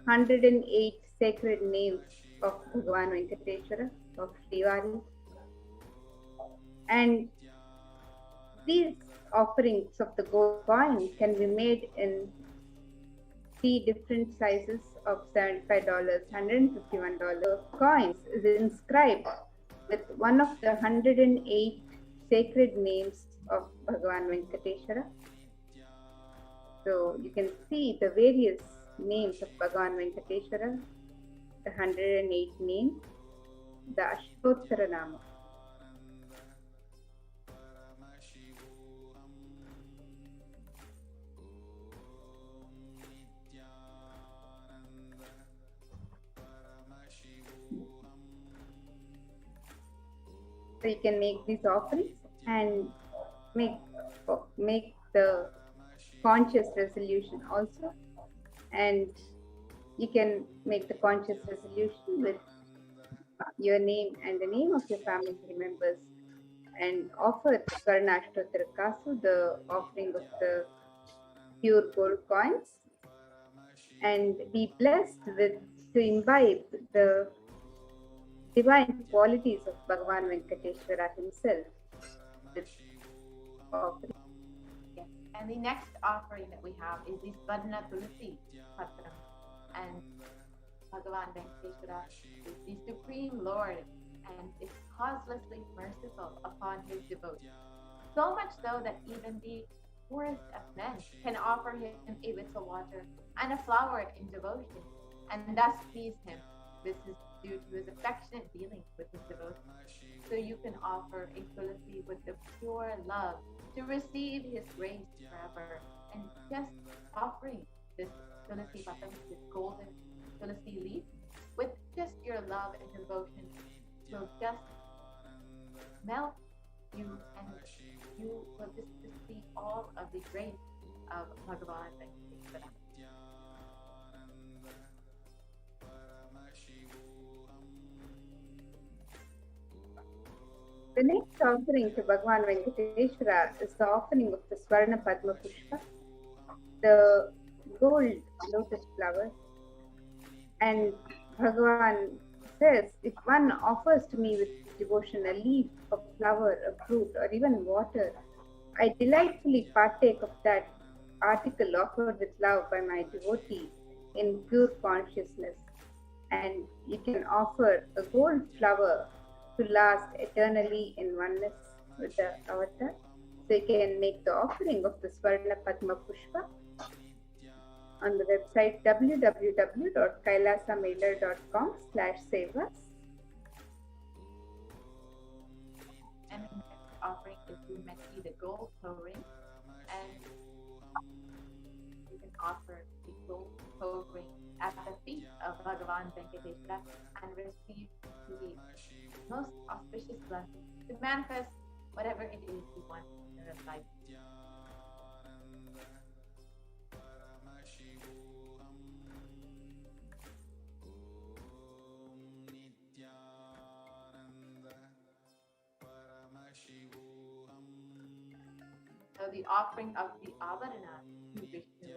108 sacred names of Bhagavan Venkateshwara, of Srivari. And these offerings of the gold coin can be made in 3 different sizes of $75, $151 coins is inscribed with one of the 108 sacred names of Bhagavan Venkateshwara. So you can see the various names of Bhagavan Venkateshwara, the 108 names, the Ashtottara Nama. So you can make these offerings and make the conscious resolution also, and you can make the conscious resolution with your name and the name of your family members and offer Karnashtottara Kasu, the offering of the pure gold coins, and be blessed with to imbibe the divine qualities of Bhagavan Venkateshwara himself. this offering. Yes. And the next offering that we have is the Svarna Tulsi Patram. And Bhagavan Venkateshwara is the Supreme Lord and is causelessly merciful upon his devotees. So much so that even the poorest of men can offer him a little water and a flower in devotion, and thus please him. This is due to his affectionate dealings with his devotees. So you can offer a tulsi with the pure love to receive his grace forever. And just offering this tulsi patam, this golden tulsi leaf, with just your love and devotion will just melt you, and you will just receive all of the grace of Bhagavan Venkateshwara. The next offering to Bhagavan Venkateshwara is the offering of the Swarna Padma Pushpa, the gold lotus flower. And Bhagavan says, if one offers to me with devotion a leaf, a flower, a fruit, or even water, I delightfully partake of that article offered with love by my devotee in pure consciousness. And you can offer a gold flower to last eternally in oneness with the avatar. So you can make the offering of the Swarna Padma Pushpa on the website www.kailasamailer.com/sevas. And the next offering is the Meti, the gold toe ring. And you can offer the gold toe ring at the feet of Bhagavan Venkateshwara and receive the most auspicious blessing to manifest whatever it is you want in your life. So the offering of the Abharana to Vishnu,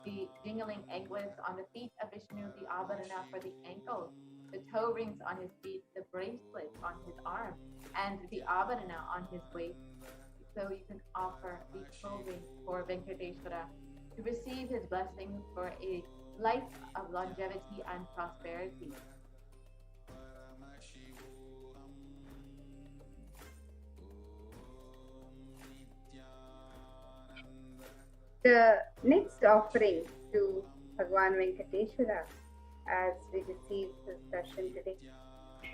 the jingling anklets on the feet of Vishnu, the Abharana for the ankles, the toe rings on his feet, the bracelet on his arm, and the Abharana on his waist. So you can offer the toe ring for Venkateshwara to receive his blessings for a life of longevity and prosperity. The next offering to Bhagavan Venkateshwara, as we receive this darshan today,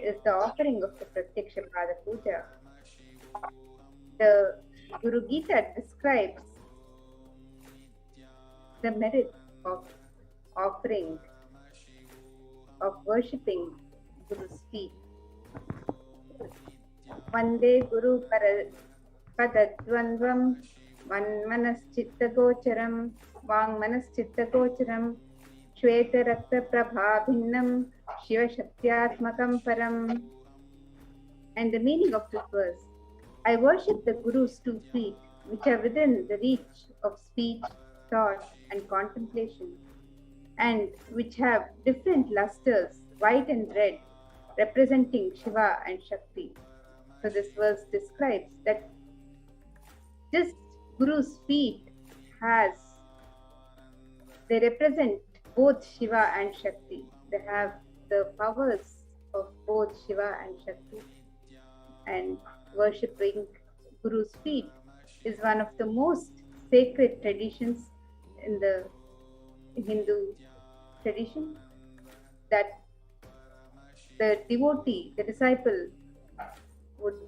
is the offering of the Pratyaksha Pada Puja. The Guru Gita describes the merit of offering, of worshipping Guru's feet. Vande Guru Padadvandvam Manmanaschittagocharam Vangmanaschittagocharam Shweta Rakta Prabhabhinnam Shiva Shaktyatmakam Param. And the meaning of this verse: I worship the Guru's 2 feet, which are within the reach of speech, thought, and contemplation, and which have different lusters, white and red, representing Shiva and Shakti. So this verse describes that this Guru's feet they represent both Shiva and Shakti. They have the powers of both Shiva and Shakti. And worshipping Guru's feet is one of the most sacred traditions in the Hindu tradition, that the devotee, the disciple, would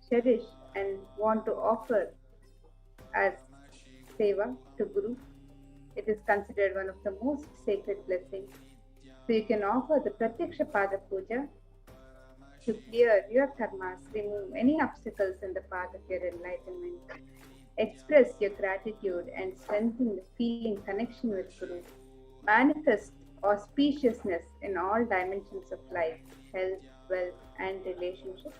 cherish and want to offer as seva to Guru. It is considered one of the most sacred blessings. So you can offer the Pratyaksha Pada Puja to clear your karmas, remove any obstacles in the path of your enlightenment, express your gratitude and strengthen the feeling connection with Guru, manifest auspiciousness in all dimensions of life, health, wealth, and relationships.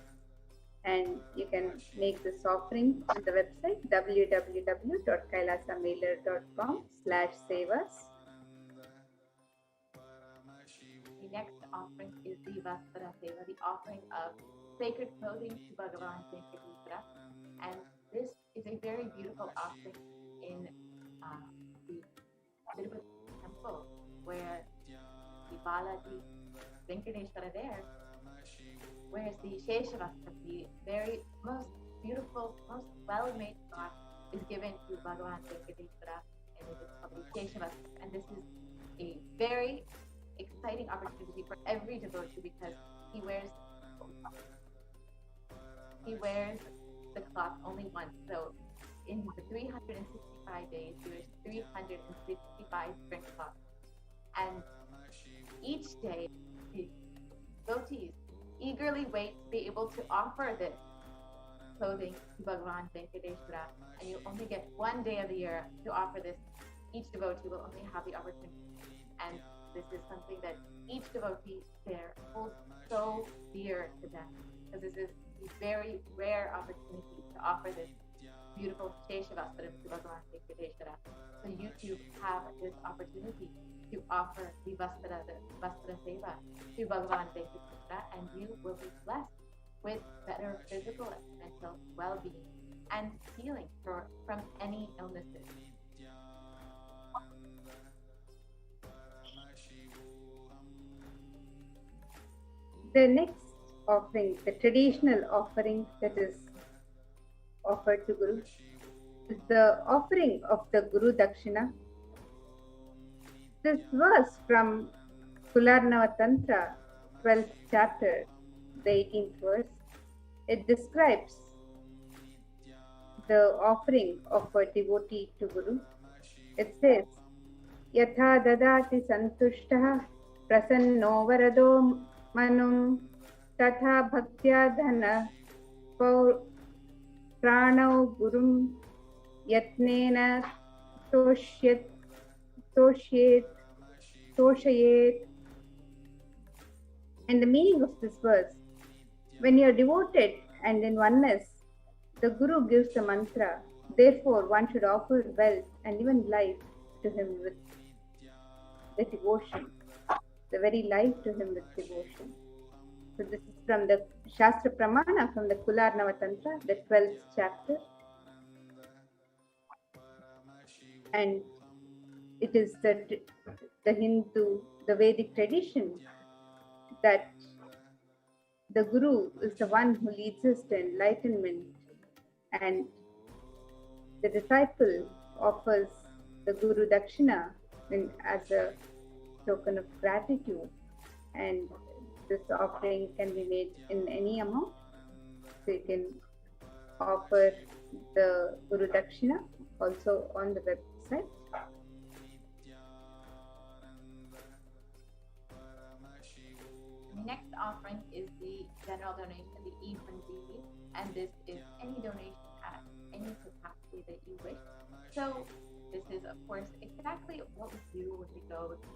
And you can make this offering on the website www.kailasamailer.com/sevas. The next offering is the Vastra Seva, the offering of sacred clothing to Bhagavan Venkateshwara. And this is a very beautiful offering in the Tirupati temple, where the Balaji Venkateshwara there wears the Sheshavastra, the very most beautiful, most well-made cloth is given to Bhagavan Venkateshwara, and it is called the Sheshavastra. And this is a very exciting opportunity for every devotee because he wears the cloth only once. So in the 365 days, he wears 365 different cloths. And each day, the devotees eagerly wait to be able to offer this clothing to Bhagavan Venkateshwara. And you only get one day of the year to offer this. Each devotee will only have the opportunity. And this is something that each devotee there holds so dear to them, because this is a very rare opportunity to offer this beautiful Sheshavastra to Bhagavan Venkateshwara. So you too have this opportunity to offer the Vastra Seva to Bhagavan Venkateshwara, and you will be blessed with better physical and mental well-being and healing from any illnesses. The next offering, the traditional offering that is offered to Guru, is the offering of the Guru Dakshina. This verse from Kularnava Tantra, 12th chapter, the 18th verse, it describes the offering of a devotee to Guru. It says, Yatha dadati santushtaha prasanno varado manum tatha bhaktya dhana pranau gurum yatnena toshayet. And the meaning of this verse, when you are devoted and in oneness, the Guru gives the mantra. Therefore, one should offer wealth and even life to him with the devotion, the very life to him with devotion. So this is from the Shastra Pramana, from the Kularnava Tantra, the 12th chapter. And it is the Hindu, the Vedic tradition that the Guru is the one who leads us to enlightenment, and the disciple offers the Guru Dakshina as a token of gratitude, and this offering can be made in any amount. So you can offer the Guru Dakshina also on the website. The next offering is the general donation, the e-hundi, and this is any donation at any capacity that you wish. So this is, of course, exactly what we do when we go to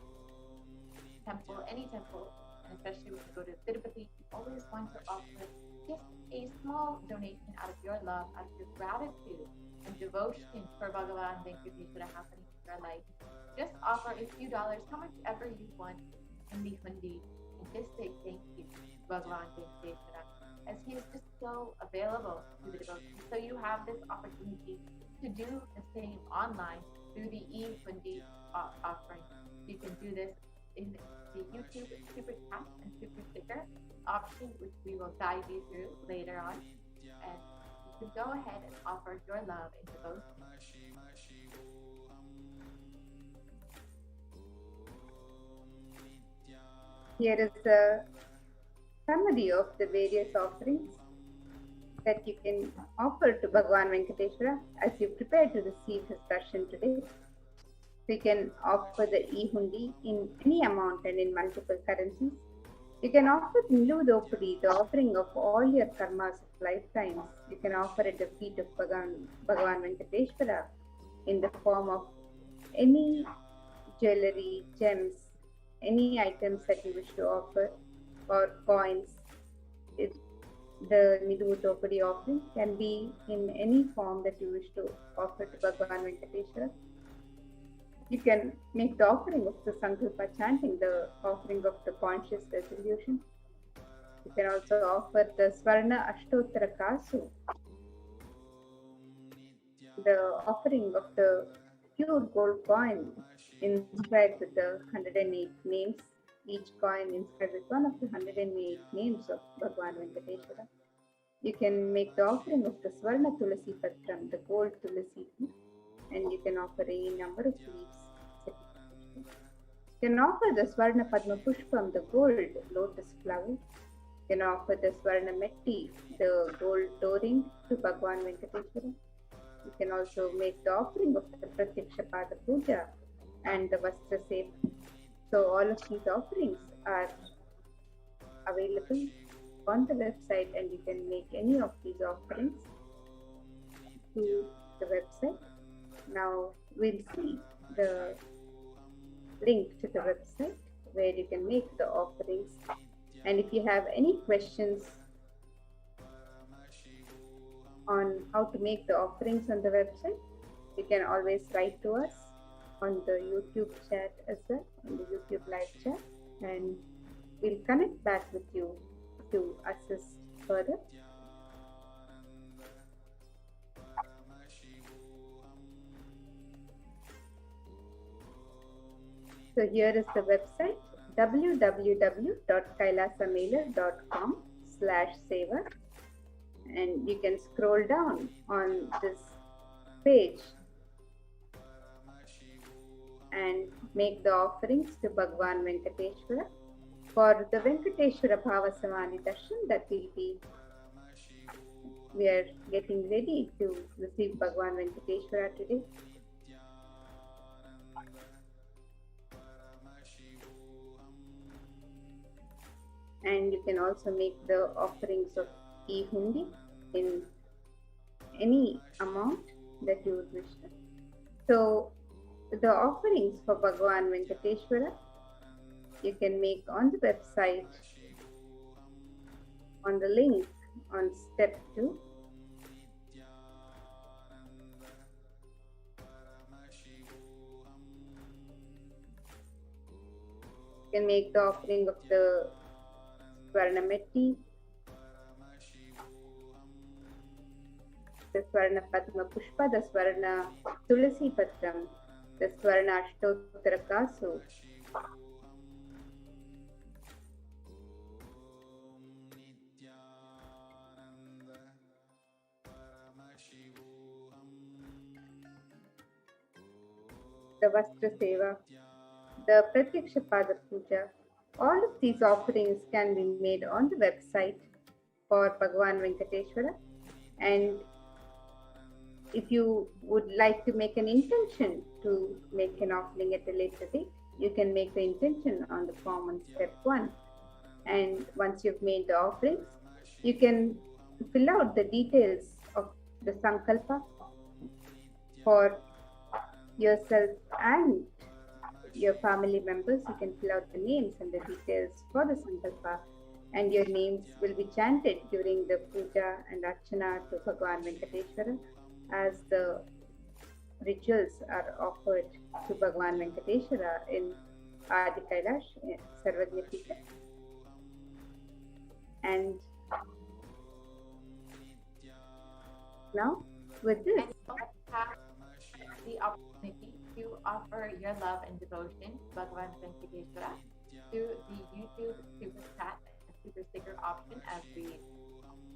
temple, any temple, and especially when you go to Tirupati. You always want to offer just a small donation out of your love, out of your gratitude and devotion for Bhagavan Venkateshwara happening in your life. Just offer a few dollars, how much ever you want, in the hundi, and just say thank you to Bhagavan Venkateshwara, as he is just so available to the devotees. So you have this opportunity to do the same online through the e-hundi offering. You can do this in the YouTube Super Chat and Super Sticker option, which we will guide you through later on. And you can go ahead and offer your love and devotion. Here is a summary of the various offerings that you can offer to Bhagavan Venkateshwara as you prepare to receive his darshan today. You can offer the e-hundi in any amount and in multiple currencies. You can offer Nilu Dopadi, the offering of all your karmas of lifetimes. You can offer at the feet of Bhagavan Venkateshwara in the form of any jewelry, gems, any items that you wish to offer, or coins. The Nilu Dopadi offering can be in any form that you wish to offer to Bhagavan Venkateshwara. You can make the offering of the Sankalpa chanting, the offering of the conscious resolution. You can also offer the Swarna Ashtottara Kasu, the offering of the pure gold coin inscribed with the 108 names, each coin inscribed with one of the 108 names of Bhagavan Venkateshwara. You can make the offering of the Swarna Tulasi Patram, the gold Tulasi, and you can offer any number of leaves. You can offer the Swarna Padma Pushpam, the gold lotus flower. You can offer the Swarna Metti, the gold door-ring to Bhagavan Venkateshwara. You can also make the offering of the Pratyaksha Pada Puja and the Vastra Seva. So all of these offerings are available on the website, and you can make any of these offerings to the website. Now we'll see the link to the website where you can make the offerings. And if you have any questions on how to make the offerings on the website, you can always write to us on the YouTube chat as well, on the YouTube live chat, and we'll connect back with you to assist further. So here is the website, www.kailasamailer.com/seva, and you can scroll down on this page and make the offerings to Bhagavan Venkateshwara for the Venkateshwara Bhavasamadhi Darshan that we are getting ready to receive Bhagavan Venkateshwara today. And you can also make the offerings of e-hundi in any amount that you would wish to. So the offerings for Bhagavan Venkateshwara you can make on the website on the link on step 2. You can make the offering of the Swarna Metti, the Swarna Padma Pushpa, the Swarna Tulasi Patram, the Swarna Ashtottara Kasu, the Vastra Seva, the Pratyaksha Pada Puja. All of these offerings can be made on the website for Bhagavan Venkateshwara. And if you would like to make an intention to make an offering at a later date, you can make the intention on the form on step 1. And once you've made the offerings, you can fill out the details of the Sankalpa for yourself and your family members. You can fill out the names and the details for the Sankalpa, and your names will be chanted during the Puja and Archana to Bhagavan Venkateshwara as the rituals are offered to Bhagavan Venkateshwara in Adi Kailash, Sarvajna Pita. And now with this, the opportunity to offer your love and devotion to Bhagavan Venkateshwara through the YouTube Super Chat and Super Sticker option, as we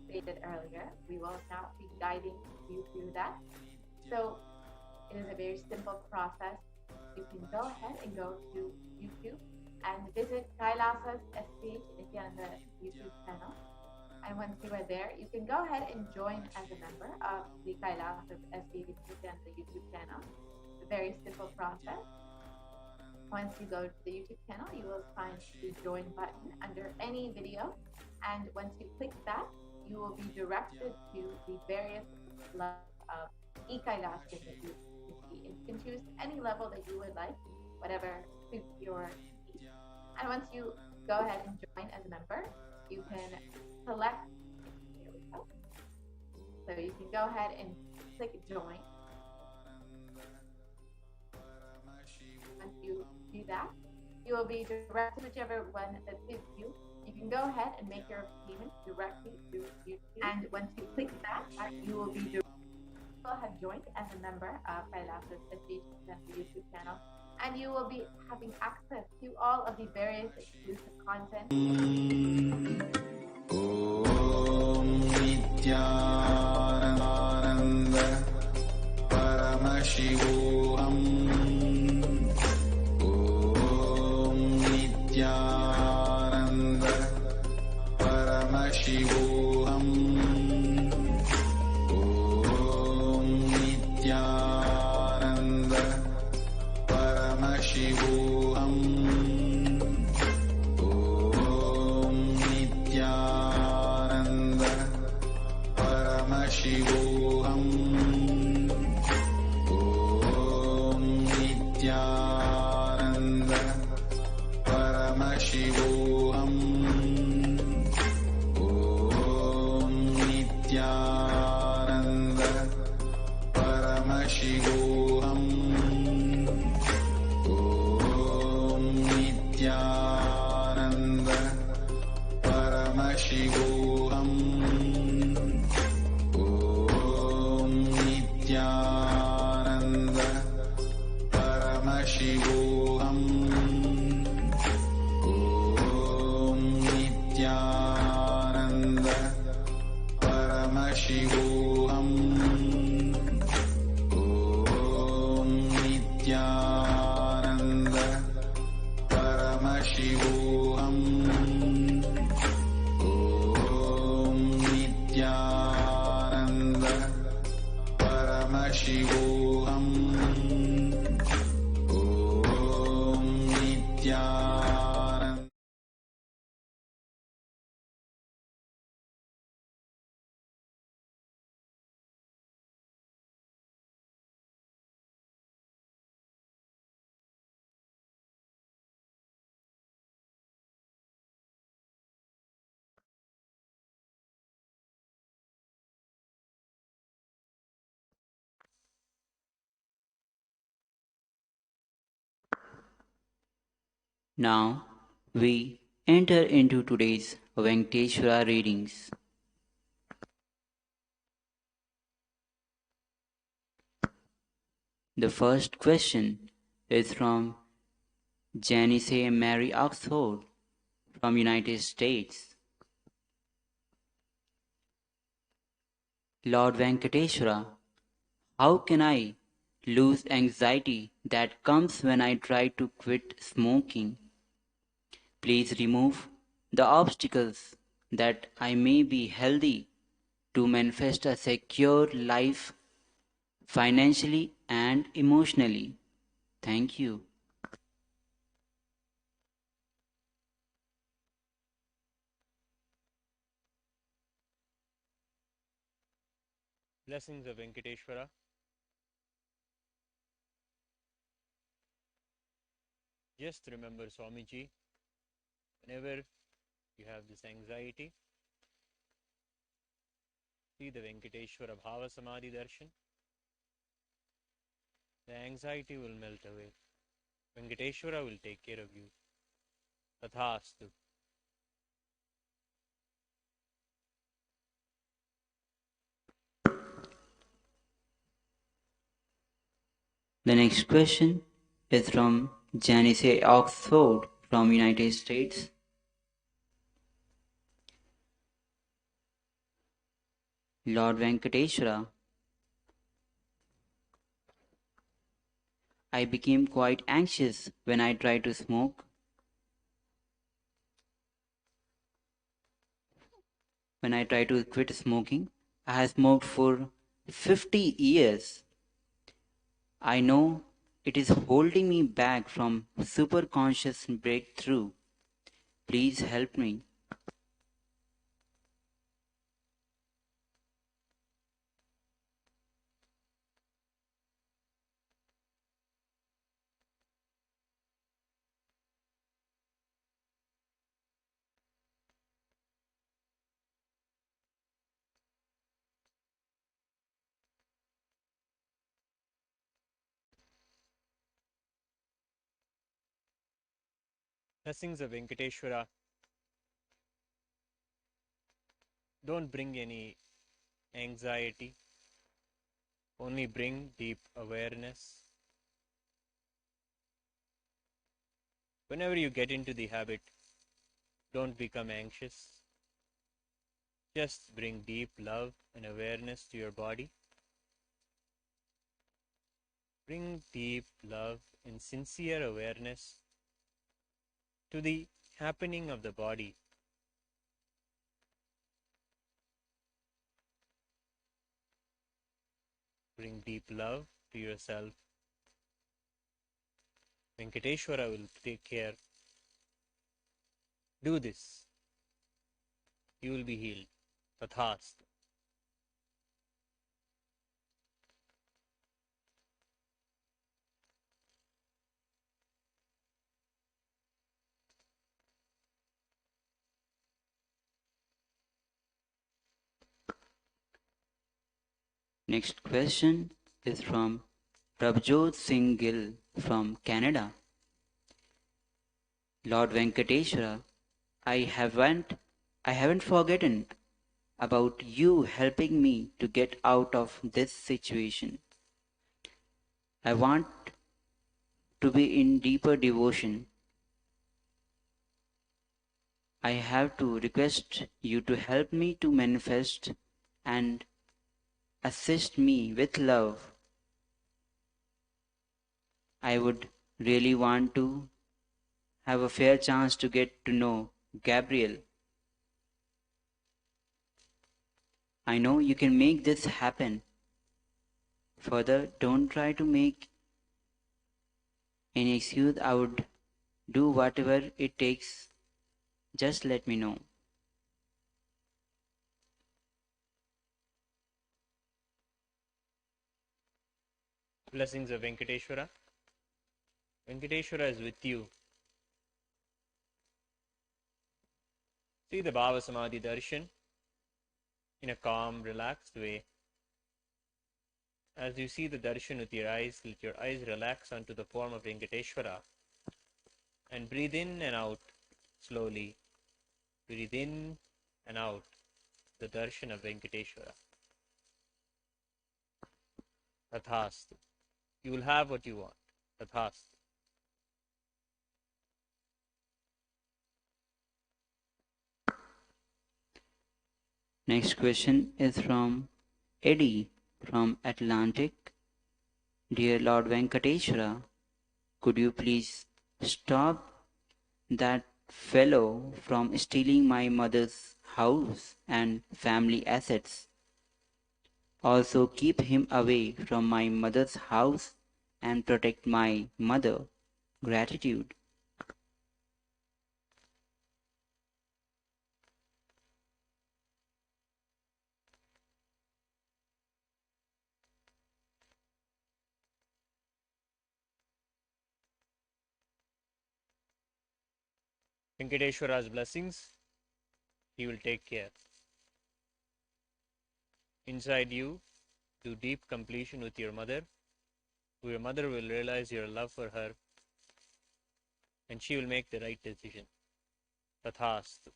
stated earlier. We will now be guiding you through that. So it is a very simple process. You can go ahead and go to YouTube and visit Kailasa's HDH Nithyananda YouTube channel. And once you are there, you can go ahead and join as a member of the Kailasa HDH Nithyananda YouTube channel. It's a very simple process. Once you go to the YouTube channel, you will find the join button under any video. And once you click that, you will be directed to the various levels of e-Kailasa that you can see. And you can choose any level that you would like, whatever suits your needs. And once you go ahead and join as a member, you can select, here we go. So you can go ahead and click join. once you do that, you will be directed whichever one that suits you. You can go ahead and make your payment directly through YouTube. And once you click that, you will be have joined as a member of Kailasa's HDH YouTube channel, and you will be having access to all of the various exclusive content. Nithyananda Paramashivoham. Nithyananda Paramashivoham. Nithyananda Paramashivoham. Nithyananda Paramashivoham. Nithyananda Paramashivoham. Nithyananda Paramashivoham. Nithyananda Paramashivoham. Nithyananda Paramashivoham. Nithyananda Paramashivoham. Nithyananda Paramashivoham. Nithyananda Paramashivoham. Nithyananda. Now we enter into today's Venkateshwara readings. The first question is from Janice Mary Oxford from United States. Lord Venkateshwara, how can I lose anxiety that comes when I try to quit smoking? Please remove the obstacles that I may be healthy to manifest a secure life financially and emotionally. Thank you. Blessings of Venkateshwara. Just remember Swamiji, whenever you have this anxiety, see the Venkateshwara Bhavasamadhi Darshan. The anxiety will melt away. Venkateshwara will take care of you. Tathastu. The next question is from Janice Oxford from United States. Lord Venkateshwara, I became quite anxious when I tried to smoke. When I tried to quit smoking, I have smoked for 50 years. I know it is holding me back from superconscious breakthrough. Please help me. Blessings of Venkateshwara don't bring any anxiety, only bring deep awareness. Whenever you get into the habit, don't become anxious. Just bring deep love and awareness to your body. Bring deep love and sincere awareness to the happening of the body. Bring deep love to yourself. Venkateshwara will take care. Do this. You will be healed. Tathastu. Next question is from Prabjot Singh Gill from Canada. Lord Venkateshwara, I haven't forgotten about you helping me to get out of this situation. I want to be in deeper devotion. I have to request you to help me to manifest and assist me with love. I would really want to have a fair chance to get to know Gabriel. I know you can make this happen. Further, don't try to make any excuse. I would do whatever it takes. Just let me know. Blessings of Venkateshwara. Venkateshwara is with you. See the Bhavasamadhi Darshan in a calm, relaxed way. As you see the darshan with your eyes, let your eyes relax onto the form of Venkateshwara and breathe in and out slowly. Breathe in and out the darshan of Venkateshwara. Tathastu. You will have what you want. Tathastu. Next question is from Eddie from Atlantic. Dear Lord Venkateshwara, could you please stop that fellow from stealing my mother's house and family assets? Also keep him away from my mother's house and protect my mother. Gratitude. Venkateshwara's blessings, he will take care. Inside you, do deep completion with your mother. Your mother will realize your love for her and she will make the right decision. Tathastu.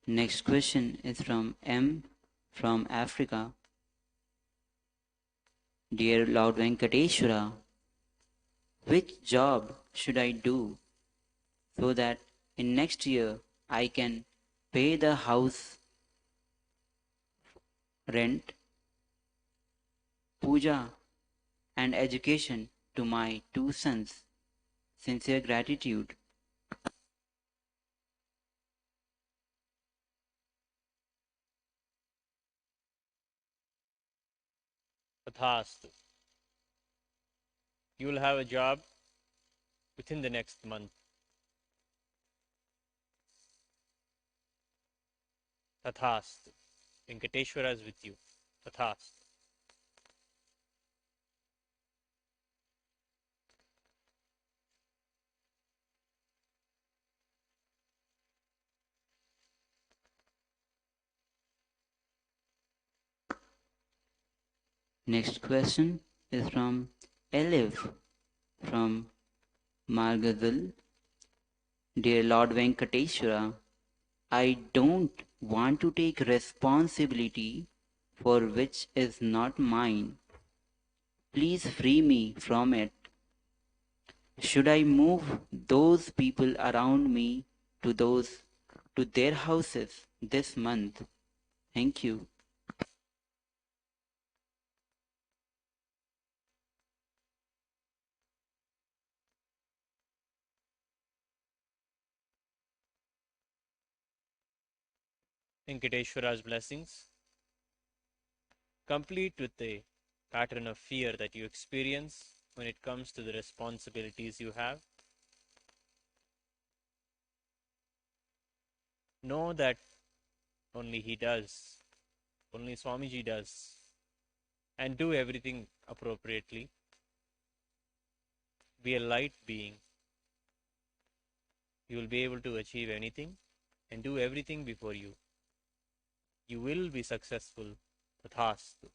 Next question is from M from Africa. Dear Lord Venkateshwara, which job should I do so that in next year I can pay the house rent, puja and education to my two sons? Sincere gratitude. Tathastu. You will have a job within the next month. Tathastu. Venkateshwara is with you. Tathastu. Next question is from Elif from Margazal. Dear Lord Venkateshwara, I don't want to take responsibility for which is not mine. Please free me from it. Should I move those people around me to their houses this month? Thank you. Venkateshwara's blessings, complete with the pattern of fear that you experience when it comes to the responsibilities you have. Know that only he does, only Swamiji does, and do everything appropriately. Be a light being. You will be able to achieve anything and do everything before you. You will be successful. Tathastu.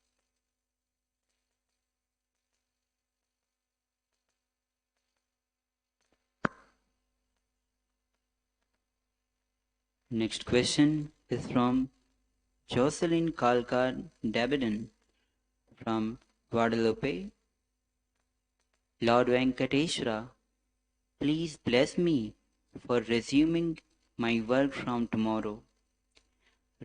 Next question is from Jocelyn Kalkar Dabidan from Guadalupe. Lord Venkateshwara, please bless me for resuming my work from tomorrow.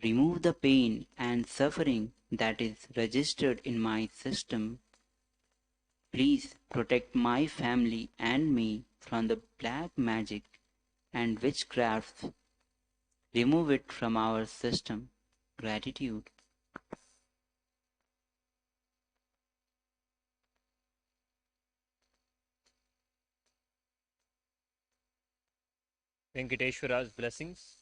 Remove the pain and suffering that is registered in my system. Please protect my family and me from the black magic and witchcrafts. Remove it from our system. Gratitude. Venkateshwara's blessings.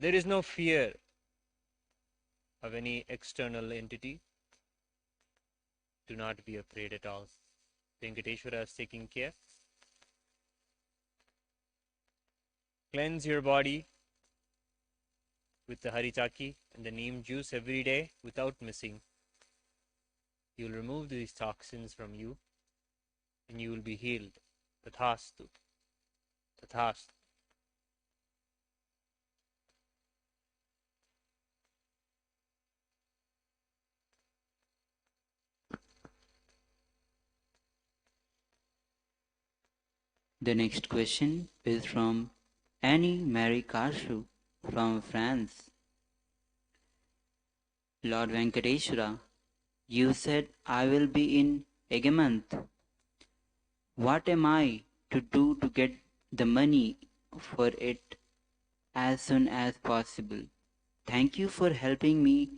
There is no fear of any external entity. Do not be afraid at all. Venkateshwara is taking care. Cleanse your body with the Haritaki and the neem juice every day without missing. You will remove these toxins from you and you will be healed. Tathastu. Tathastu. The next question is from Annie Marie Karshu from France. Lord Venkateshwara, you said I will be in Egamonth. What am I to do to get the money for it as soon as possible? Thank you for helping me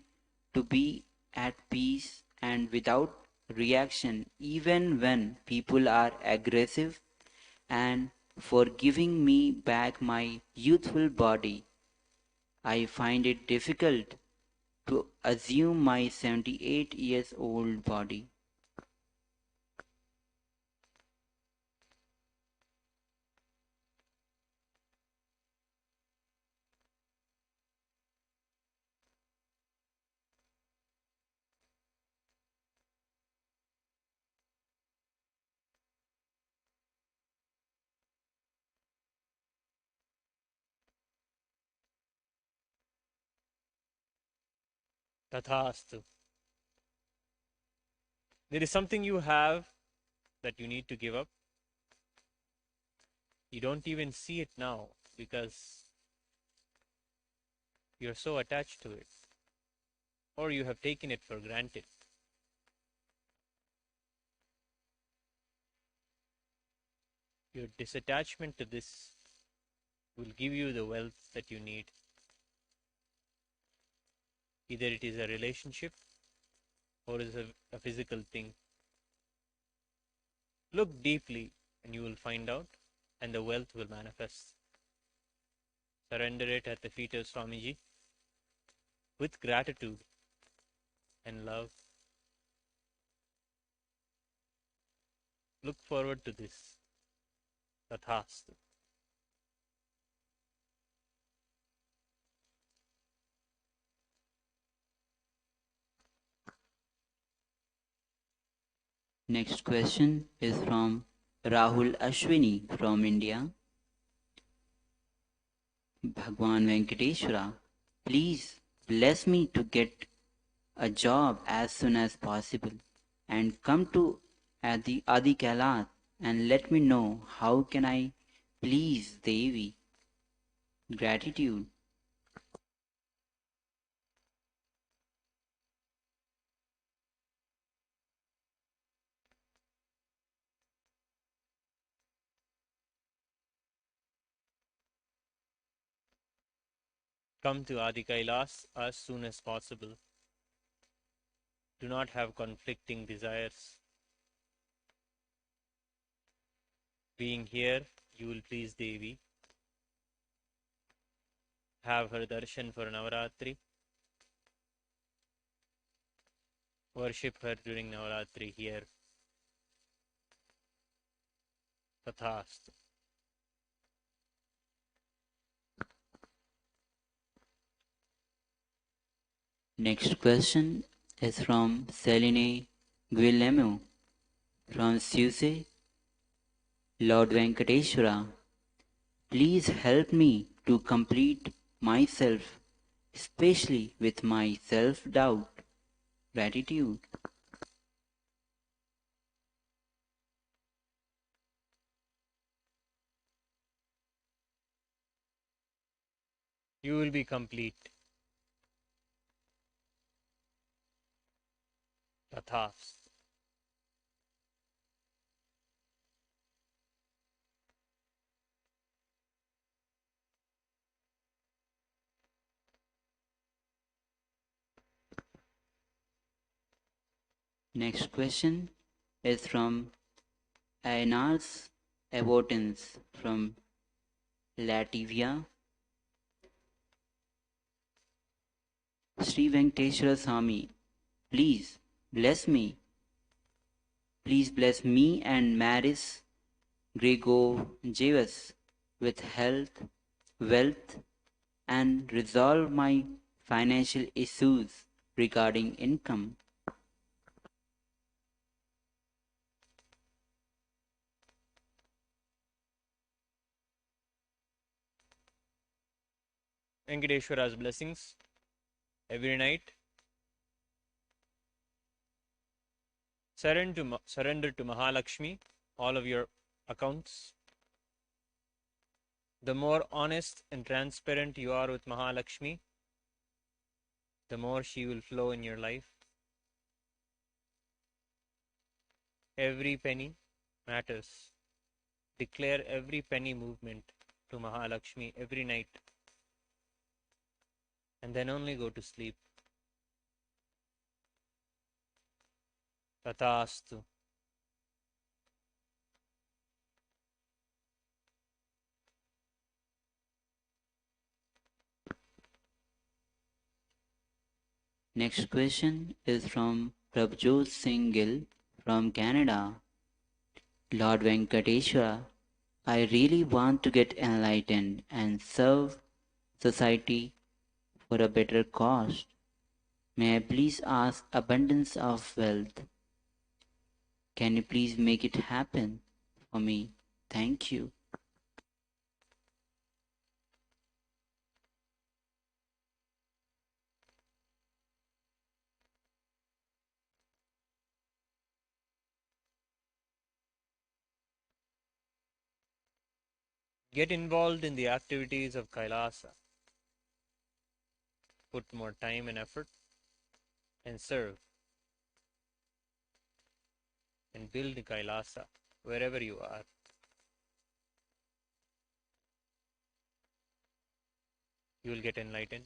to be at peace and without reaction even when people are aggressive, and for giving me back my youthful body. I find it difficult to assume my 78 years old body. Tathastu. There is something you have that you need to give up. You don't even see it now because you're so attached to it, or you have taken it for granted. Your disattachment to this will give you the wealth that you need. Either it is a relationship or is a physical thing. Look deeply and you will find out, and the wealth will manifest. Surrender it at the feet of Swamiji with gratitude and love. Look forward to this. Tathastu. Next question is from Rahul Ashwini from India. Bhagwan Venkateshwara, please bless me to get a job as soon as possible and come to the Adi Kailash and let me know how can I please Devi. Gratitude. Come to Adi Kailas as soon as possible. Do not have conflicting desires. Being here, you will please Devi. Have her darshan for Navaratri. Worship her during Navaratri here. Tathastu. Next question is from Celine Guillemot from Suze. Lord Venkateshwara, please help me to complete myself, especially with my self-doubt. Gratitude. You will be complete. Tathastu. Next question is from Ainars Abotins from Latvia. Sri Venkateshwara Swami, please bless me. Please bless me and Maris Gregorjevas with health, wealth, and resolve my financial issues regarding income. Venkateshwara's blessings every night. Surrender to Mahalakshmi all of your accounts. The more honest and transparent you are with Mahalakshmi, the more she will flow in your life. Every penny matters. Declare every penny movement to Mahalakshmi every night. And then only go to sleep. Tathastu. Next question is from Prabhjot Singh Gill from Canada. Lord Venkateshwara, I really want to get enlightened and serve society for a better cause. May I please ask abundance of wealth? Can you please make it happen for me? Thank you. Get involved in the activities of Kailasa. Put more time and effort and serve. And build Kailasa wherever you are. You will get enlightened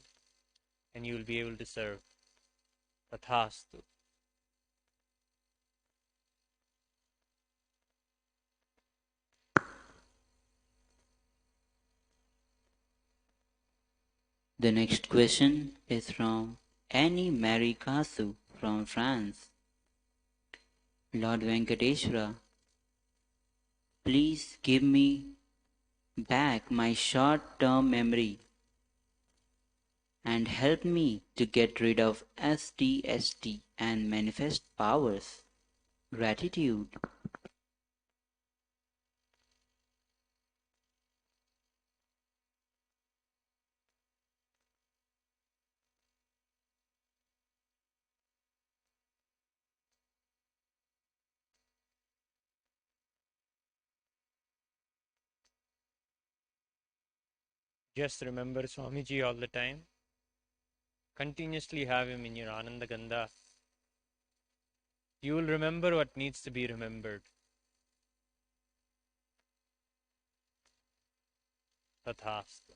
and you will be able to serve. Tathastu. The next question is from Annie Marie Kasu from France. Lord Venkateshwara, please give me back my short-term memory and help me to get rid of SDHT and manifest powers. Gratitude. Just remember Swamiji all the time. Continuously have him in your Ananda Gandha. You will remember what needs to be remembered. Tathastu.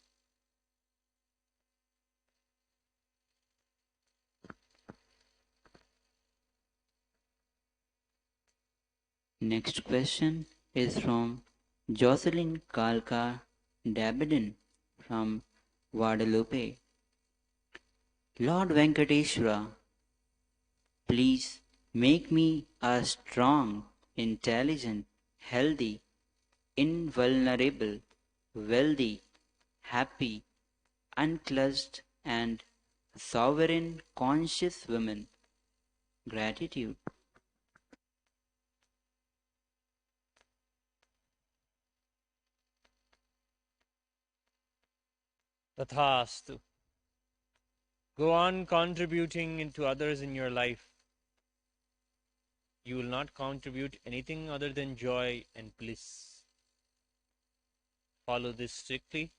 Next question is from Jocelyn Kalka Dabidin from Guadalupe. Lord Venkateshwara, please make me a strong, intelligent, healthy, invulnerable, wealthy, happy, unclutched, and sovereign conscious woman. Gratitude. Tathastu. Go on contributing into others in your life. You will not contribute anything other than joy and bliss. Follow this strictly,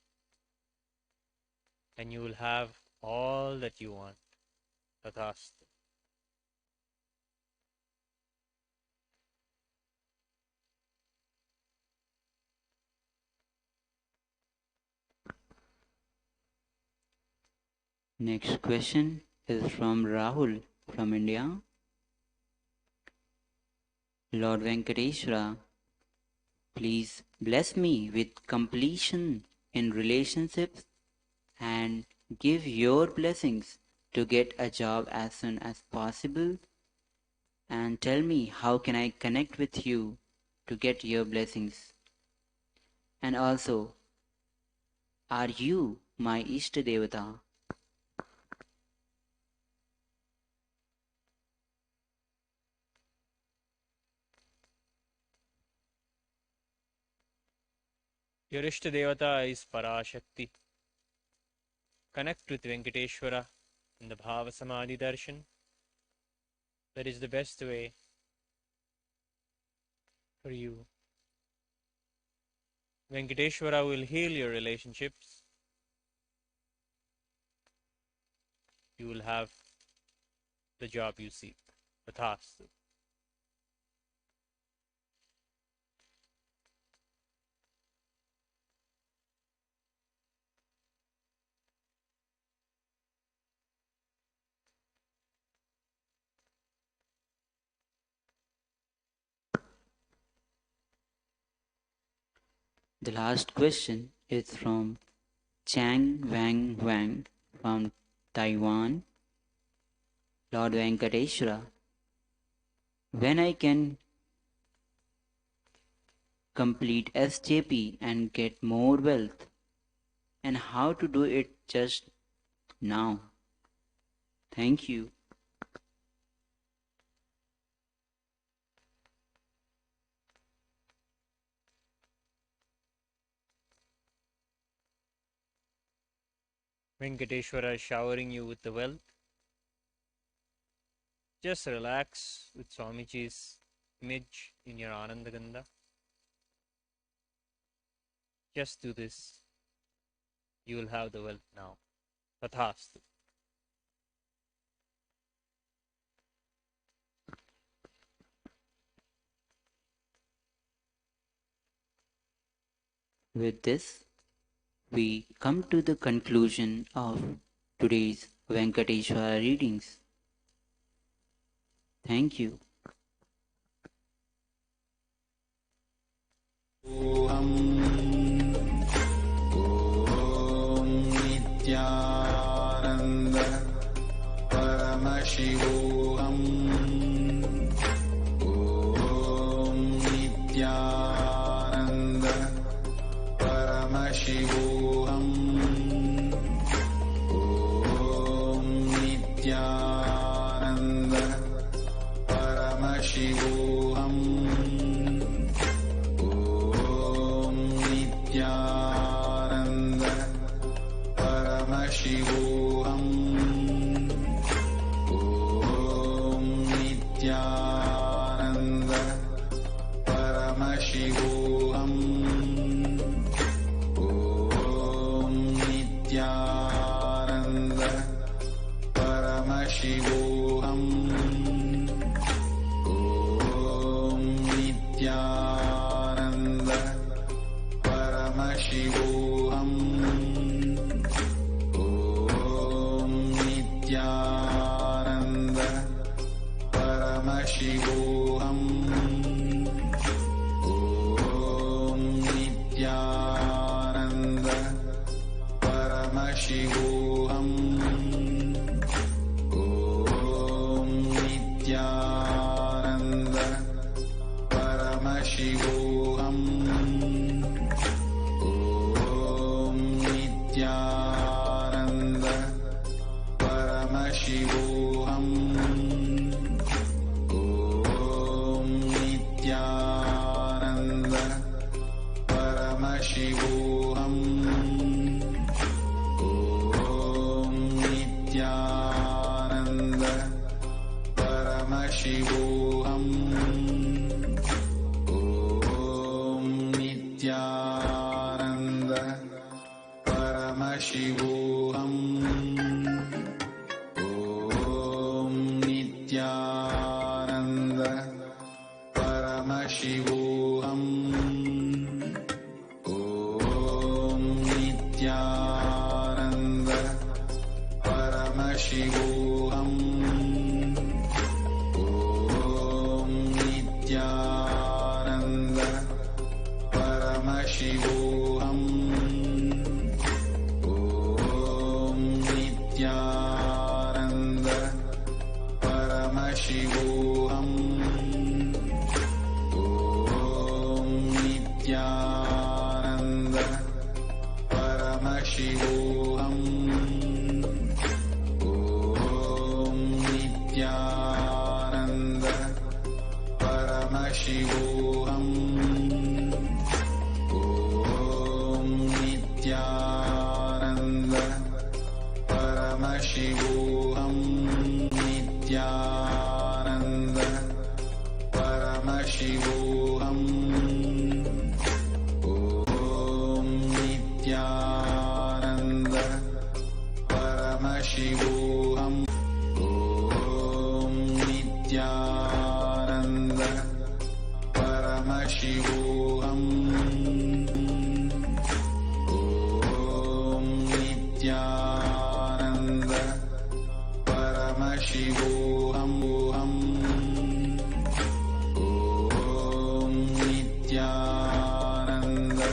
and you will have all that you want. Tathastu. Next question is from Rahul from India. Lord Venkateshwara, please bless me with completion in relationships and give your blessings to get a job as soon as possible, and tell me how can I connect with you to get your blessings. And also, are you my Ishta Devata? Your Ishta Devata is Parashakti. Connect with Venkateshwara in the Bhavasamadhi Darshan. That is the best way for you. Venkateshwara will heal your relationships. You will have the job you seek. Tathastu. The last question is from Chang Wang Wang from Taiwan. Lord Venkateshwara, when I can complete SJP and get more wealth, and how to do it just now? Thank you. Venkateshwara is showering you with the wealth. Just relax with Swamiji's image in your Ananda Gandha. Just do this. You will have the wealth now. Tathastu. With this, we come to the conclusion of today's Venkateshwara readings. Thank you. Om Nithyananda Paramashivoham. Om Nithyananda Paramashivoham. Om Nithyananda Paramashivoham. Nithyananda Paramashivoham. Om Nithyananda Paramashivoham. Om Nithyananda Paramashivoham. Om Nithyananda Paramashivoham. Om Nithyananda Paramashivoham. Om Nithyananda Paramashivoham. Om Nithyananda Paramashivoham. Om Nithyananda Paramashivoham. Om Nithyananda Paramashivoham. Om Nithyananda Paramashivoham. Om Nithyananda Paramashivoham. Om Nithyananda Paramashivoham. Om Nithyananda Paramashivoham. Om Nithyananda Paramashivoham. Om Nithyananda Paramashivoham. Om Nithyananda Paramashivoham. Om Nithyananda Paramashivoham. Nithyananda Paramashivoham. Om Nithyananda Paramashivoham. Om Nithyananda Paramashivoham. Om Nithyananda Paramashivoham. Om Nithyananda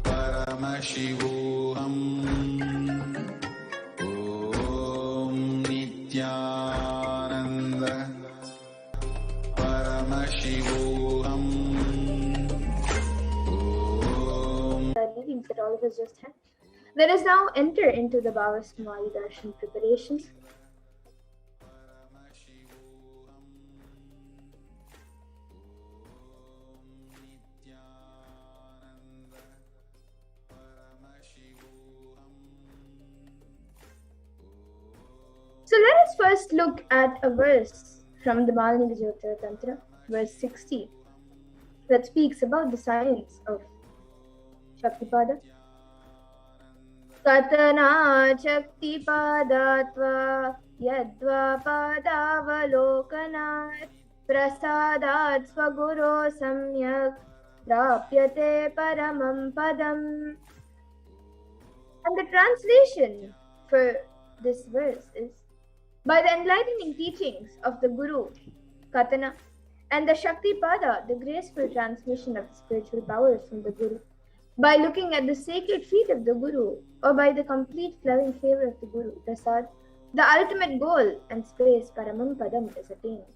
Paramashivoham. Om Nithyananda Paramashivoham. The readings that all of us just had. Let us now enter into the Bhavasamadhi Darshan preparations. So let us first look at a verse from the Maliniga Tantra, verse 60, that speaks about the science of Shaktipada. Katana Shaktipadatva Yadva Padavalokanat Prasadat Svaguro Samyak Prapyate Paramam Padam. And the translation for this verse is, by the enlightening teachings of the Guru, Katana, and the Shaktipada, the graceful transmission of the spiritual powers from the Guru, by looking at the sacred feet of the Guru, or by the complete flowing favor of the Guru, Prasad, the ultimate goal and space, Paramam Padam, is attained.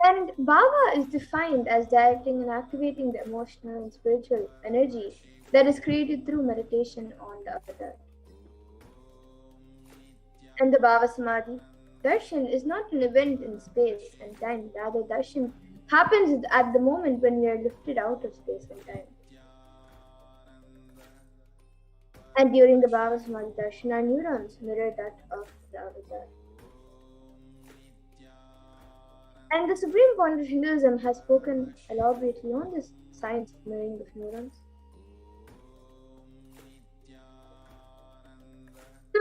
And Bhava is defined as directing and activating the emotional and spiritual energy that is created through meditation on the avatar. And the Bhavasamadhi, Darshan is not an event in space and time, rather Darshan happens at the moment when we are lifted out of space and time. And during the Bhavasamadhi Darshan, our neurons mirror that of the avatar. And the Supreme Point of Hinduism has spoken elaborately on this science of mirroring of neurons. So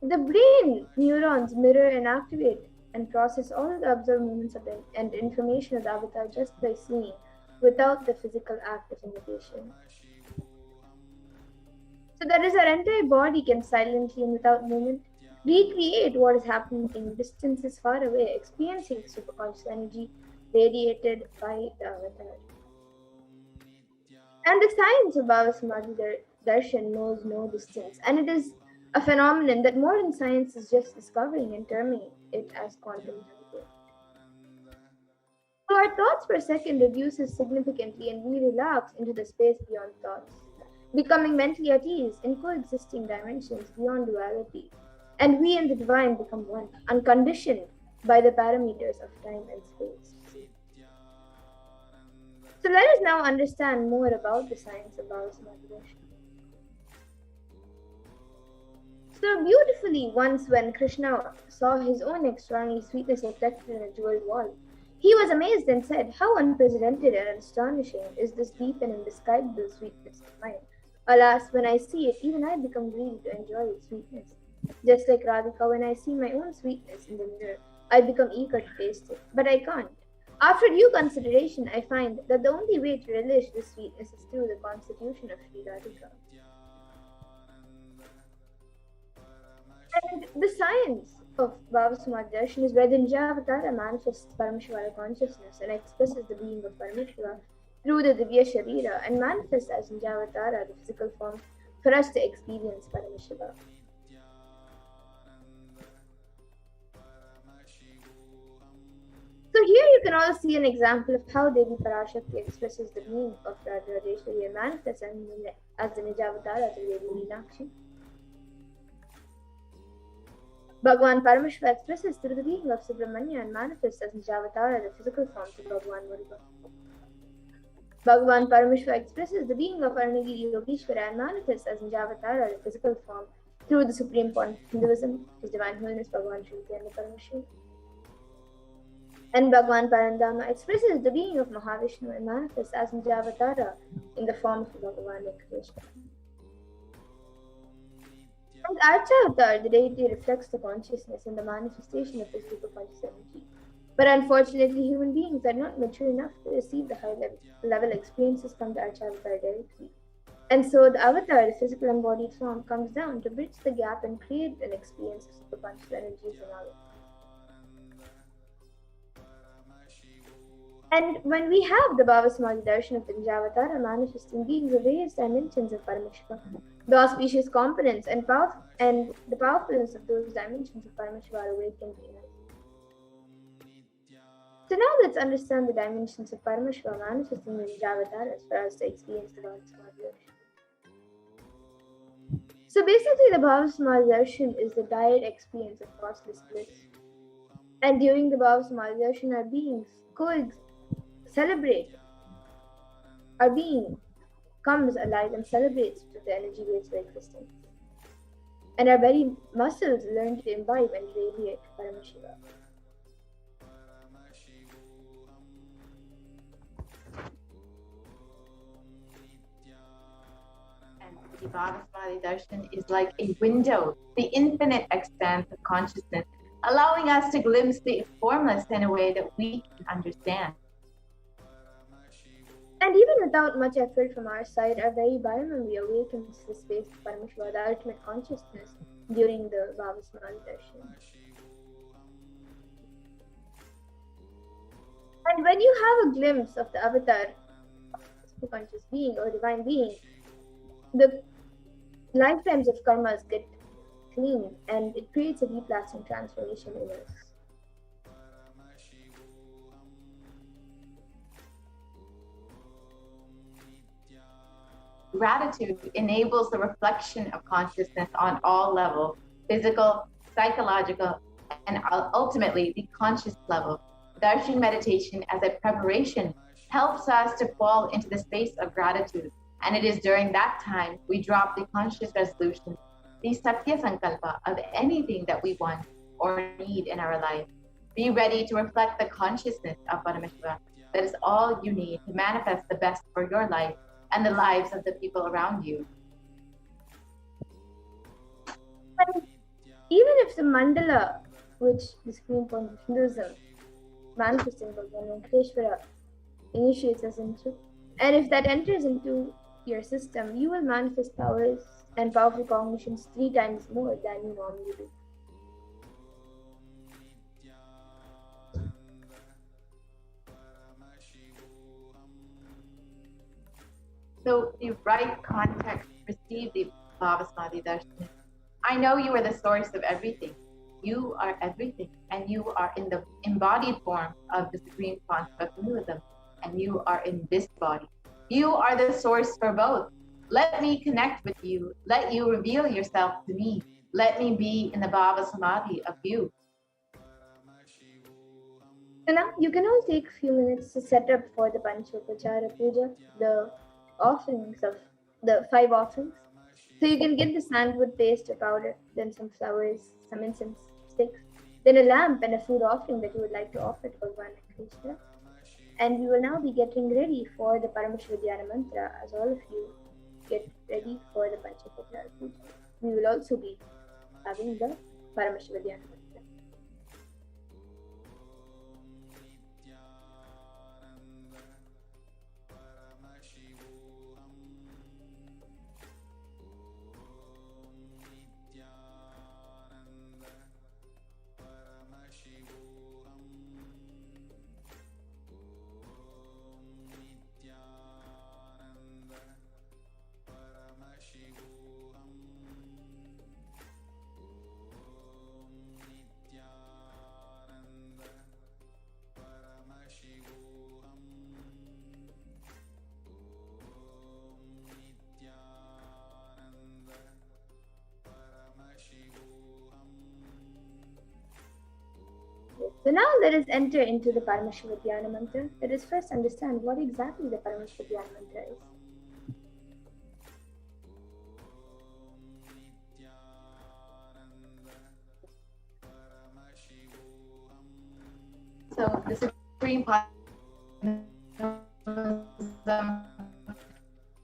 the brain neurons mirror and activate and process all the observed movements of and information of the avatar just by seeing, without the physical act of imitation. So that is, our entire body can silently and without movement recreate what is happening in distances far away, experiencing superconscious energy radiated by the avatar. And the science of Bhavasamadhi Darshan knows no distance, and it is a phenomenon that modern science is just discovering and terming it as quantum gravity. So our thoughts per second reduces significantly, and we relax into the space beyond thoughts, becoming mentally at ease in coexisting dimensions beyond duality. And we and the divine become one, unconditioned by the parameters of time and space. So let us now understand more about the science of Bhavasamadhi Darshan. So beautifully, once when Krishna saw his own extraordinary sweetness reflected in a jeweled wall, he was amazed and said, "How unprecedented and astonishing is this deep and indescribable sweetness of mine! Alas, when I see it, even I become greedy to enjoy its sweetness. Just like Radhika, when I see my own sweetness in the mirror, I become eager to taste it, but I can't. After due consideration, I find that the only way to relish this sweetness is through the constitution of Sri Radhika." And the science of Bhavasamadhi Darshan is where the Nijavatara manifests Paramashiva consciousness and expresses the being of Paramashiva through the Divya Sharira and manifests as Nijavatara, the physical form, for us to experience Paramashiva. So here you can also see an example of how Devi Parashakti expresses the being of Radhareshwari and manifests as the Nijavatara to Devi Meenakshi. Bhagavan Paramashiva expresses through the being of Subramanya and manifests as Nijavatara, the physical form, to Bhagavan Muruga. Bhagavan Paramashiva expresses the being of Arunagiri Yogeshwara and manifests as Nijavatara, the physical form, through the Supreme Point of Hinduism, His Divine Holiness Bhagavan Sri Nithyananda Paramashivam. And Bhagavan Parandama expresses the being of Mahavishnu and manifests as Nijavatara in the form of Bhagavan Venkateshwara. And Archavatar, the deity, reflects the consciousness and the manifestation of his superconscious energy. But unfortunately, human beings are not mature enough to receive the high-level experiences from the Archavatar directly. And so the avatar, the physical embodied form, comes down to bridge the gap and create an experience of superconscious energies in our life. And when we have the Bhavasamadhi Darshan of the Nijavatara manifesting beings of various dimensions of Paramashiva, the auspicious components and the powerfulness of those dimensions of Paramashiva are awakened in us. So now let's understand the dimensions of Paramashiva manifesting the Nijavataras for us to experience the Bhavasamadhi Darshan. So basically, the Bhavasamadhi Darshan is the direct experience of costless bliss. And during the Bhavasamadhi Darshan, our beings celebrate. Our being comes alive and celebrates with the energy waves of existence. And our very muscles learn to imbibe and radiate Paramashiva. And the Bhavasamadhi Darshan is like a window, the infinite extent of consciousness, allowing us to glimpse the formless in a way that we can understand. And even without much effort from our side, our very biomemory awakens the space of Paramashiva, the ultimate consciousness, during the Bhavasamadhi Darshan. And when you have a glimpse of the avatar, superconscious being or divine being, the lifetimes of karmas get cleaned and it creates a deep lasting transformation in us. Gratitude enables the reflection of consciousness on all levels, physical, psychological, and ultimately the conscious level, Darshan meditation as a preparation helps us to fall into the space of gratitude. And it is during that time we drop the conscious resolution, the Satya Sankalpa of anything that we want or need in our life. Be ready to reflect the consciousness of Paramashiva. That is all you need to manifest the best for your life and the lives of the people around you. And even if the mandala, which the supreme point of Hinduism, manifesting Bhagavan Venkateshwara, initiates us into, and if that enters into your system, you will manifest powers and powerful cognitions 3 times more than you normally do. So the right context receive the Bhavasamadhi Darshan. I know you are the source of everything. You are everything, and you are in the embodied form of the supreme concept of Hinduism, and you are in this body. You are the source for both. Let me connect with you. Let you reveal yourself to me. Let me be in the Bhavasamadhi of you. So now you can all take a few minutes to set up for the Panchopachara Puja, the offerings of the 5 offerings. So you can get the sandalwood paste or powder, then some flowers, some incense sticks, then a lamp and a food offering that you would like to offer to Bhagavan Krishna. And we will now be getting ready for the Paramashiva mantra as all of you get ready for the Panchopachara Puja. We will also be having the Paramashiva mantra. So now let us enter into the Paramashiva mantra. Let us first understand what exactly the Paramashiva mantra is. So the Supreme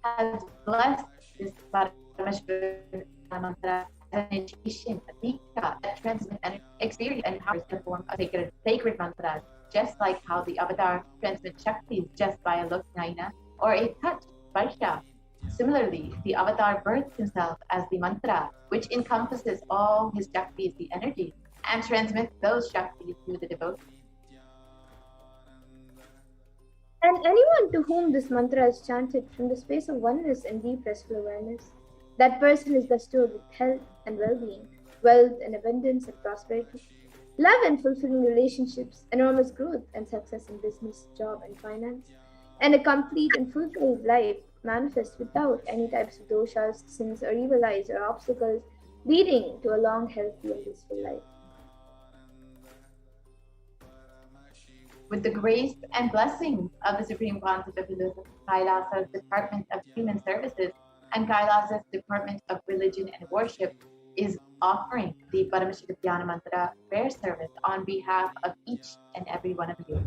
has blessed this Paramashiva mantra as an initiation, a diksha that transmits and experience and powers in the form of sacred mantras, just like how the avatar transmits shaktis just by a look, naina, or a touch, sparsha. Similarly, the avatar births himself as the mantra, which encompasses all his shaktis, the energy, and transmits those shaktis to the devotee. And anyone to whom this mantra is chanted from the space of oneness and deep restful awareness, that person is bestowed with health and well-being, wealth and abundance and prosperity, love and fulfilling relationships, enormous growth and success in business, job and finance, and a complete and fulfilled life manifest without any types of doshas, sins or evil eyes or obstacles, leading to a long, healthy and blissful life. With the grace and blessings of the Supreme Concept of Hinduism, Kailasa's Department of Human Services and Kailasa's Department of Religion and Worship is offering the Paramashiva Dhyana Mantra prayer service on behalf of each and every one of you.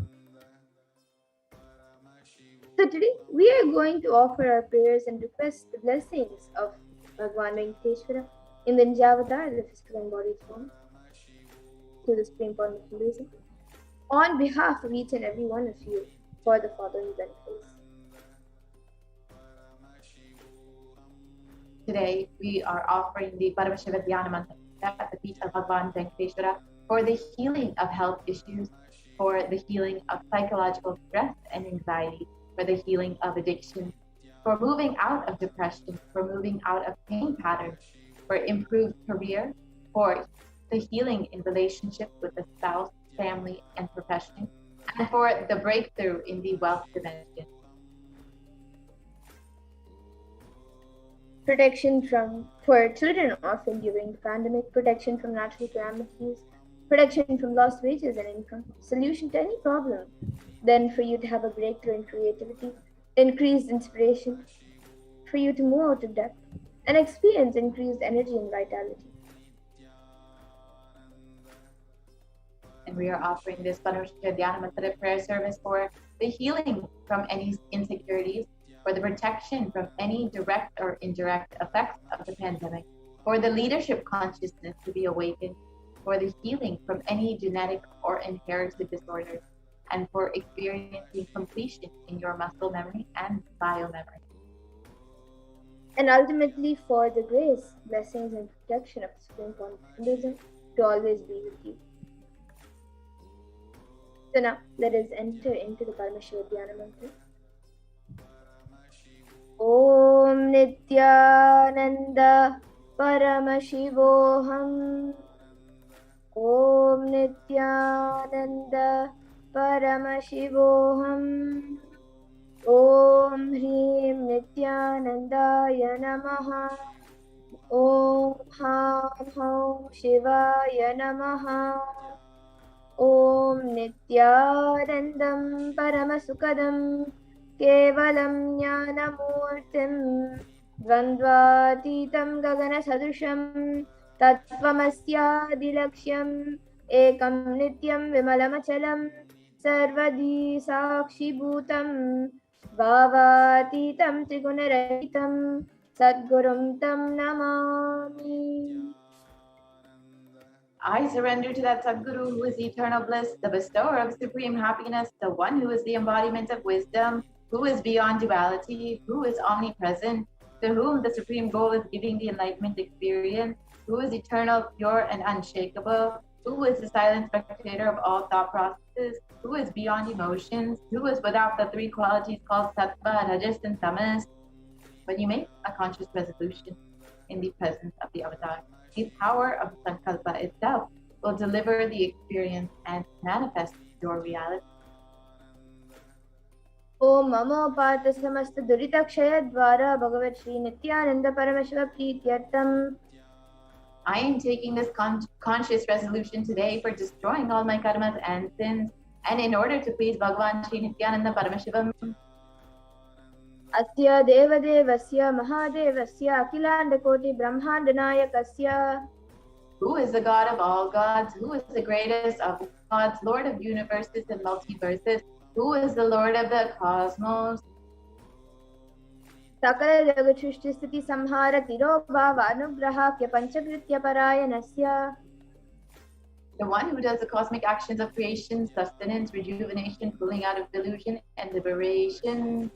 So today we are going to offer our prayers and request the blessings of Bhagavan Venkateshwara in the Nijavatar, the physical embodied form, to the Supreme Point of Hinduism, on behalf of each and every one of you for the following benefits. Today, we are offering the Paramashiva Dhyana Mantra at the feet of Bhagavan Venkateshwara for the healing of health issues, for the healing of psychological stress and anxiety, for the healing of addiction, for moving out of depression, for moving out of pain patterns, for improved career, for the healing in relationship with the spouse, family, and profession, and for the breakthrough in the wealth dimension. Protection for children orphaned during the pandemic, protection from natural calamities, protection from lost wages and income, solution to any problem. Then for you to have a breakthrough in creativity, increased inspiration, for you to move out of depth and experience increased energy and vitality. And we are offering this Paramashiva Dhyana Mantra prayer service for the healing from any insecurities, for the protection from any direct or indirect effects of the pandemic, for the leadership consciousness to be awakened, for the healing from any genetic or inherited disorders, and for experiencing completion in your muscle memory and biomemory. And ultimately for the grace, blessings, and protection of Supreme Confucianism to always be with you. So now let us enter into the Paramashiva Dhyana Mantra. Om Nithyananda Paramashivoham. Om Nithyananda Paramashivoham. Om Hrim Nithyanandaya Namaha. Om Ham Hom Shivaya Namaha. Om Nityanandam Paramasukadam Kevalam Jnanamurtim Dvandvatitam Gagana Sadusham Tattvamasyadilaksham Ekam Nityam Vimalamachalam Sarvadi Sakshi Bhutam Bhavatitam Trigunarahitam Sadgurum Tam Namami. I surrender to that Sadguru who is the eternal bliss, the bestower of supreme happiness, the one who is the embodiment of wisdom, who is beyond duality, who is omnipresent, to whom the supreme goal is giving the enlightenment experience, who is eternal, pure, and unshakable, who is the silent spectator of all thought processes, who is beyond emotions, who is without the three qualities called sattva, rajas, and tamas. When you make a conscious resolution in the presence of the avatar, the power of Sankalpa itself will deliver the experience and manifest your reality. Om Mamo Partha Samasta Durita Kshaya Dvara Bhagavat Shri Nithyananda Paramashiva Prityartam. I am taking this conscious resolution today for destroying all my karmas and sins, and in order to please Bhagavan Shri Nithyananda Paramashivam. Asya Devadevasya Mahadevasya Akilanda Koti Brahmandanayakasya. Who is the God of all gods? Who is the greatest of gods, Lord of universes and multiverses? Who is the Lord of the cosmos? Sakala Jagatrushti Sthiti Samhara Tirobhava Anugrahakya Panchakritya Parayanasya. The one who does the cosmic actions of creation, sustenance, rejuvenation, pulling out of delusion, and liberation.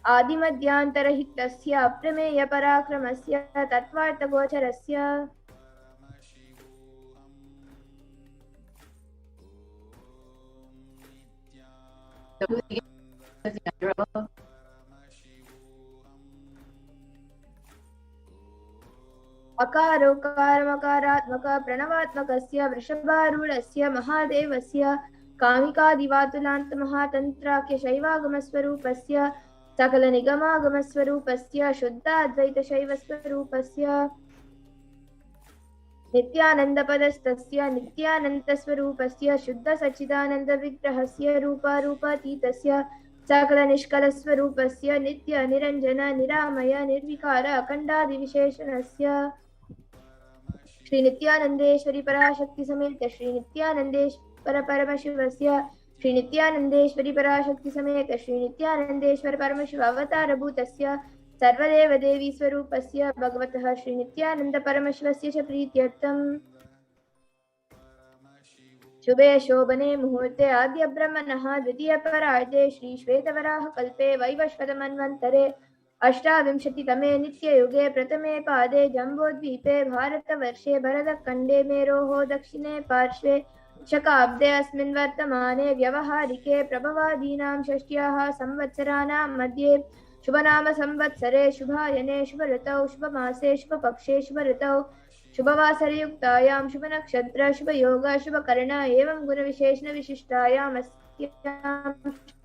Adimadyantarahiktasya Aprameya Parakramasya Tattvartha Gocharasya. Akarokaramakaratmaka Pranavatmakasya Vrishabharudasya Mahadevasya Kamikadivatulanta Mahatantrakya Shaivagamaswarupasya Sakala Nigamaagamaswarupasya Shuddha Advaita Shaiva Swarupasya Nityananda Padastasya Nityananda Swarupasya Shuddha Sachidananda Vigrahasya Rupa Rupa Titasya Sakala Nishkala Swarupasya Nitya Niranjana Niramaya Nirvikara Akandadi Visheshanasya Shri Nityanandeshwari Parashakti Sameta Shri Nityanandeshwara Paramashivasya Shri Nityanandeshwari Parashakti Sameta Shri Nityanandeshwara Paramashiva Avatara Bhutasya Sarvadeva Devi Swarupasya Bhagavataha Shri Nityananda Paramashivasya Cha Prityartam. Shubhe Shobhane Muhurte Adya Brahmanaha Dvitiya Pararde Shri Shvetavaraha Kalpe Vaivashvata Manvantare Ashtavimshati Tame Nitya Yuge Pratame Pade Jambodvipe Bharata Varshe Bharata Kande Meroho Dakshine Parshve Shakabde Asmin Vartamane Vyavaharike Prabhavadinam Shashtyaha Samvatsaranam Madhye Shubhanama Samvatsare Shubhayane Shubharatau Shubhamase Shubhapakshe Shubharatau Shubhavasare Yuktayam Shubhanakshatra Shubhayoga Shubhakarna Evam Guna Visheshna Vishishtayam Asyam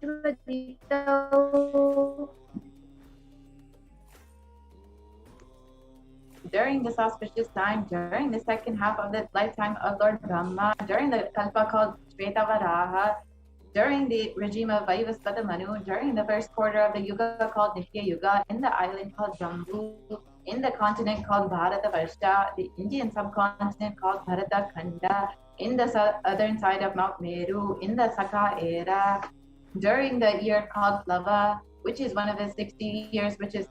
Shubhaditau. during this auspicious time, during the second half of the lifetime of Lord Brahma, during the Kalpa called Shvetavaraha, during the regime of Vaivasvata Manu, during the first quarter of the Yuga called Nitya Yuga, in the island called Jambu, in the continent called Bharatavarsha, the Indian subcontinent called Bharata Khanda, in the southern side of Mount Meru, in the Saka era, during the year called Lava, which is one of the 60 years which is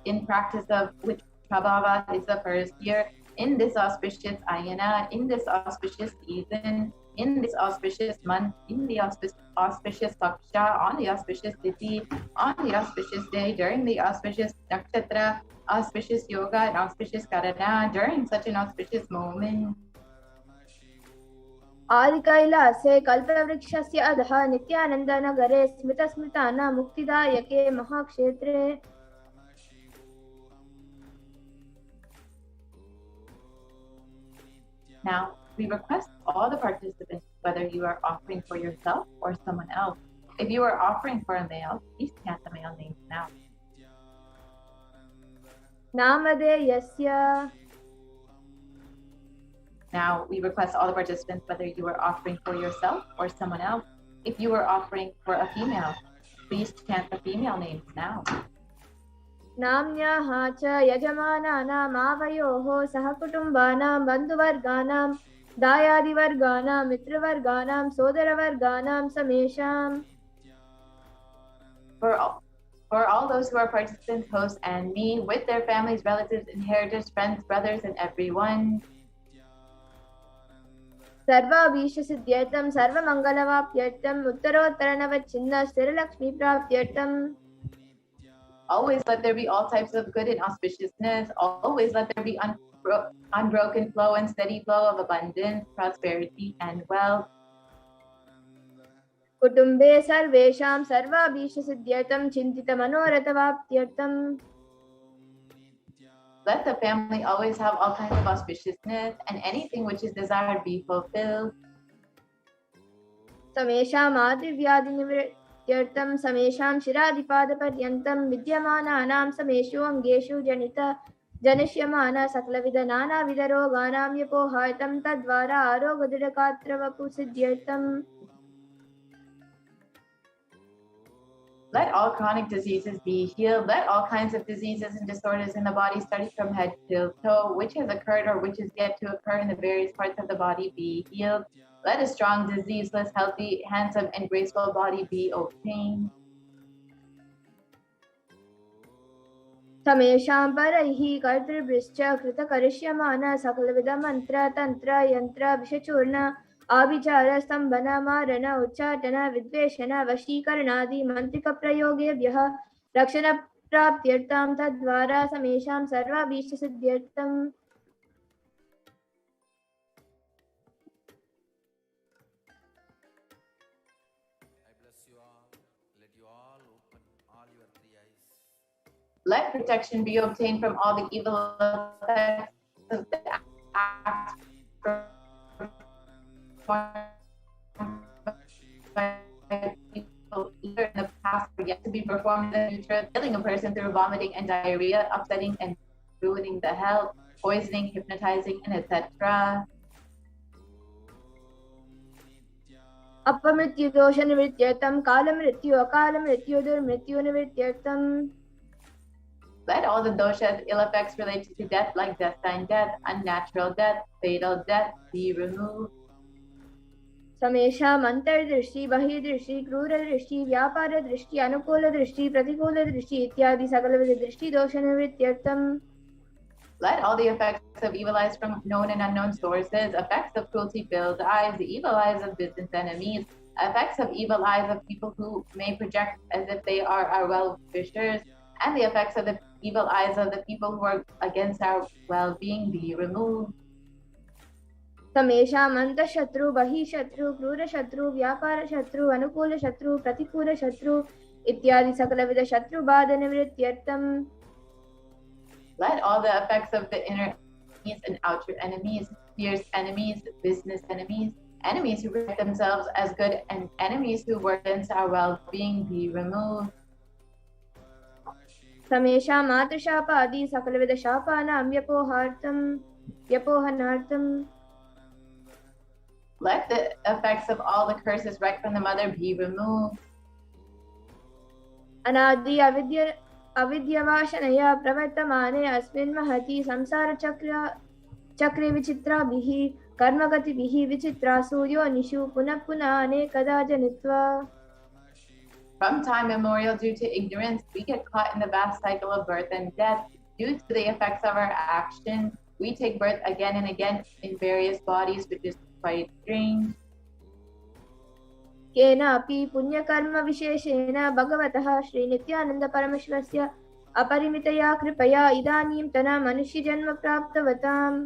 in practice of which Prabhava is the first year, in this auspicious ayana, in this auspicious season, in this auspicious month, in the auspicious paksha, on the auspicious tithi, on the auspicious day, during the auspicious nakshatra, auspicious yoga, and auspicious karana, during such an auspicious moment. आदिकैलासे कल्पवृक्षस्य अधः नित्यानन्दनगरे स्मृतस्मृतानां मुक्तिदायके महाक्षेत्रे Now, we request all the participants, whether you are offering for yourself or someone else. If you are offering for a male, please chant the male names now. नामधेयस्य. Now, we request all the participants, whether you are offering for yourself or someone else. If you are offering for a female, please chant the female names now. नाम्न्याः च यजमानानाम् आवयोः सहकुटुम्बानां बन्धुवर्गाणां दायादिवर्गाणां मित्रवर्गाणां सोदरवर्गाणां समेषाम्. For all those who are participants, hosts, and me, with their families, relatives, inheritors, friends, brothers, and everyone. सर्वाभीष्टसिद्ध्यर्थं सर्वमङ्गलवाप्त्यर्थम् उत्तरोत्तरनवच्छिन्न स्थिरलक्ष्मीप्राप्त्यर्थम्. Always let there be all types of good and auspiciousness. Always let there be unbroken flow and steady flow of abundance, prosperity, and wealth. कुटुम्बे सर्वेषां सर्वाभीष्टसिद्ध्यर्थं चिन्तितमनोरथवाप्त्यर्थम्. Let the family always have all kinds of auspiciousness, and anything which is desired be fulfilled. समेषाम् आदिव्याधिनिवृत्त्यर्थं समेषां शिरादिपादपर्यन्तं विद्यमानानां समेषु अङ्गेषु जनिष्यमान सकलविध नानाविधरोगाणां यपोहायतं तद्वारा आरोग्यदृढगात्रवपुसिद्ध्यर्थम्. Let all chronic diseases be healed. Let all kinds of diseases and disorders in the body, starting from head to toe, which has occurred or which is yet to occur in the various parts of the body, be healed. Let a strong, diseaseless, healthy, handsome, and graceful body be obtained. समेषां परैः कर्तृभिश्च कृतकरिष्यमाण सकलविध मन्त्र तन्त्र यन्त्र विषचूर्ण आभिचार स्तम्भन मारण उच्चाटन विद्वेषण वशीकरणादि मन्त्रिकप्रयोगेभ्यः रक्षणप्राप्त्यर्थं तद्वारा समेषां सर्वाभीष्टसिद्ध्यर्थम्. Let protection be obtained from all the evil effects of the acts by people either in the past or yet to be performed in the future, killing a person through vomiting and diarrhea, upsetting and ruining the health, poisoning, hypnotizing, and etc. अपमृत्युदोषनिवृत्त्यर्थं कालमृत्यु अकालमृत्यु दुर्मृत्युनिवृत्त्यर्थम्. Let all the doshas, ill effects related to death, like destined death, unnatural death, fatal death, be removed. समेषाम् अन्तर्दृष्टि बहिर्दृष्टि क्रूरदृष्टि व्यापारदृष्टि अनुकूलदृष्टि प्रतिकूलदृष्टि इत्यादि सकलविध दृष्टिदोषनिवृत्त्यर्थम्. Let all the effects of evil eyes from known and unknown sources, effects of cruelty-filled eyes, the evil eyes of business enemies, effects of evil eyes of people who may project as if they are our well-wishers, and the effects of the evil eyes of the people who are against our well-being be removed. समेषाम् अन्तःशत्रु बहिःशत्रु क्रूरशत्रु व्यापारशत्रु अनुकूलशत्रु प्रतिकूलशत्रु इत्यादि सकलविध शत्रुबाधनिवृत्त्यर्थम्. Let all the effects of the inner enemies and outer enemies, fierce enemies, business enemies, enemies who present themselves as good, and enemies who work against our well-being be removed. समेषां मातृशापादि सकलविधशापानां व्यपोहनार्थं Let the effects of all the curses right from the mother be removed. अनादि अविद्यवाशनया प्रवर्तमाने अस्मिन् महति संसारचक्रे विचित्राभिः कर्मगतिभिः विचित्रासु योनिषु पुनः पुनः अनेकदा जनित्वा. From time immemorial, due to ignorance, we get caught in the vast cycle of birth and death. Due to the effects of our action, we take birth again and again in various bodies, which is quite strange. केनापि पुण्यकर्म विशेषेण भगवतः श्री नित्यानंद परमेश्वरस्य अपरिमितया कृपया इदानीन्तन मनुष्यजन्म प्राप्तवताम्.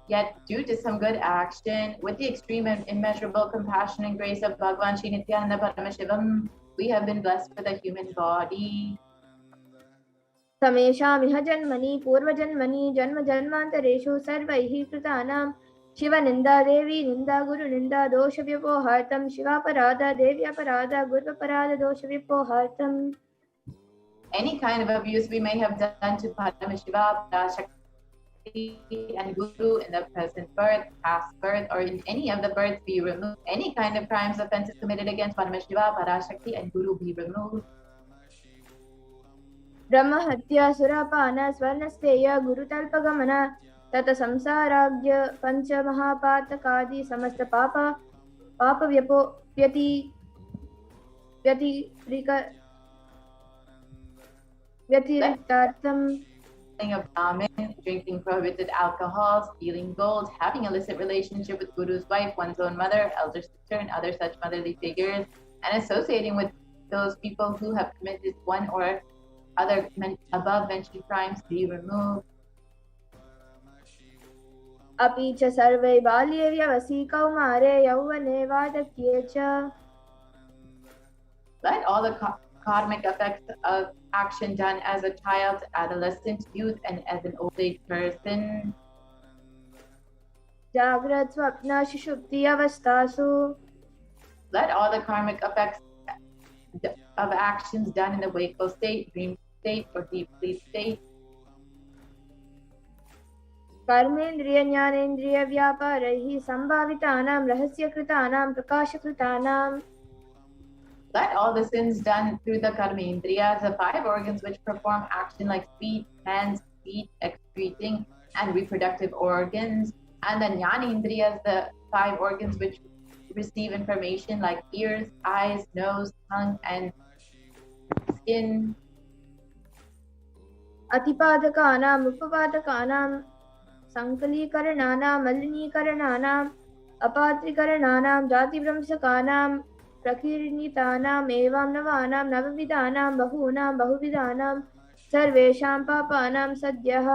Yet, due to some good action, with the extreme and immeasurable compassion and grace of Bhagavan Sri Nithyananda Paramashivam, we have been blessed with a human body. समेषामिह जन्मनि पूर्वजन्मनि जन्मान्तरेषु सर्वैः कृतानां शिवनिन्दा देवी निन्दा गुरुनिन्दा दोषव्यपोहार्थं शिवापराध देव्यापराध गुरुपराध दोषव्यपोहार्थम्. Any kind of abuse we may have done to Paramashiva, Shakti, and Guru in the present birth, past birth, or in any of the births be removed. Any kind of crimes, offenses committed against Paramashiva, Parashakti, and Guru be removed. ब्रह्महत्या सुरापान स्वर्णस्तेय गुरुतल्पगमन तत संसाराज्ञ पंचमहापातकादि समस्त पाप व्यतिरिक्तार्थम. Of ramen, drinking prohibited alcohol, stealing gold, having illicit relationship with Guru's wife, one's own mother, elder sister, and other such motherly figures, and associating with those people who have committed one or other above mentioned crimes be removed. अपि च सर्वे बाल्ये व्यवसि कौमारे यौवने वार्धक्ये च. Let all the karmic effects of action done as a child, adolescent, youth, and as an old age person. जाग्रत स्वप्न सुषुप्ति अवस्थासु. Let all the karmic effects of actions done in the wakeful state, dream state, or deep sleep state. कर्मेन्द्रिय ज्ञानेन्द्रिय व्यापारैः संभावितानां रहस्यकृतानां प्रकाशकृतानां. Let all the sins done through the karmendriyas, the 5 organs which perform action like speech, hands, feet, excreting, and reproductive organs, and the jnanendriyas, the 5 organs which receive information like ears, eyes, nose, tongue, and skin. अतिपादकानां उपपादकानां संकलीकरणानां मलिनीकरणानां अपात्रीकरणानां जातिभ्रंशकानां प्रकीर्णितानाम् एवं नवानां नवविधानां बहूनां बहुविधानां सर्वेषां पापानां सद्यः.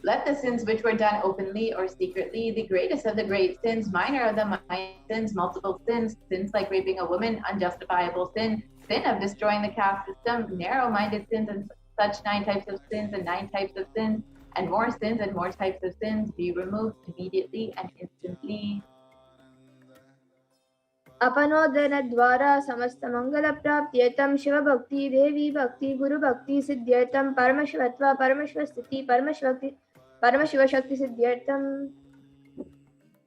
Let the sins which were done openly or secretly, the greatest of the great sins, minor of the minor sins, multiple sins, sins like raping a woman, unjustifiable sin, sin of destroying the caste system, narrow-minded sins, and such 9 types of sins and 9 types of sins, and more sins and more types of sins be removed immediately and instantly. अपनोदन द्वारा समस्त मंगल प्राप्त्यर्थम शिव भक्ति देवी भक्ति गुरु भक्ति सिद्ध्यर्थम परमशिवत्व परमेश्वर स्थिति परमशिव शक्ति सिद्ध्यर्थम.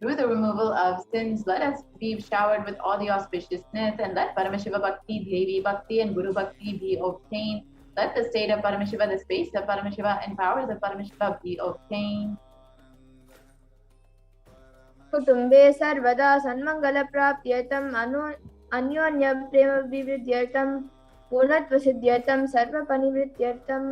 Through the removal of sins, let us be showered with all the auspiciousness, and let Paramashiva Bhakti, Devi Bhakti, and Guru Bhakti be obtained. Let the state of Paramashiva, the space of Paramashiva, and powers of Paramashiva be obtained. कुटुम्बे सर्वदा सन्मंगल प्राप्त्यर्थम अन्योन्य प्रेम विवृद्ध्यर्थम पूर्णत्व सिद्ध्यर्थम सर्वपरिवृत्त्यर्थम.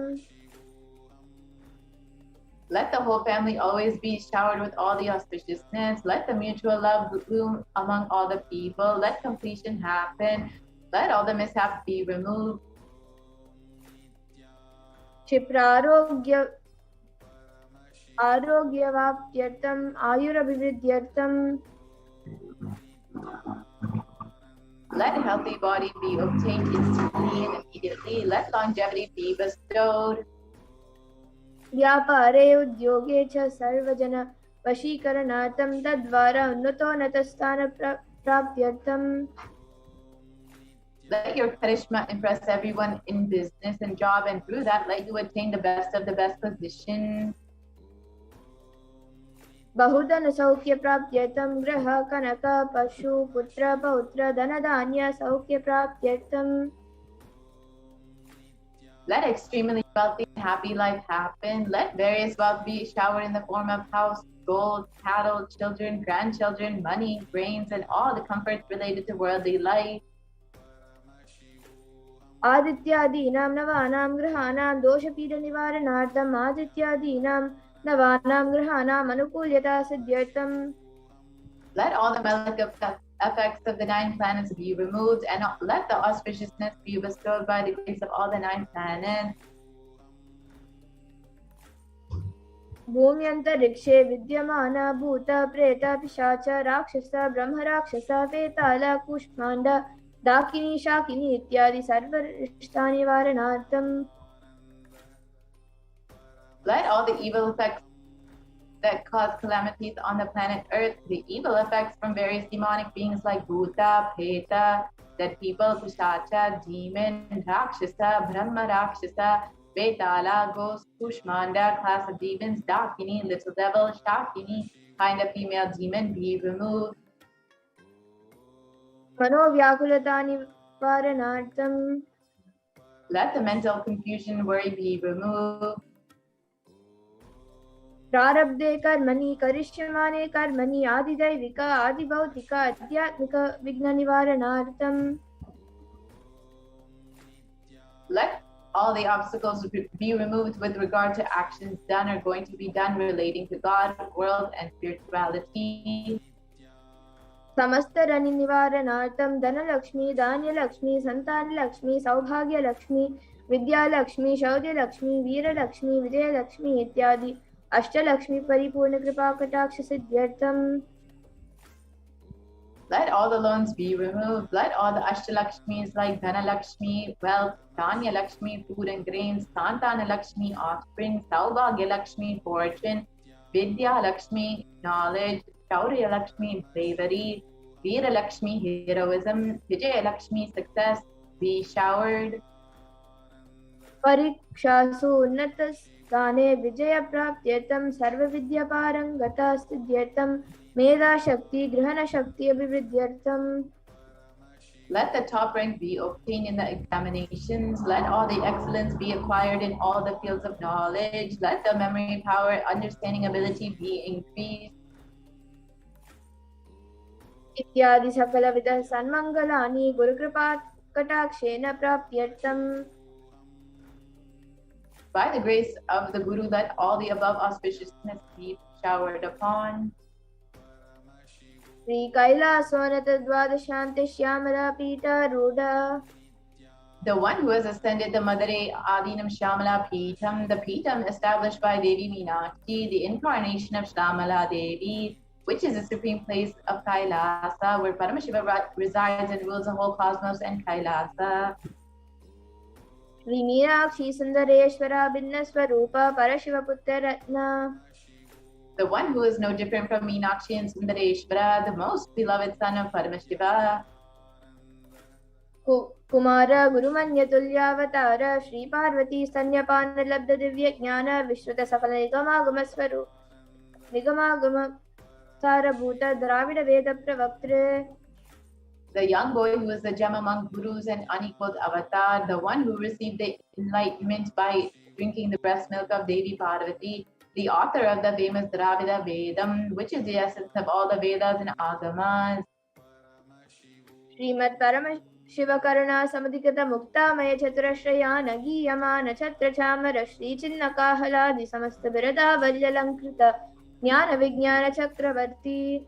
Let the whole family always be showered with all the auspiciousness. Let the mutual love bloom among all the people. Let completion happen. Let all the mishaps be removed. क्षिप्रारोग्य आरोग्यवाप्त्यर्थम आयुरभिवृद्ध्यर्थम. Let a healthy body be obtained instantly and immediately. Let longevity be bestowed. व्यापारे उद्योगे च सर्वजन वशीकरणार्थम तद्वारा उन्नतोन्नतस्थान प्राप्त्यर्थम. Let your charisma impress everyone in business and job, and through that let you attain the best of the best position. बहुधन सौख्य प्राप्त्यर्थम गृह कनक पशु पुत्र पौत्र धन धान्य सौख्य प्राप्त्यर्थम. Let extremely wealthy and happy life happen. Let various wealth be showered in the form of house, gold, cattle, children, grandchildren, money, grains, and all the comforts related to worldly life. आदित्यादीनां नवानां ग्रहाणां दोषपीड निवारणार्थम् आदित्यादीनां नवानां ग्रहाणाम् अनुकूल्यता सिद्ध्यर्थम्. Let all the malic effects of the 9 planets be removed, and let the auspiciousness be bestowed by the grace of all the 9 planets. भूम्यन्तरिक्षे विद्यमान भूत प्रेत पिशाच राक्षस ब्रह्म राक्षस वेताल कूष्माण्ड डाकिनी शाकिनी इत्यादि सर्वरिष्टानिवारणार्थम्. Let all the evil effects that cause calamities on the planet Earth, the evil effects from various demonic beings like Bhuta, Preta, dead people, Pishacha, demon, Rakshasa, Brahma Rakshasa, Vetala, ghost, Kushmanda, class of demons, Dakini, little devil, Shakini, kind of female demon, be removed. मनोव्याकुलता निवारणार्थम्. Let the mental confusion, worry be removed. प्रारब्धे कर्मणि करिष्यमाणे कर्मणि आदिदैविक आदिभौतिक आध्यात्मिक विघ्न निवारणार्थम्. Let all the obstacles be removed with regard to actions done or going to be done relating to God, world, and spirituality. समस्त रनि निवारणार्थं धनलक्ष्मी धान्यलक्ष्मी संतानलक्ष्मी सौभाग्यलक्ष्मी विद्यालक्ष्मी शौर्यलक्ष्मी वीरलक्ष्मी विजयलक्ष्मी इत्यादि अष्टलक्ष्मी परिपूर्ण कृपा कटाक्ष सिद्ध्यर्थम्. Let all the loans be removed. Let all the Ashtalakshmis like Dhanalakshmi, wealth, Dhanya Lakshmi, food and grains, Santana Lakshmi, offspring, Saubhagya Lakshmi, fortune, Vidya Lakshmi, knowledge, Shaurya Lakshmi, bravery, Veera Lakshmi, heroism, Vijaya Lakshmi, success, be showered. परीक्षासु उन्नतस्थाने विजयप्राप्त्यर्थं सर्वविद्यापारङ्गता सिद्ध्यर्थं मेधाशक्ति ग्रहणशक्ति अभिवृद्ध्यर्थम्. Let the top rank be obtained in the examinations. Let all the excellence be acquired in all the fields of knowledge. Let the memory power, understanding ability be increased. इत्यादि सकलविध सन्मङ्गलानि Gurukripa कटाक्षेन प्राप्त्यर्थम्. By the grace of the Guru, let all the above auspiciousness be showered upon. Shri कैलासोन्नत द्वादशान्ते Shyamala पीठारूढा. The one who has ascended the Madare Adinam Shamala Peetham, the Peetham established by Devi Meenakshi, the incarnation of Shamala Devi, which is the supreme place of Kailasa, where Paramashiva resides and rules the whole cosmos and Kailasa. Shri Meenakshi सुंदरेश्वरा भिन्न स्वरूपा परशिव पुत्र Ratna. The one who is no different from Meenakshi and Sundareshwara, the most beloved son of Paramashiva. Kumar गुरुमन्य तुल्यावतार Shri Parvati स्तन्यपान लब्ध दिव्य ज्ञान विश्रुत सकल निगमागम स्वरूप निगमागम सारभूत द्राविड वेद प्रवक्त्र. The young boy who is the gem among gurus and unequaled avatar, the one who received the enlightenment by drinking the breast milk of Devi Parvati, the author of the famous Dravida Vedam, which is the essence of all the Vedas and Agamas. Shrimad Paramshiva करुणा समुदित मुक्तामय चतुरश्रयान गीयमान छत्र चामर श्री चिन्ह काहलादि समस्त बिरदा वल्यलंकृत ज्ञान विज्ञान चक्रवर्ती.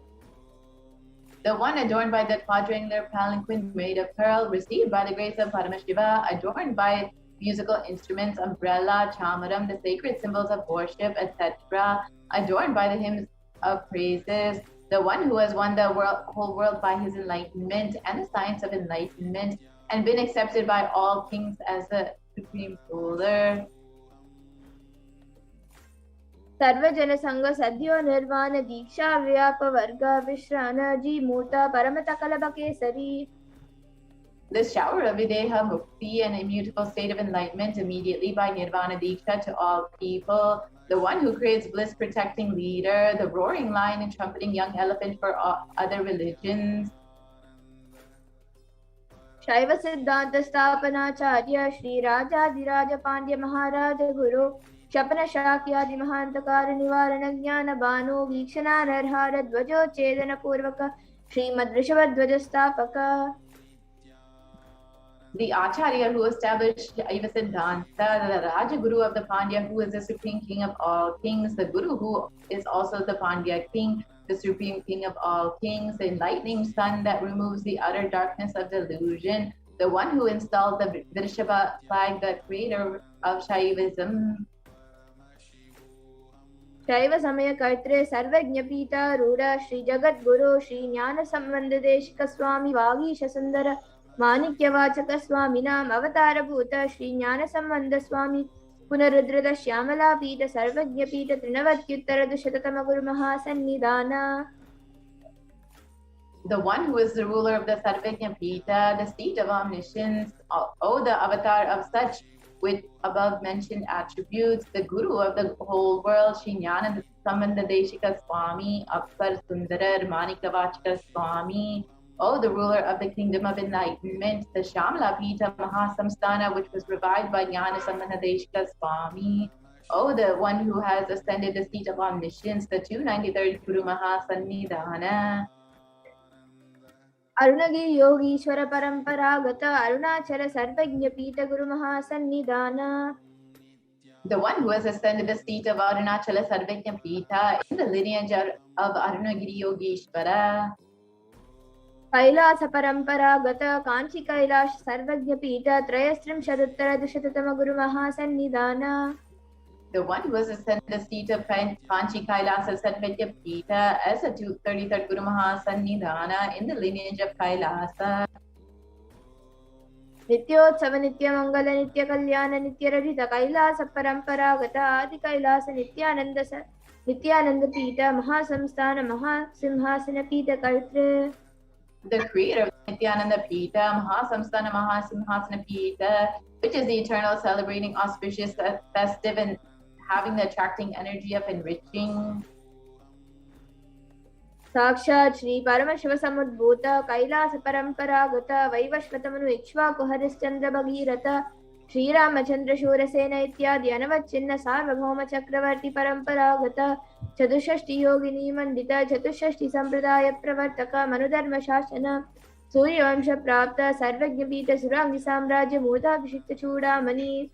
The one adorned by the quadrangular palanquin made of pearl, received by the grace of Paramashiva, adorned by musical instruments, umbrella, chamaram, the sacred symbols of worship, etc., adorned by the hymns of praises, the one who has won the whole world by his enlightenment and the science of enlightenment, and been accepted by all kings as the supreme ruler. सर्वजन संग सद्यो निर्वाण दीक्षा व्याप वर्ग विश्रान जी मूर्ता परम तकलब Kesari. the shower of Videha Mukti, an immutable state of enlightenment immediately by Nirvana Diksha to all people, the one who creates bliss protecting leader, the roaring lion and trumpeting young elephant for all other religions. Shaiva Siddhanta Sthapanacharya Shri Rajadiraja Pandya Maharaja Guru Shapana Shakyadi Mahantakara Nivarana Jnana Bano Vikshana Narhara Dvajo Chedana Purvaka Srimad Rishabhadvaja Sthapaka. The Acharya who established Shaiva Siddhanta, the Raja Guru of the Pandya who is the supreme king of all kings, the Guru who is also the Pandya king, the supreme king of all kings, the enlightening sun that removes the utter darkness of delusion, the one who installed the Vrishabha flag, the creator of Shaivism. Shaiva Samaya Kartre Sarvajna Pita Ruda Shri Jagat Guru Shri Jnana Sambandha Deshika Swami Vagisha Sundara Manikyavachaka Swami Nam Avatara Bhuta Shri Jnana Sambandha Swami Punarudrada Shyamala Pita Sarvajna Pita Trinavatyuttara Dushatatama Guru Mahasannidhana. The one who is the ruler of the Sarvajna Pita, the seat of omniscience, O the avatar of such with above mentioned attributes, the Guru of the whole world, Shri Jnana Sambandha Deshika Swami, Apsar Sundara Manikavachaka Swami, O the ruler of the kingdom of enlightenment, the Shamala Pita Mahasamsthana, which was revived by Jnana Sambandha Deshika Swami, O the one who has ascended the seat of omniscience, the 293rd Guru Mahasannidhana. Arunagi Yogishwara Paramparagata Arunachara Sarvajna Pita Guru Mahasannidhana. The one who has ascended the seat of Arunachala Sarvajna Pita in the lineage of Arunagiri Yogishwara. Kailasa Paramparagata Kanchi Kailash Sarvajna Pita Trayastrim Shaduttara Dushatatama Guru Mahasannidhana. The one who has ascended the seat of Kanchi Kailasa Sarvajna Pita as a 33rd Guru Mahasannidhana in the lineage of Kailasa. Nityotsava Nitya Mangala Nitya Kalyana Nitya Radhita Kailasa Paramparagata Adi Kailasa Nityananda Pita Mahasamsthana Mahasimhasana Pita Kartre. The creator of Nithyananda Pita, Mahasamsthana Mahasimhasana Pita, which is the eternal, celebrating, auspicious, festive, and having the attracting energy of enriching. Sakshat Shri Paramashiva Samudbhuta Kailasa Paramparagata Vaivashvatamanu Ikshvaku Harishchandra Bhagirata Shri Ramachandra Shurasena Ityadi Anavachinna Sarvabhauma Chakravarti Paramparagata Chadushashti Yogini Mandita Chatushashti Sampradaya Pravartaka Manudharma Shashana Suryavamsha Prapta Sarvajna Pita Surangi Samrajya Mudha Abhishikta Chudamani.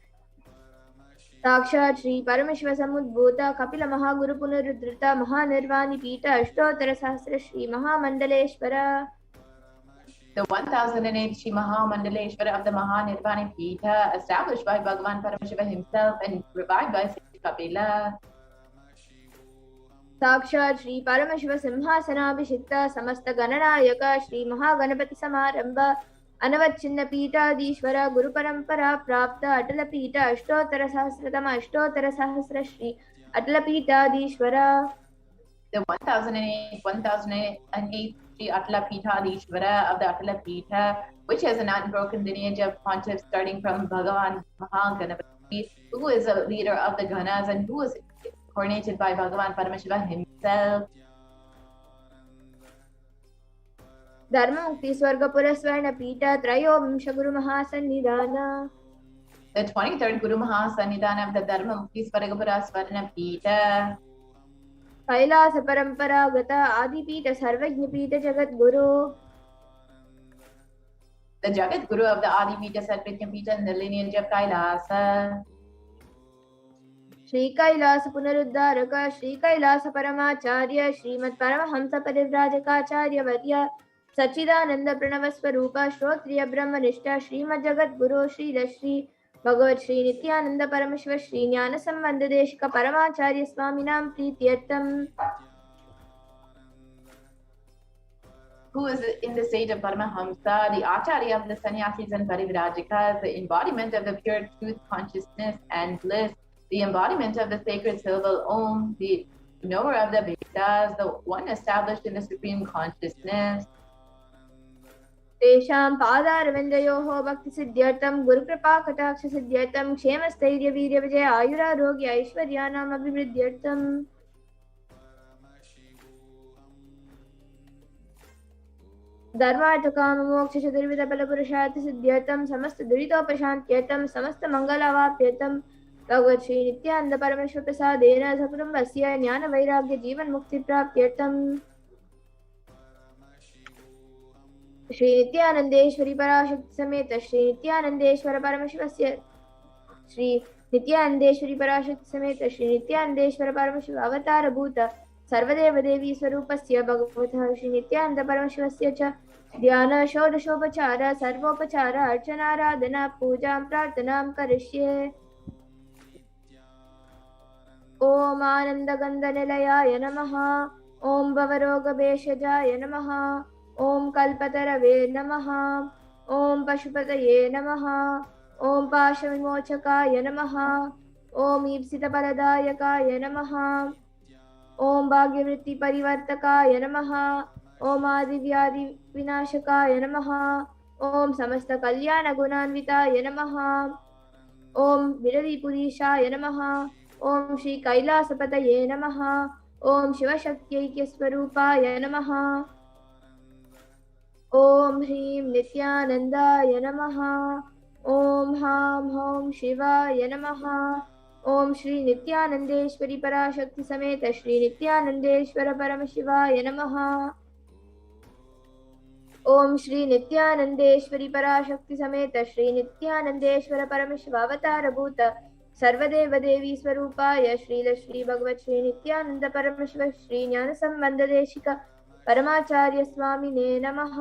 Sakshat Shri Paramashiva Samudbhuta Kapila Mahaguru Punarudrita Mahanirvani Pita Ashtotara Sahasra Shri Mahamandaleshwara. The 1008 Shri Mahamandaleshwara of the Mahanirvani Pita, established by Bhagavan Paramashiva himself and revived by Sri Kapila. Sakshat Shri Paramashiva Simhasanabhishikta Samasta Gananayaka Shri Mahaganapati Samaramba Anavachinna Pita Dishwara Guru Parampara Prapta Atala Pita Ashtotara Sahasratama Ashtotara Sahasra Shri Atala Pita Dishwara. The 1008 Shri Atala Pita Dishwara of the Atala Pita, which has an unbroken lineage of pontiffs starting from Bhagavan Mahaganapati, who is a leader of the Ganas and who was coronated by Bhagavan Paramashiva himself. Dharma Mukti Swargapura Swarna Pita Trayovamsha Guru Mahasannidhana. The 23rd Guru Mahasannidhana of the Dharma Mukti Swargapura Swarna Pita. Kailasa Paramparagata Adi Pita Sarvajna Pita Jagat Guru. The Jagat Guru of the Adi Pita Sarvajna Pita in the lineage of Kailasa. Shri Kailasa Punaruddharaka Shri Kailasa Paramacharya Srimad Paramahamsa Parivrajaka Varya Sachidananda Pranavaswarupa Shrotriya Brahmanishta Srimad Jagat Guru Shri Rashri Bhagavad Shri Nithyananda Paramashiva Shri Jnana Sambandha Deshika Paramacharya Swaminam Preetyartham. Who is in the state of Paramahamsa, the Acharya of the Sannyasis and Parivrajakas, the embodiment of the pure truth, consciousness, and bliss, the embodiment of the sacred syllable Om, the knower of the Vedas, the one established in the supreme consciousness. Te तेषां पादारविन्दयोः भक्तिसिद्ध्यर्थं गुरुकृपाकटाक्षसिद्ध्यर्थं क्षेमस्थैर्यवीर्यविजय आयुरारोग्य ऐश्वर्याणाम् अभिवृद्ध्यर्थम् धर्मार्थकाममोक्षचतुर्विधफलपुरुषार्थसिद्ध्यर्थं समस्तदुरितोपशान्त्यर्थं समस्तमङ्गलावाप्यर्थं भगवत् श्री नित्यानन्द परमेश्वर प्रसादेन सकुटुम्बस्य ज्ञानवैराग्यजीवन्मुक्तिप्राप्त्यर्थं श्री नित्यानन्देश्वरी पराशक्ति समेत श्री नित्यानन्देश्वर परमशिवस्य श्री नित्यानन्देश्वरी पराशक्ति समेत श्री नित्यानन्देश्वर परमशिव अवतारभूत सर्वदेव देवी स्वरूपस्य भगवतः श्री नित्यानन्द परमशिवस्य च ध्यान षोडशोपचार सर्वोपचार अर्चनाराधना पूजां प्रार्थनां करिष्ये। ॐ आनन्दगन्धनिलयाय नमः। ॐ भवरोगभेषजाय नमः। ॐ कल्पतरवे नमः। ॐ पशुपतये नमः। ॐ पाशविमोचकाय नमः। ॐ ईप्सितफलदायकाय नमः। ॐ भाग्यवृत्तिपरिवर्तकाय नमः। ॐ आदिव्याधिविनाशकाय नमः। ॐ समस्तकल्याणगुणान्विताय नमः। ॐ विरधिपुरीशाय नमः। ॐ श्री कैलासपतये नमः। ॐ शिवशक्त्यैक्यस्वरूपाय नमः। ॐ ह्रीं नित्यानन्दाय नमः। ॐ हां हौं शिवाय नमः। ॐ श्री नित्यानन्देश्वरी पराशक्ति समेत श्री नित्यानन्देश्वर परमशिवाय नमः। ॐ श्री नित्यानन्देश्वरी पराशक्ति समेत श्री नित्यानन्देश्वर परमशिव अवतारभूत सर्वदेव देवी स्वरूपाय श्रील श्री भगवत् श्री नित्यानन्द परमशिव श्री ज्ञानसम्बन्धदेशिक परमाचार्य स्वामिने नमः।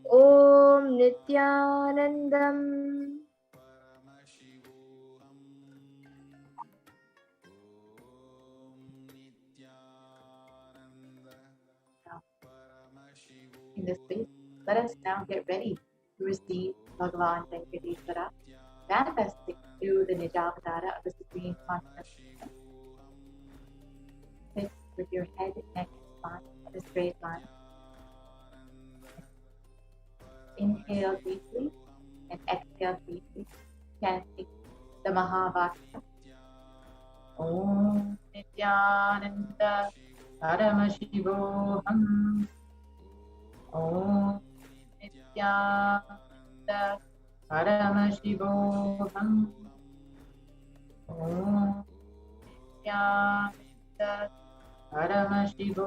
ॐ नित्यानन्दम्। In this space, let us now get ready to receive Bhagavan Venkateshwara, manifesting through the Nijavatara of the Supreme Consciousness. Sit with your head, neck, and spine in a straight line. Inhale deeply and exhale deeply, chanting the Mahavakya. Om Nithyananda Paramashivoham. Om Nithyananda Paramashivoham. Om Nithyananda Paramashivoham.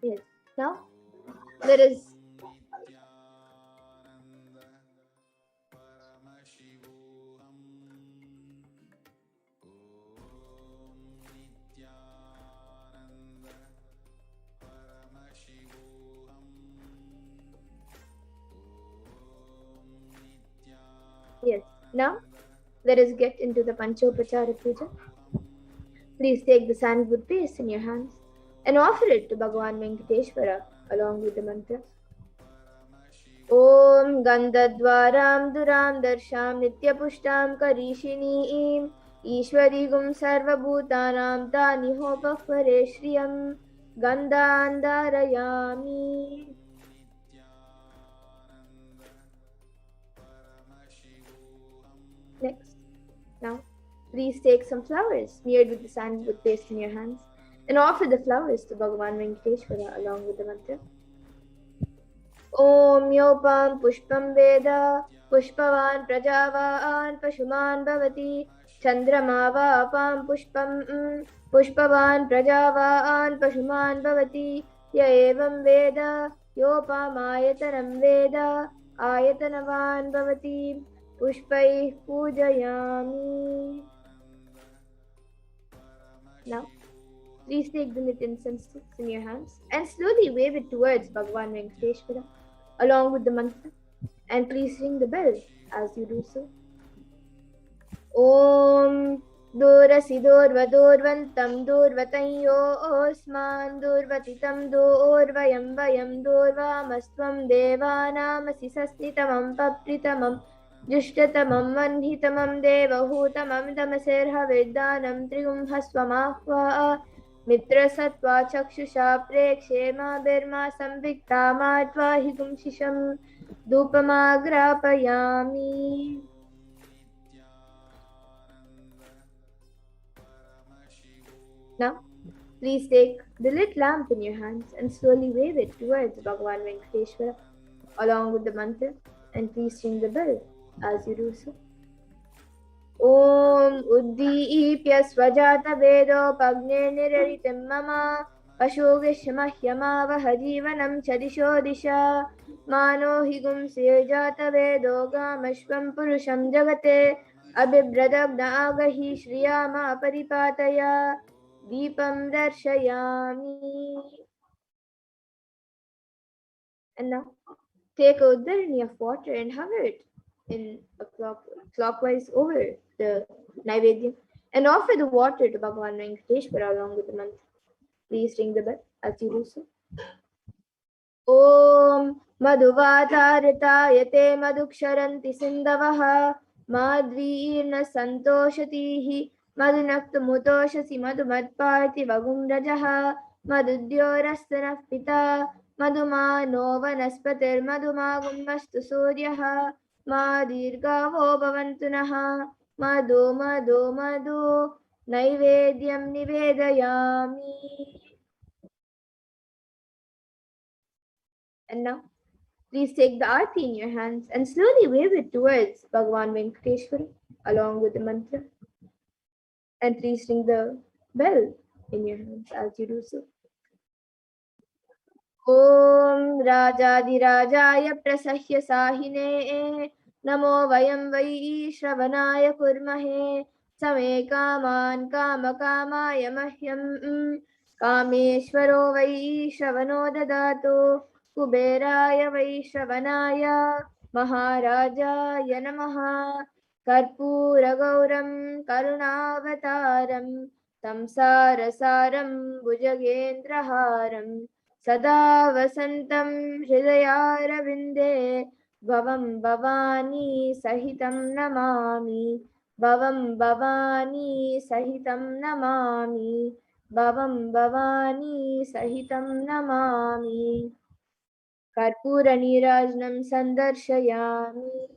Yes. Now let us Now, let us get into the Panchopachara Puja. Please take the sandalwood paste in your hands and offer it to Bhagavan Venkateshwara along with the mantra. Om Gandhadvaram Duram Darsham Nityapushtam Karishiniim Ishwarigum Sarvabhutanam Tanihopakvare Shriyam Gandhandarayami. Next. Now, please take some flowers smeared with the sandalwood paste in your hands and offer the flowers to Bhagavan Venkateshwara along with the mantra. Om Yopam Pushpam Veda Pushpavan Prajavahan Pashuman Bhavati Chandrama Vapam Pushpam Pushpavan Prajavahan Pashuman Bhavati Ya Evam Veda Yopam Ayatanam Veda Ayatanavan Bhavati Pushpai Pujayami. Now, please take the lit incense sticks in your hands and slowly wave it towards Bhagavan Venkateshwara along with the mantra, and please ring the bell as you do so. Om Durasi Durvadurvantam Durvatanyo Osman Durvatitam Durvayam Vayam Durvamastvam Devanamasi Sasnitamam Papritamam Jushtatamam Manhitamam Devahutamam Damasirha Veddanam Trigumhasvamahva Mitra Satva Chakshusha Prekshema Birma Samvikta Matva Higum Shisham Dupamagrapayami. Now, please take the lit lamp in your hands and slowly wave it towards Bhagavan Venkateshwara along with the mantra, and please ring the bell as you do so. Om Uddipya Swajata Vedo Pagne Niraritim Mama Pashogishmahyama Vahajivanam Chadisho Disha Mano Higum Sejata Vedo Gamashvam Purusham Jagate Abhibradagna Agahi Shriyama Paripataya Deepam Darshayami. And now, take a uddarani of water and hover it in a clockwise over the Naivedyam and offer the water to Bhagavan Venkateshwara along with the mantra. Please ring the bell as you do so. Om Madhuvatarayate Madhuksharanti Sindavaha Madvirna Santoshatihi Madhunaktamutoshasi Madhumadparti Vagum Rajaha Madhudyorastana Pita Madhumano Vanaspatir Madhumagum Mastu Suryaha Madhirgavo Bhavantunaha Madhu Madhu Madhu Naivedyam Nivedayami. And now, please take the aarti in your hands and slowly wave it towards Bhagavan Venkateshwara along with the mantra. And please ring the bell in your hands as you do so. Om Rajadirajaya Prasahya Sahine Namo Vayam Vai Shravanaya Kurmahe Same Kaman Kama Kamaya Mahyam Kameshwaro Vai Shravano Dadato Kuberaya Vaishravanaya Maharajaya Namaha Karpura Gauram Karunavataram Samsarasaram Bhujagendraharam Sada Vasantam Hridayarvinde Bhavam Bhavani Sahitam Namami Bhavam Bhavani Sahitam Namami Bhavam Bhavani Sahitam Namami Karpura Nirajnam Sandarshayami.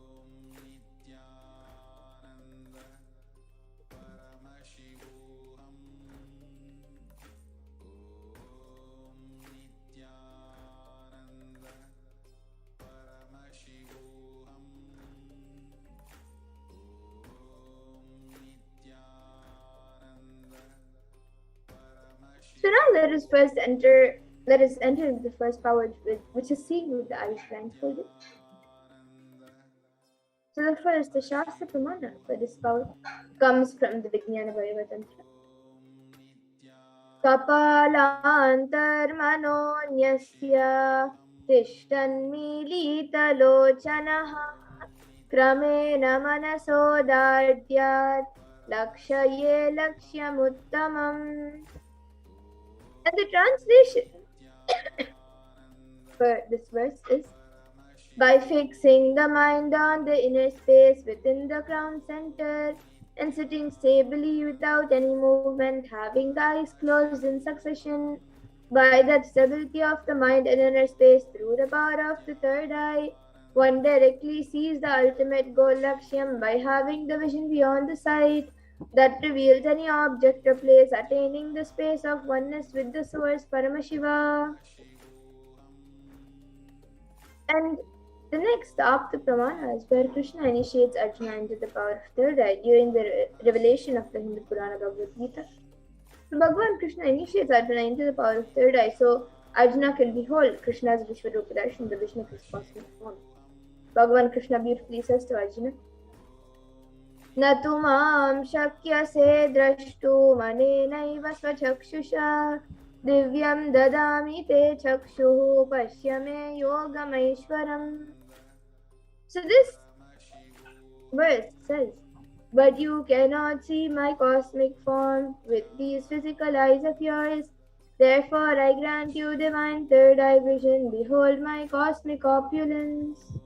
let us enter into the first power, which is seen with the eyes blindfolded. So the first, the Shastra Pramana for this power comes from the Vijnana Vairava Tantra. Kapalantarmanonyasya tishtanmilitalochanaha kramena manasodadyat lakshaye lakshyamuttamam. And the translation for this verse is, by fixing the mind on the inner space within the crown center and sitting stably without any movement, having the eyes closed in succession, by that stability of the mind in inner space through the power of the third eye, one directly sees the ultimate goal Lakshyam by having the vision beyond the sight that reveals any object or place, attaining the space of oneness with the source Paramashiva. And the next, the Apta Pramana, is where Krishna initiates Arjuna into the power of third eye during the revelation of the Hindu Purana Bhagavad Gita. So Bhagavan Krishna initiates Arjuna into the power of third eye so Arjuna can behold Krishna's Vishwarupa Darshan, the vision of his cosmic form. Bhagavan Krishna beautifully says to Arjuna, न तु मां शक्यसे द्रष्टुम् अनेनैव स्वचक्षुषा दिव्यं ददामि ते चक्षुः पश्य मे योगमैश्वरम्. So this verse says, but you cannot see my cosmic form with these physical eyes of yours. Therefore I grant you divine third eye vision. Behold my cosmic opulence.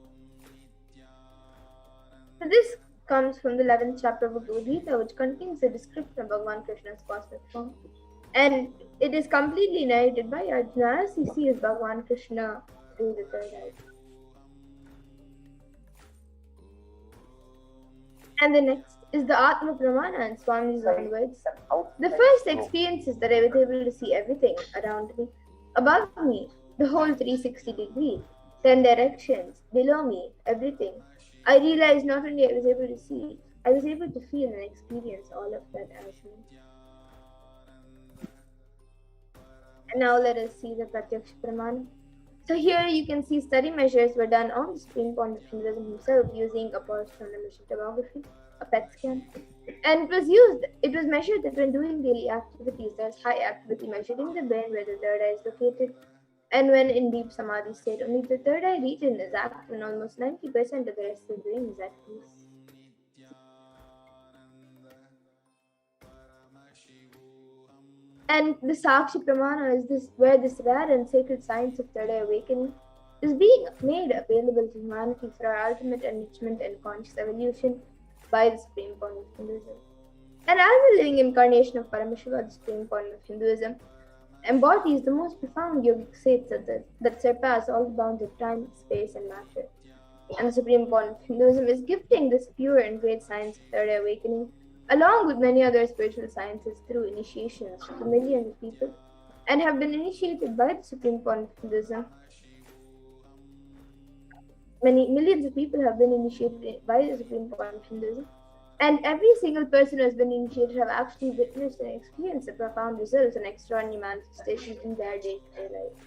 So this comes from the 11th chapter of Bhagavad Gita, which contains a description of Bhagavan Krishna's cosmic form. And it is completely narrated by Arjuna as he sees Bhagavan Krishna through the third eye. And the next is the Atma Pramana and Swami's own words. The first experience is that I was able to see everything around me, above me, the whole 360 degree, 10 directions, below me, everything. I realized not only I was able to see, I was able to feel and experience all of that as me. And now let us see the Pratyaksha Pramana. So here you can see study measures were done on the Supreme Point of Hinduism himself using a pulsatile emission tomography, a PET scan. And it was measured that when doing daily activities, there's high activity measured in the brain where the third eye is located. And when in deep Samadhi state, only the third eye region is active and almost 90% of the rest of the brain is at peace. And the Sakshi Pramana is where this rare and sacred science of third eye awakening is being made available to humanity for our ultimate enrichment and conscious evolution by the Supreme Point of Hinduism. And as the living incarnation of Paramashiva, the Supreme Point of Hinduism embodies the most profound yogic states that surpass all the bounds of time, space, and matter. And the Supreme Point of Hinduism is gifting this pure and great science of third eye awakening along with many other spiritual sciences through initiations to millions of people and have been initiated by the Supreme Point of Hinduism. Many millions of people have been initiated by the Supreme Point of Hinduism, and every single person who has been initiated have actually witnessed and experienced the profound results and extraordinary manifestations in their day-to-day life.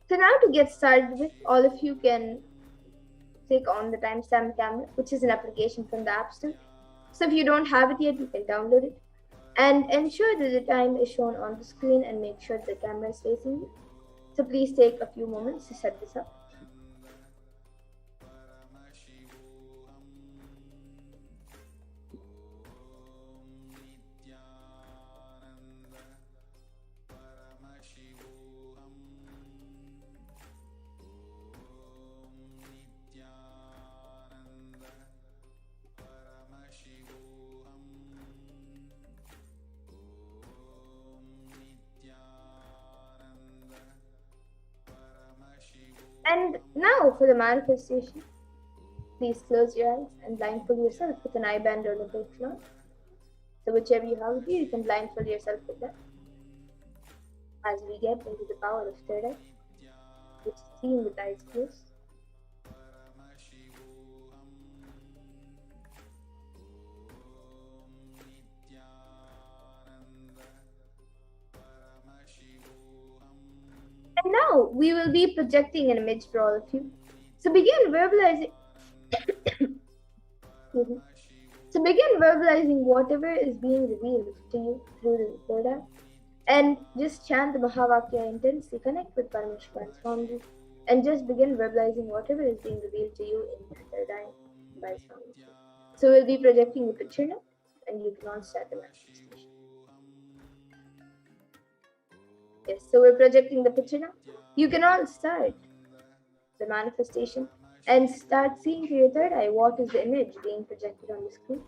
So now to get started with, all of you can click on the timestamp camera, which is an application from the App Store. So if you don't have it yet, you can download it and ensure that the time is shown on the screen and make sure the camera is facing you. So please take a few moments to set this up. And now for the manifestation. Please close your eyes and blindfold yourself with an eye band or a big cloth. So whichever you have with you, you can blindfold yourself with that. As we get into the power of third eye, which is seen with eyes closed. we will be projecting an image for all of you. So begin verbalizing. Excuse me. So begin verbalizing whatever is being revealed to you through the third eye. And just chant the Mahavakya intensely, connect with Paramashiva and Swamiji, and just begin verbalizing whatever is being revealed to you in the third eye by Swamiji. So we'll be projecting the picture now, and you can all start the manifestation. Yes, so we're projecting the picture now. You can all start the manifestation and start seeing through your third eye what is the image being projected on the screen.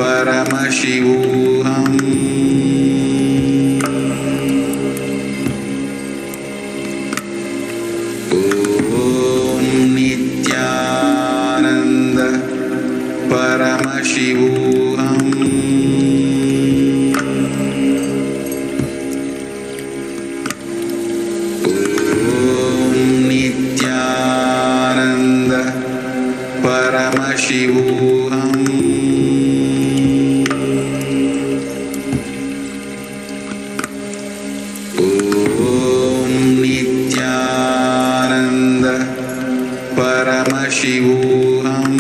Paramashivoham. Om Nithyananda Paramashivoham. Om Nithyananda Paramashivoham. Om Nithyananda Paramashivoham.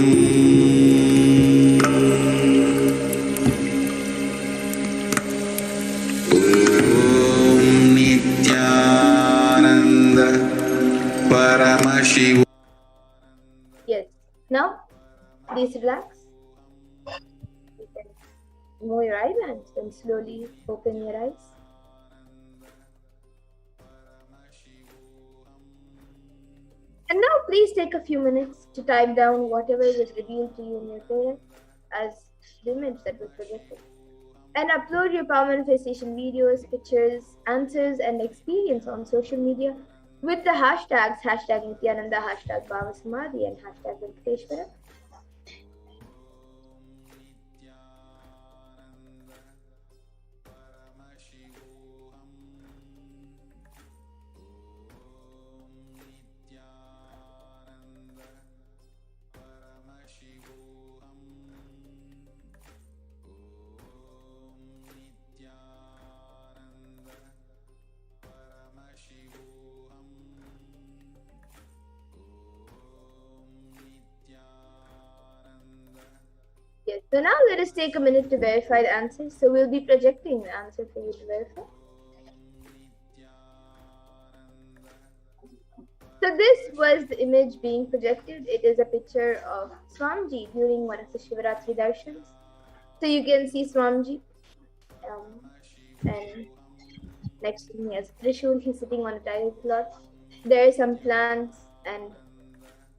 Om Nithyananda Paramashivoham. Yes. Now, please relax. You can move your eyelids and slowly open your eyes. And now, please take a few minutes to type down whatever was revealed to you in your prayer as the image that was projected. And upload your power manifestation videos, pictures, answers, and experience on social media with the hashtags #Nithyananda, #Bhavasamadhi, and #Venkateshwara. Yes, so now let us take a minute to verify the answers. So we'll be projecting the answer for you to verify. So this was the image being projected. It is a picture of Swamiji during one of the Shivaratri Darshans. So you can see Swamiji and next to me is Trishul. He's sitting on a tile cloth. There are some plants and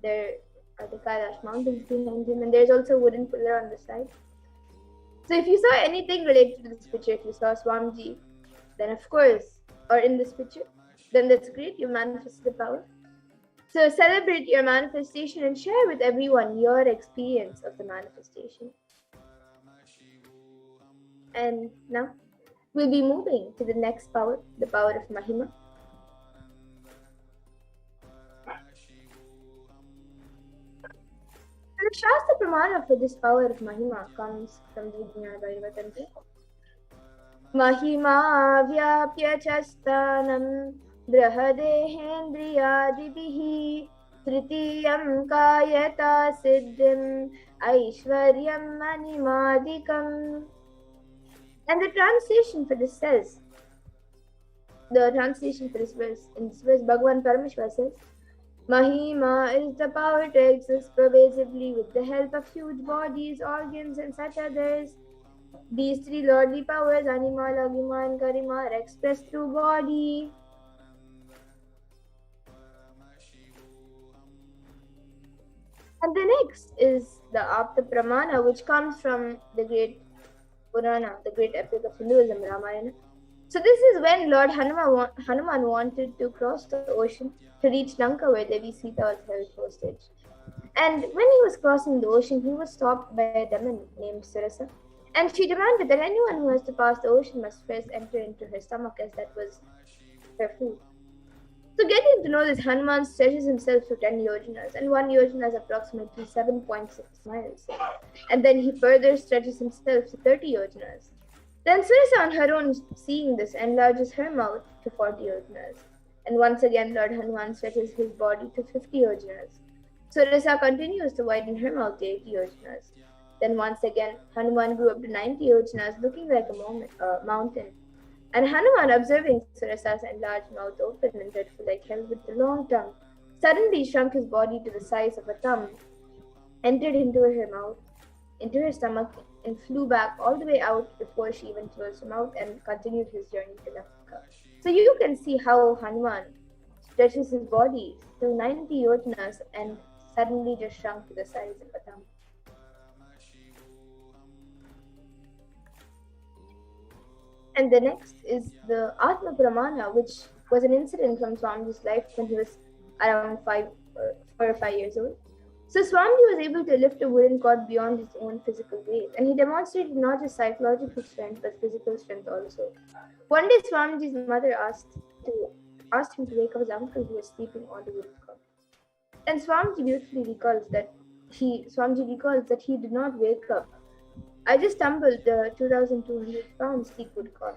there are the Kailasa mountains behind him, and there's also a wooden pillar on the side. So if you saw anything related to this picture, if you saw Swamiji, then of course, or in this picture, then that's great, you manifested the power. So celebrate your manifestation and share with everyone your experience of the manifestation. And now we'll be moving to the next power, the power of Mahima. The Shastra Pramana for this power of Mahima comes from the Vijnana Bhairava Tantra. Mahima vyapya chastanam brahadehendriyadibihi tritiyam kayata siddhim aishwaryam manimadikam. And the translation for this says, in this verse, Bhagavan Paramashiva says, Mahima is the power to exist pervasively with the help of huge bodies, organs, and such others. These three lordly powers, Anima, Lagima, and Garima, are expressed through body. And the next is the Apta Pramana, which comes from the great Purana, the great epic of Hinduism, Ramayana. So this is when Lord Hanuman wanted to cross the ocean to reach Lanka, where Devi Sita was held hostage. And when he was crossing the ocean, he was stopped by a demon named Surasa. And she demanded that anyone who has to pass the ocean must first enter into her stomach, as that was her food. So getting to know this, Hanuman stretches himself to 10 yojanas, and 1 yojana is approximately 7.6 miles. And then he further stretches himself to 30 yojanas. Then Surasa on her own, seeing this, enlarges her mouth to 40 yojanas. And once again, Lord Hanuman stretches his body to 50 yojanas. Surasa continues to widen her mouth to 80 yojanas. Then once again, Hanuman grew up to 90 yojanas, looking like a mountain. And Hanuman, observing Surasa's enlarged mouth open and dreadful like hell with the long tongue, suddenly shrunk his body to the size of a thumb, entered into her mouth, into her stomach, and flew back all the way out before she even closed her mouth, and continued his journey to Lanka. So you can see how Hanuman stretches his body to 90 yojanas and suddenly just shrunk to the size of a thumb. And the next is the Atma Pramana, which was an incident from Swamiji's life when he was around 4 or 5 years old. So Swamiji was able to lift a wooden cord beyond his own physical weight, and he demonstrated not just psychological strength but physical strength also. One day, Swamiji's mother asked him to wake up his uncle who was sleeping on the wooden cord, and Swamiji beautifully recalls that he did not wake up. I just stumbled the 2,200 pound steep wood cord.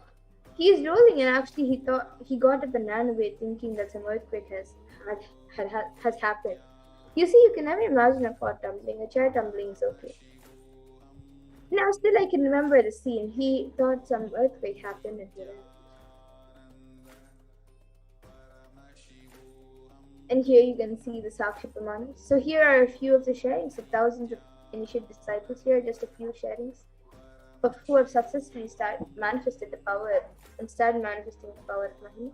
He is rolling, and actually he thought he got up and ran away, thinking that some earthquake has happened. You see, you can never imagine a pot tumbling. A chair tumbling is okay. Now, still, I can remember the scene. He thought some earthquake happened and he ran. And here you can see the Sakshi Pramana. So here are a few of the sharings of thousands of initiate disciples. Here are just a few sharings of who have successfully manifested the power and started manifesting the power of Mahima.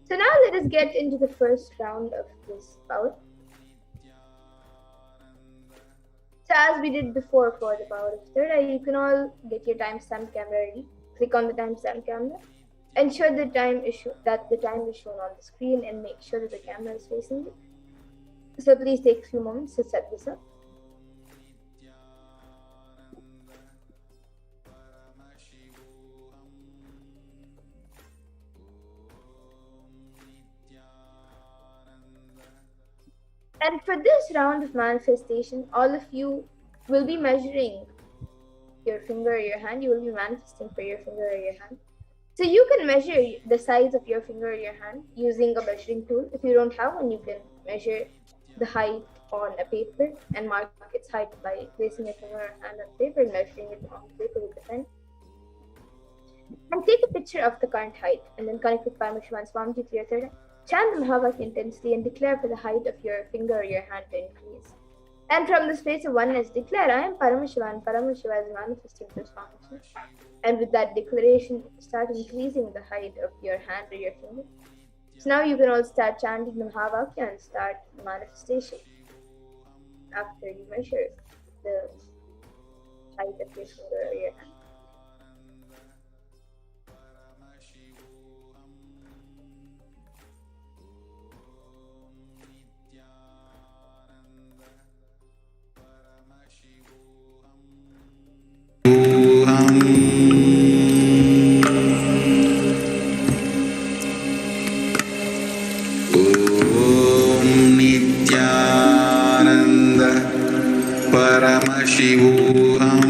So now let us get into the first round of this power. So as we did before for the power of third eye, you can all get your timestamp camera ready. Click on the timestamp camera. Ensure the time is shown on the screen and make sure that the camera is facing it. So please take a few moments to set this up. And for this round of manifestation, all of you will be measuring your finger or your hand. You will be manifesting for your finger or your hand. So you can measure the size of your finger or your hand using a measuring tool. If you don't have one, you can measure the height on a paper and mark its height by placing your finger or hand on paper and measuring it on the paper with the pen. And take a picture of the current height and then connect with Paramashiva and Swamiji to your third eye. Chant the Mahavakya intensely and declare for the height of your finger or your hand to increase. And from the space of oneness, declare, I am Paramashiva and Paramashiva is manifesting through Swamiji. And with that declaration, start increasing the height of your hand or your finger. So now you can all start chanting the Mahavakya and start the manifestation after you measure the height of your finger or your hand. Paramashivoham.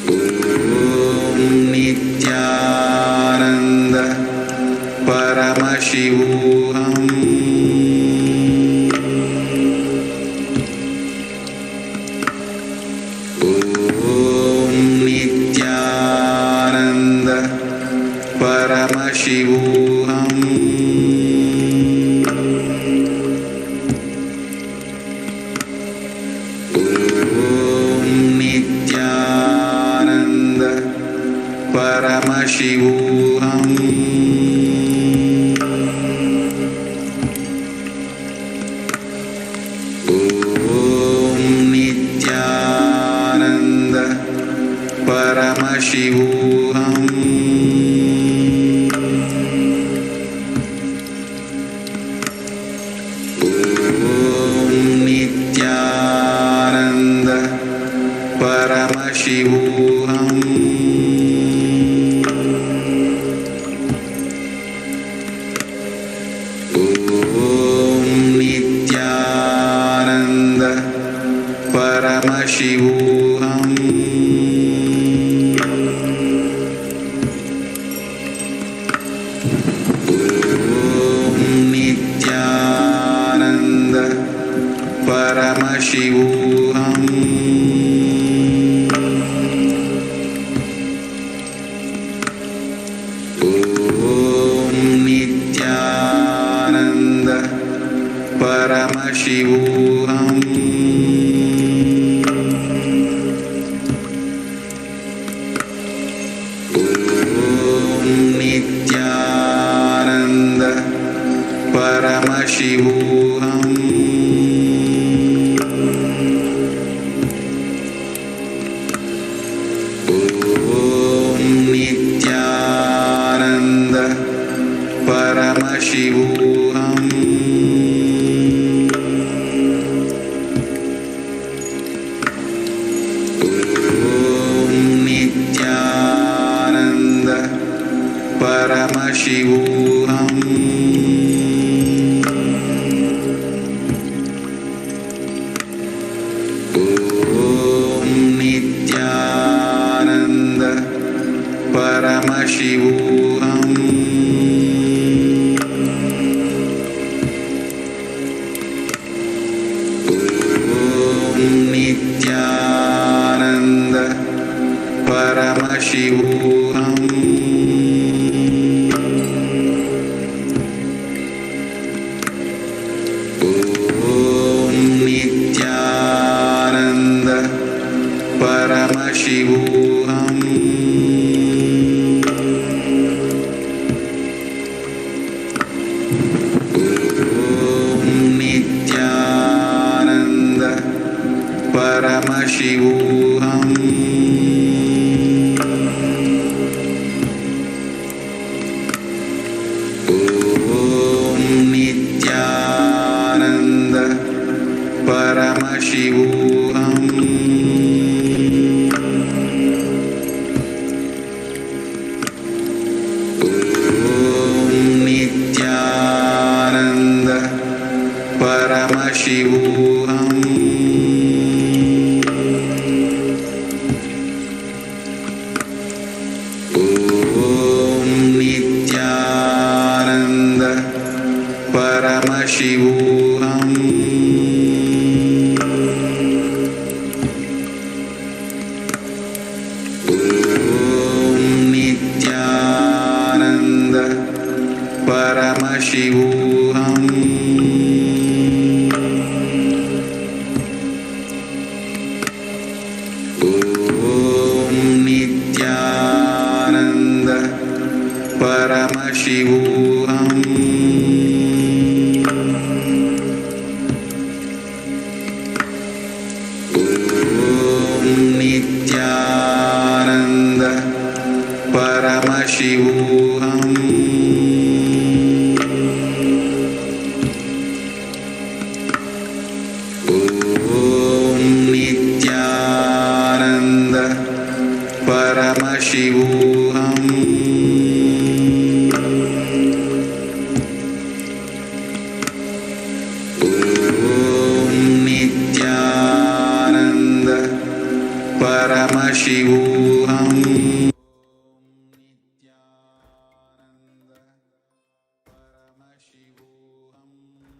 Om Nithyananda Paramashivoham. Om Nithyananda Paramashivoham. Paramashivoham. Om Nithyananda Paramashivoham. Om Nithyananda Paramashivoham. Paramashivoham. Om Nithyananda Paramashivoham.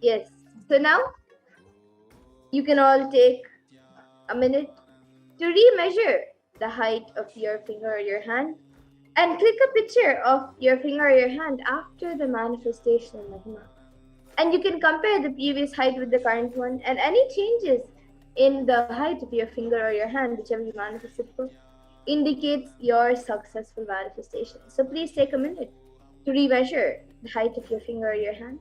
Yes. So now you can all take a minute to remeasure the height of your finger or your hand and click a picture of your finger or your hand after the manifestation of Mahima. And you can compare the previous height with the current one, and any changes in the height of your finger or your hand, whichever you manifested for, indicates your successful manifestation. So please take a minute to remeasure the height of your finger or your hand.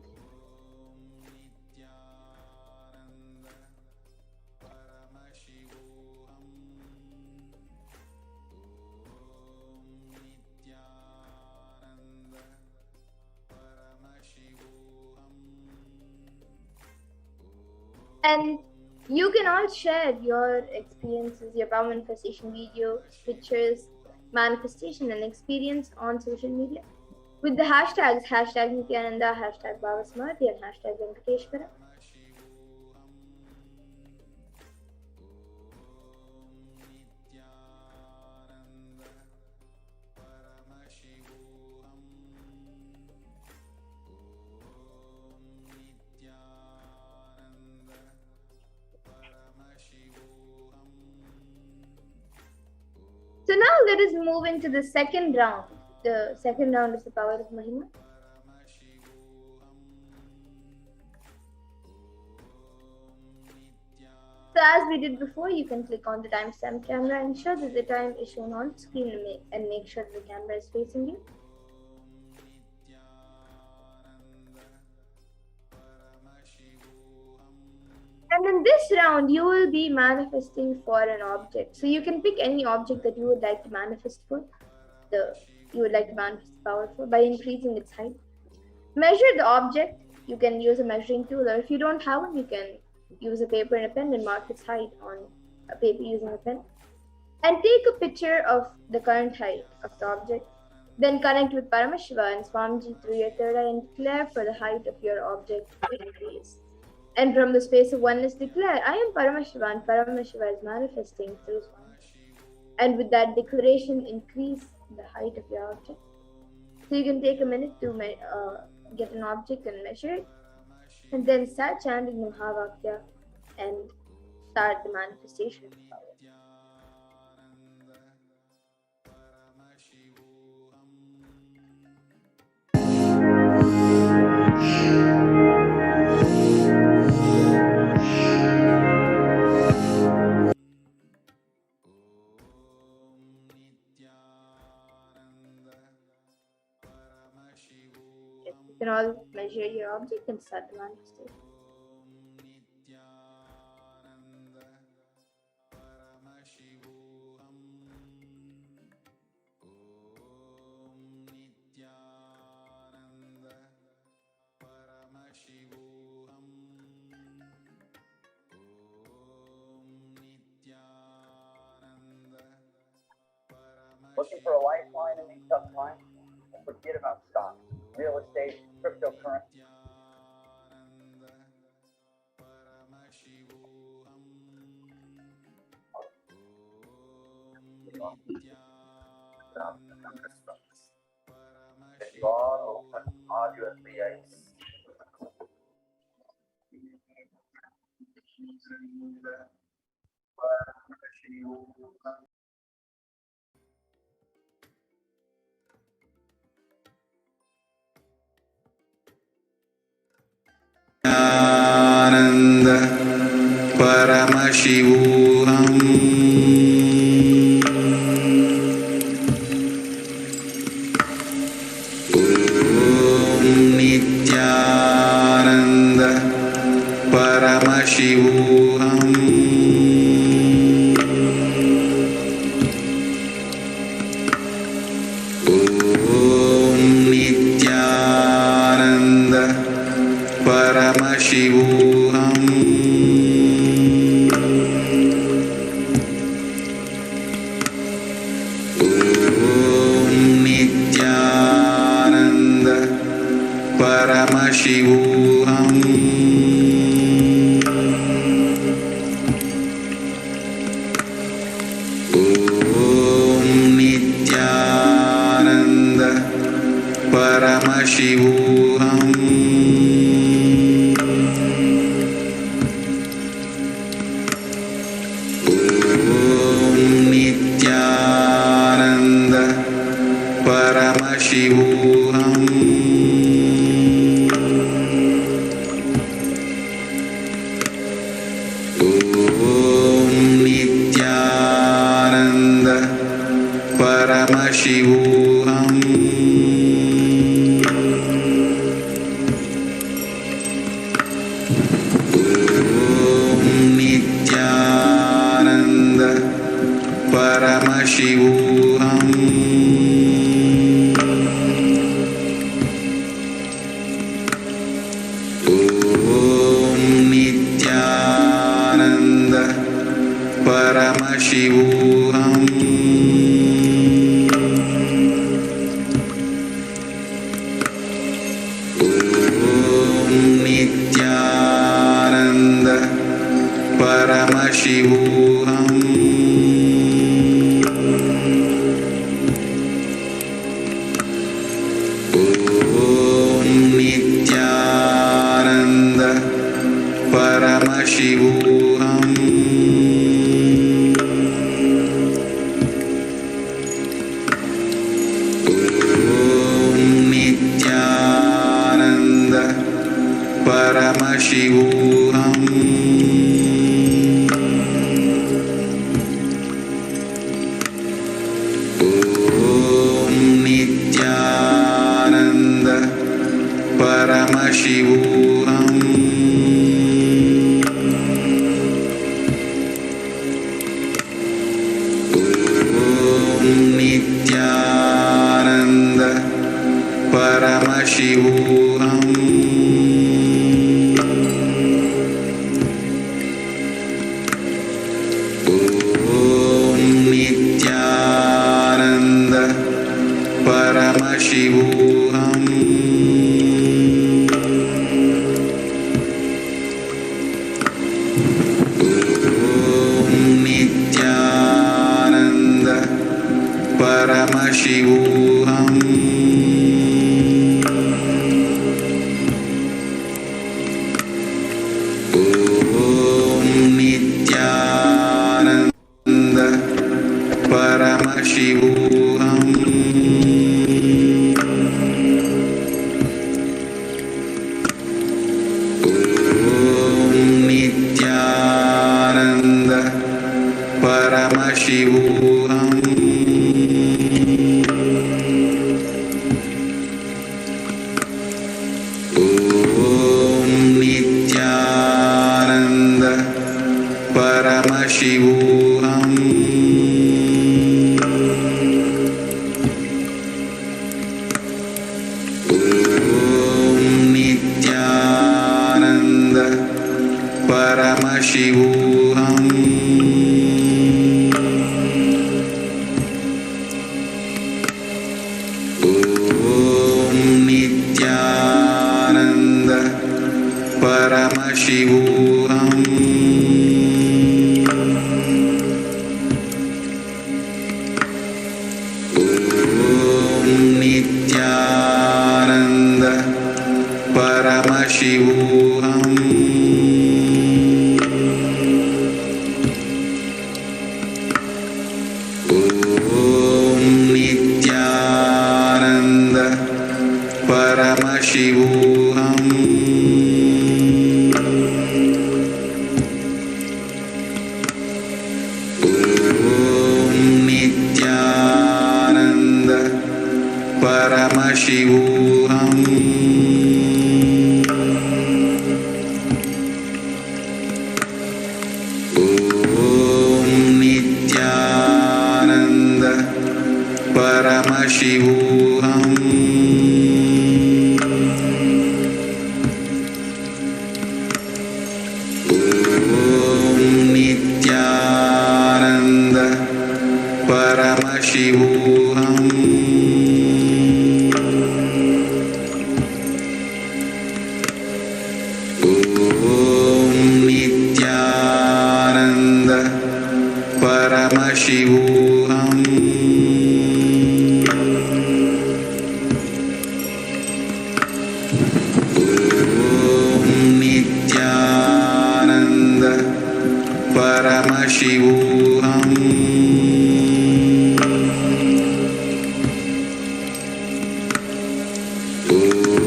And you can all share your experiences, your power manifestation videos, pictures, manifestation and experience on social media with the hashtags #Nithyananda, #Bhavasamadhi, and #Venkateshwara. So now let us move into the second round. The second round is the power of Mahima. So as we did before, you can click on the timestamp camera and ensure that the time is shown on screen and make sure the camera is facing you. And in this round, you will be manifesting for an object. So you can pick any object that you would like to manifest for, you would like to manifest power for, by increasing its height. Measure the object. You can use a measuring tool, or if you don't have one, you can use a paper and a pen and mark its height on a paper using a pen. And take a picture of the current height of the object. Then connect with Paramashiva and Swamiji through your third eye and declare for the height of your object to increase. And from the space of oneness, declare, I am Paramashiva, and Paramashiva is manifesting through Swamiji. And with that declaration, increase the height of your object. So you can take a minute to get an object and measure it, and then start chanting Mahavakya and start the manifestation of power. You can all measure your object and start the manifestation. Looking for a lifeline in these tough times? Forget about stocks, real estate, cryptocurrency. If you all open all your three eyes. Nityananda Paramashivoham. Om Nityananda Paramashivoham. Om Nityananda Paramashivoham. Om Nityananda Paramashivoham. Om Nityananda Paramashivoham. Nityananda Paramashivoham. Om Nityananda Paramashivoham. Om Nityananda Paramashivoham. Om Nityananda Paramashivoham. Om Nityananda Paramashivoham. Om Nityananda Paramashivoham. Om Nityananda Paramashivoham. Om Nityananda Paramashivoham. Nithyananda Paramashivoham. Om Nithyananda Paramashivoham. Nithyananda Paramashivoham. Om Nithyananda Paramashivoham. Om Nithyananda Paramashivoham. Om Nithyananda Paramashivoham. Om Nithyananda Paramashivoham. Om Nithyananda Paramashivoham. Om Nithyananda Paramashivoham. Om Nithyananda Paramashivoham. Om Nithyananda Paramashivoham. Om Nithyananda Paramashivoham. Om Nithyananda Paramashivoham. Om Nithyananda Paramashivoham. Om Nithyananda Paramashivoham.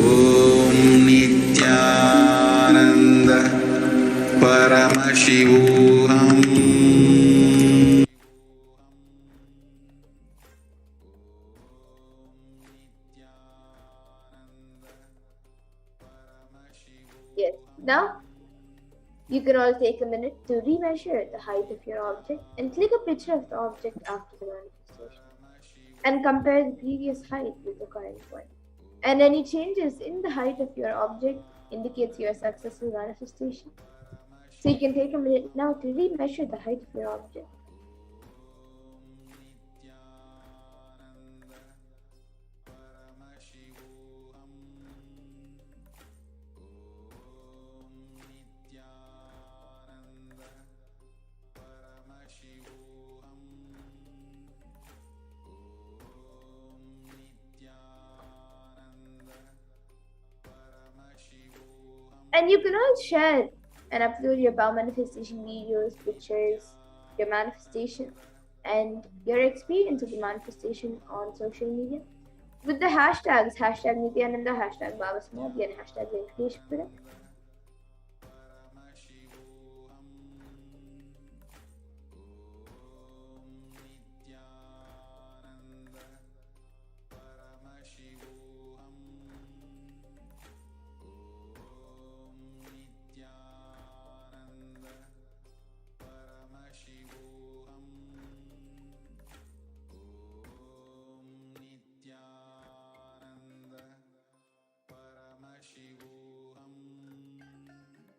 Om Nithyananda Paramashivoham. Yes. Now, you can all take a minute to remeasure the height of your object and click a picture of the object after the manifestation and compare the previous height with the current one. And any changes in the height of your object indicates your successful manifestation. So you can take a minute now to remeasure the height of your object. And you can all share and upload your Bhava manifestation videos, pictures, your manifestation, and your experience of the manifestation on social media with the hashtags #Nithyananda, #Bhavasamadhi, and #Venkateshwara.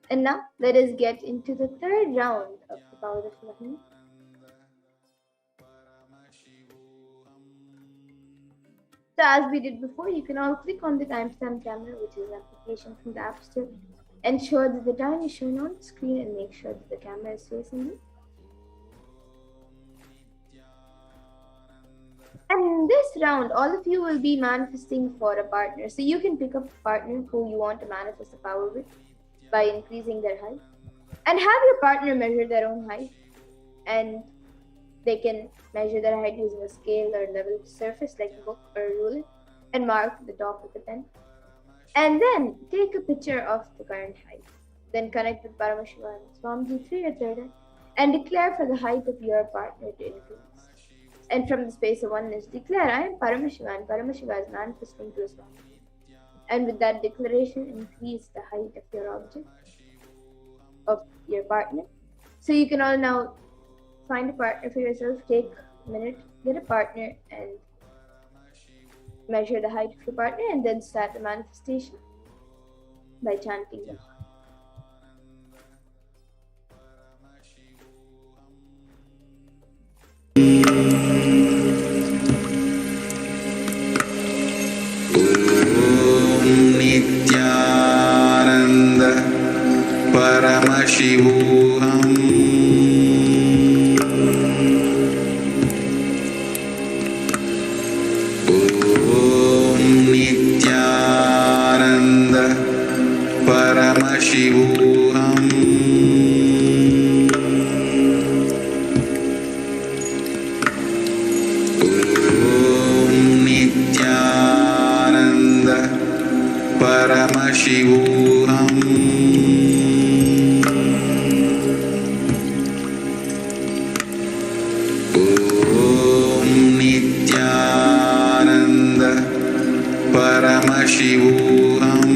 And now let us get into the third round of the power of Mahima. So as we did before, you can all click on the timestamp camera, which is an application from the App Store. Ensure that the time is shown on the screen and make sure that the camera is facing you. And in this round, all of you will be manifesting for a partner. So you can pick up a partner who you want to manifest the power with by increasing their height. And have your partner measure their own height. And they can measure their height using a scale or level surface like a book or a ruler and mark the top with a pen. And then take a picture of the current height. Then connect with Paramashiva and Swamiji through your third eye and declare for the height of your partner to increase. And from the space of oneness, declare, I am Paramashiva and Paramashiva is manifesting to Swamiji. And with that declaration, increase the height of your object, of your partner. So you can all now find a partner for yourself, take a minute, get a partner and measure the height of your partner and then start the manifestation by chanting the heart. Nithyananda Paramashivoham. Nithyananda Paramashivoham. Nithyananda Paramashivoham. Nithyananda Paramashivoham.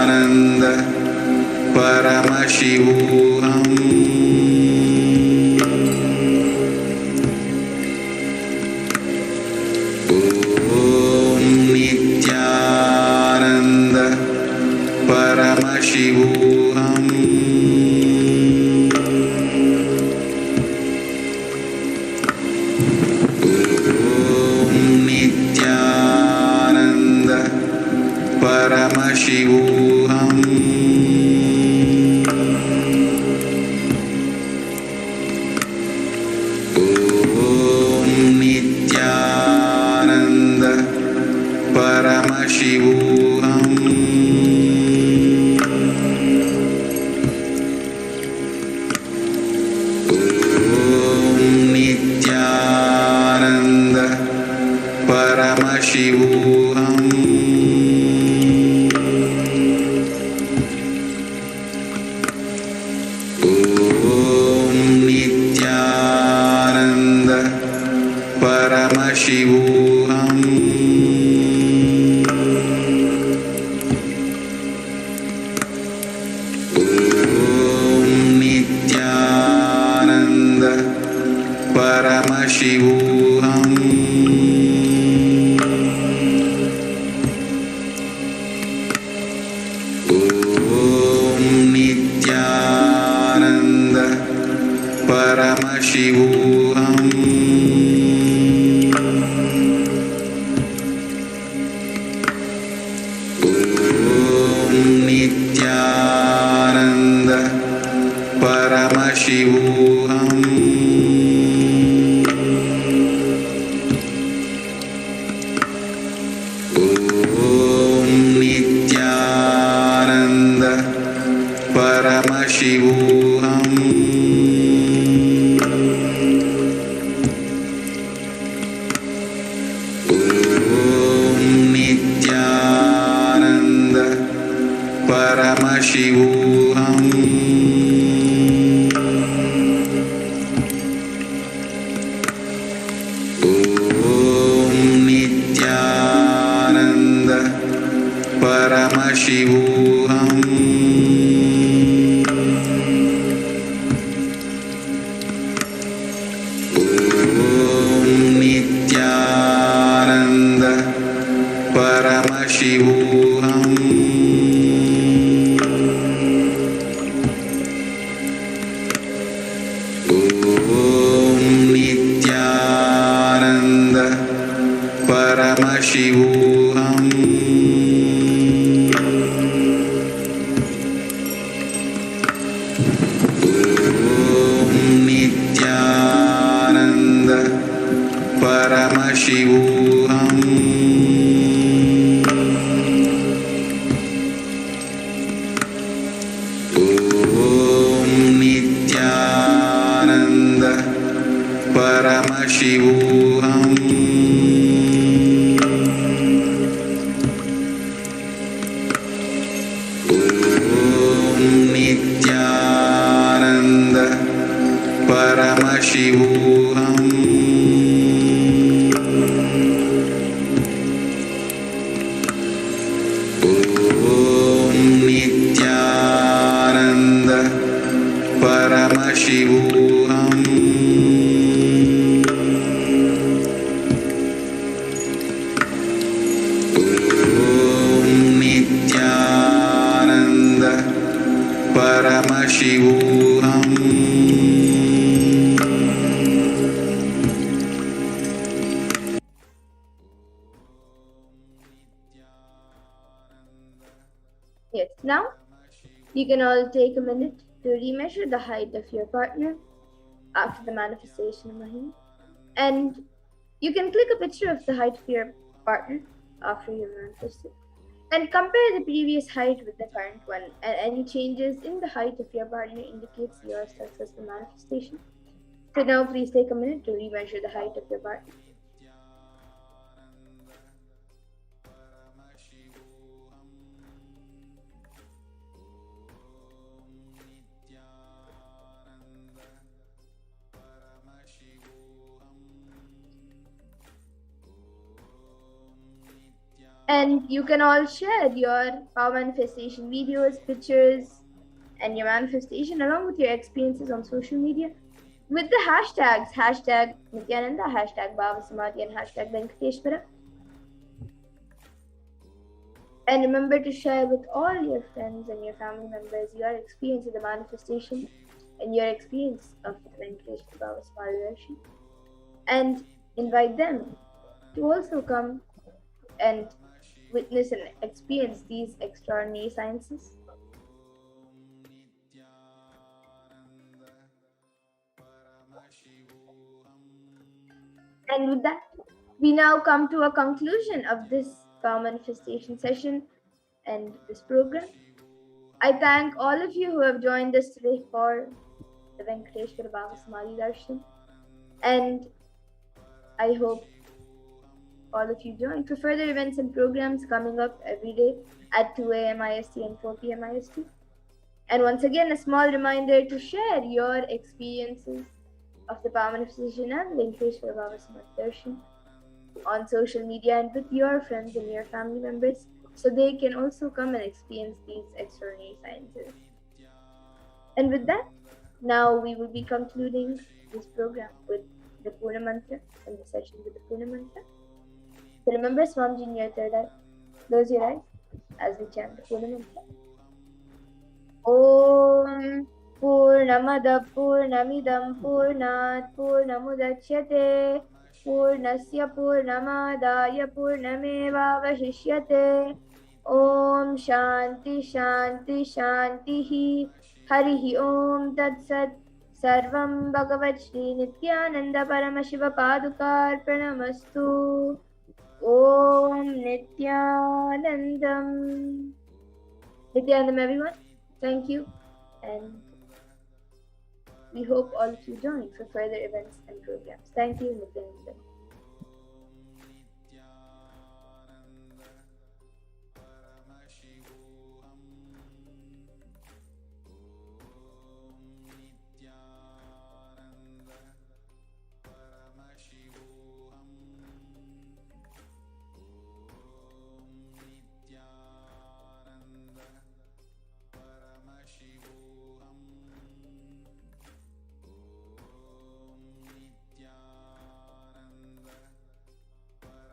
Nithyananda Paramashivoham. Nithyananda Paramashivoham. Nithyananda Paramashivoham. Nithyananda Paramashivoham. Nithyananda Paramashivoham. Nithyananda Paramashivoham. Nithyananda Paramashivoham. Nithyananda Paramashivoham. Nithyananda Paramashivoham. Nithyananda Paramashivoham. Nithyananda Paramashivoham. Nithyananda Paramashivoham. Paramashivoham. Om Nithyananda Paramashivoham. Nithyananda Paramashivoham. Om Nithyananda Paramashivoham. Om Nithyananda Paramashivoham. Yes, now you can all take a minute to remeasure the height of your partner after the manifestation of Mahima. And you can click a picture of the height of your partner after you manifested. And compare the previous height with the current one, and any changes in the height of your partner indicates your successful manifestation. So now please take a minute to remeasure the height of your partner. And you can all share your power manifestation videos, pictures, and your manifestation along with your experiences on social media with the hashtags #Nithyananda, #Bhavasamadhi, and #Venkateshwara. And remember to share with all your friends and your family members your experience of the manifestation and your experience of the Venkateshwara Bhavasamadhi Darshan. And invite them to also come and witness and experience these extraordinary sciences. And with that, we now come to a conclusion of this power manifestation session and this program. I thank all of you who have joined us today for the Venkateshwara Bhavasamadhi Darshan, and I hope all of you join for further events and programs coming up every day at 2 a.m. IST and 4 p.m. IST. And once again, a small reminder to share your experiences of the power manifestation and Venkateshwara Bhavasamadhi Darshan on social media and with your friends and your family members, so they can also come and experience these extraordinary sciences. And with that, now we will be concluding this program with the Purna Mantra and the session with the Purna Mantra. So remember, Swamiji, in your third eye, close your eyes as we chant the Purna Mantra. Om Purnamada Purnamidam Purnat Purnamudachyate Purnasya Purnamadaya Purnameva Vashishyate. Om Shanti Shanti Shantihi. Harihi Om Tat Sat. Sarvam Bhagavat Shri Nithyananda Paramashiva Padukar Pranamastu. Om Nithyanandam. Nithyanandam, everyone. Thank you. And we hope all of you join for further events and programs. Thank you, Nithyanandam.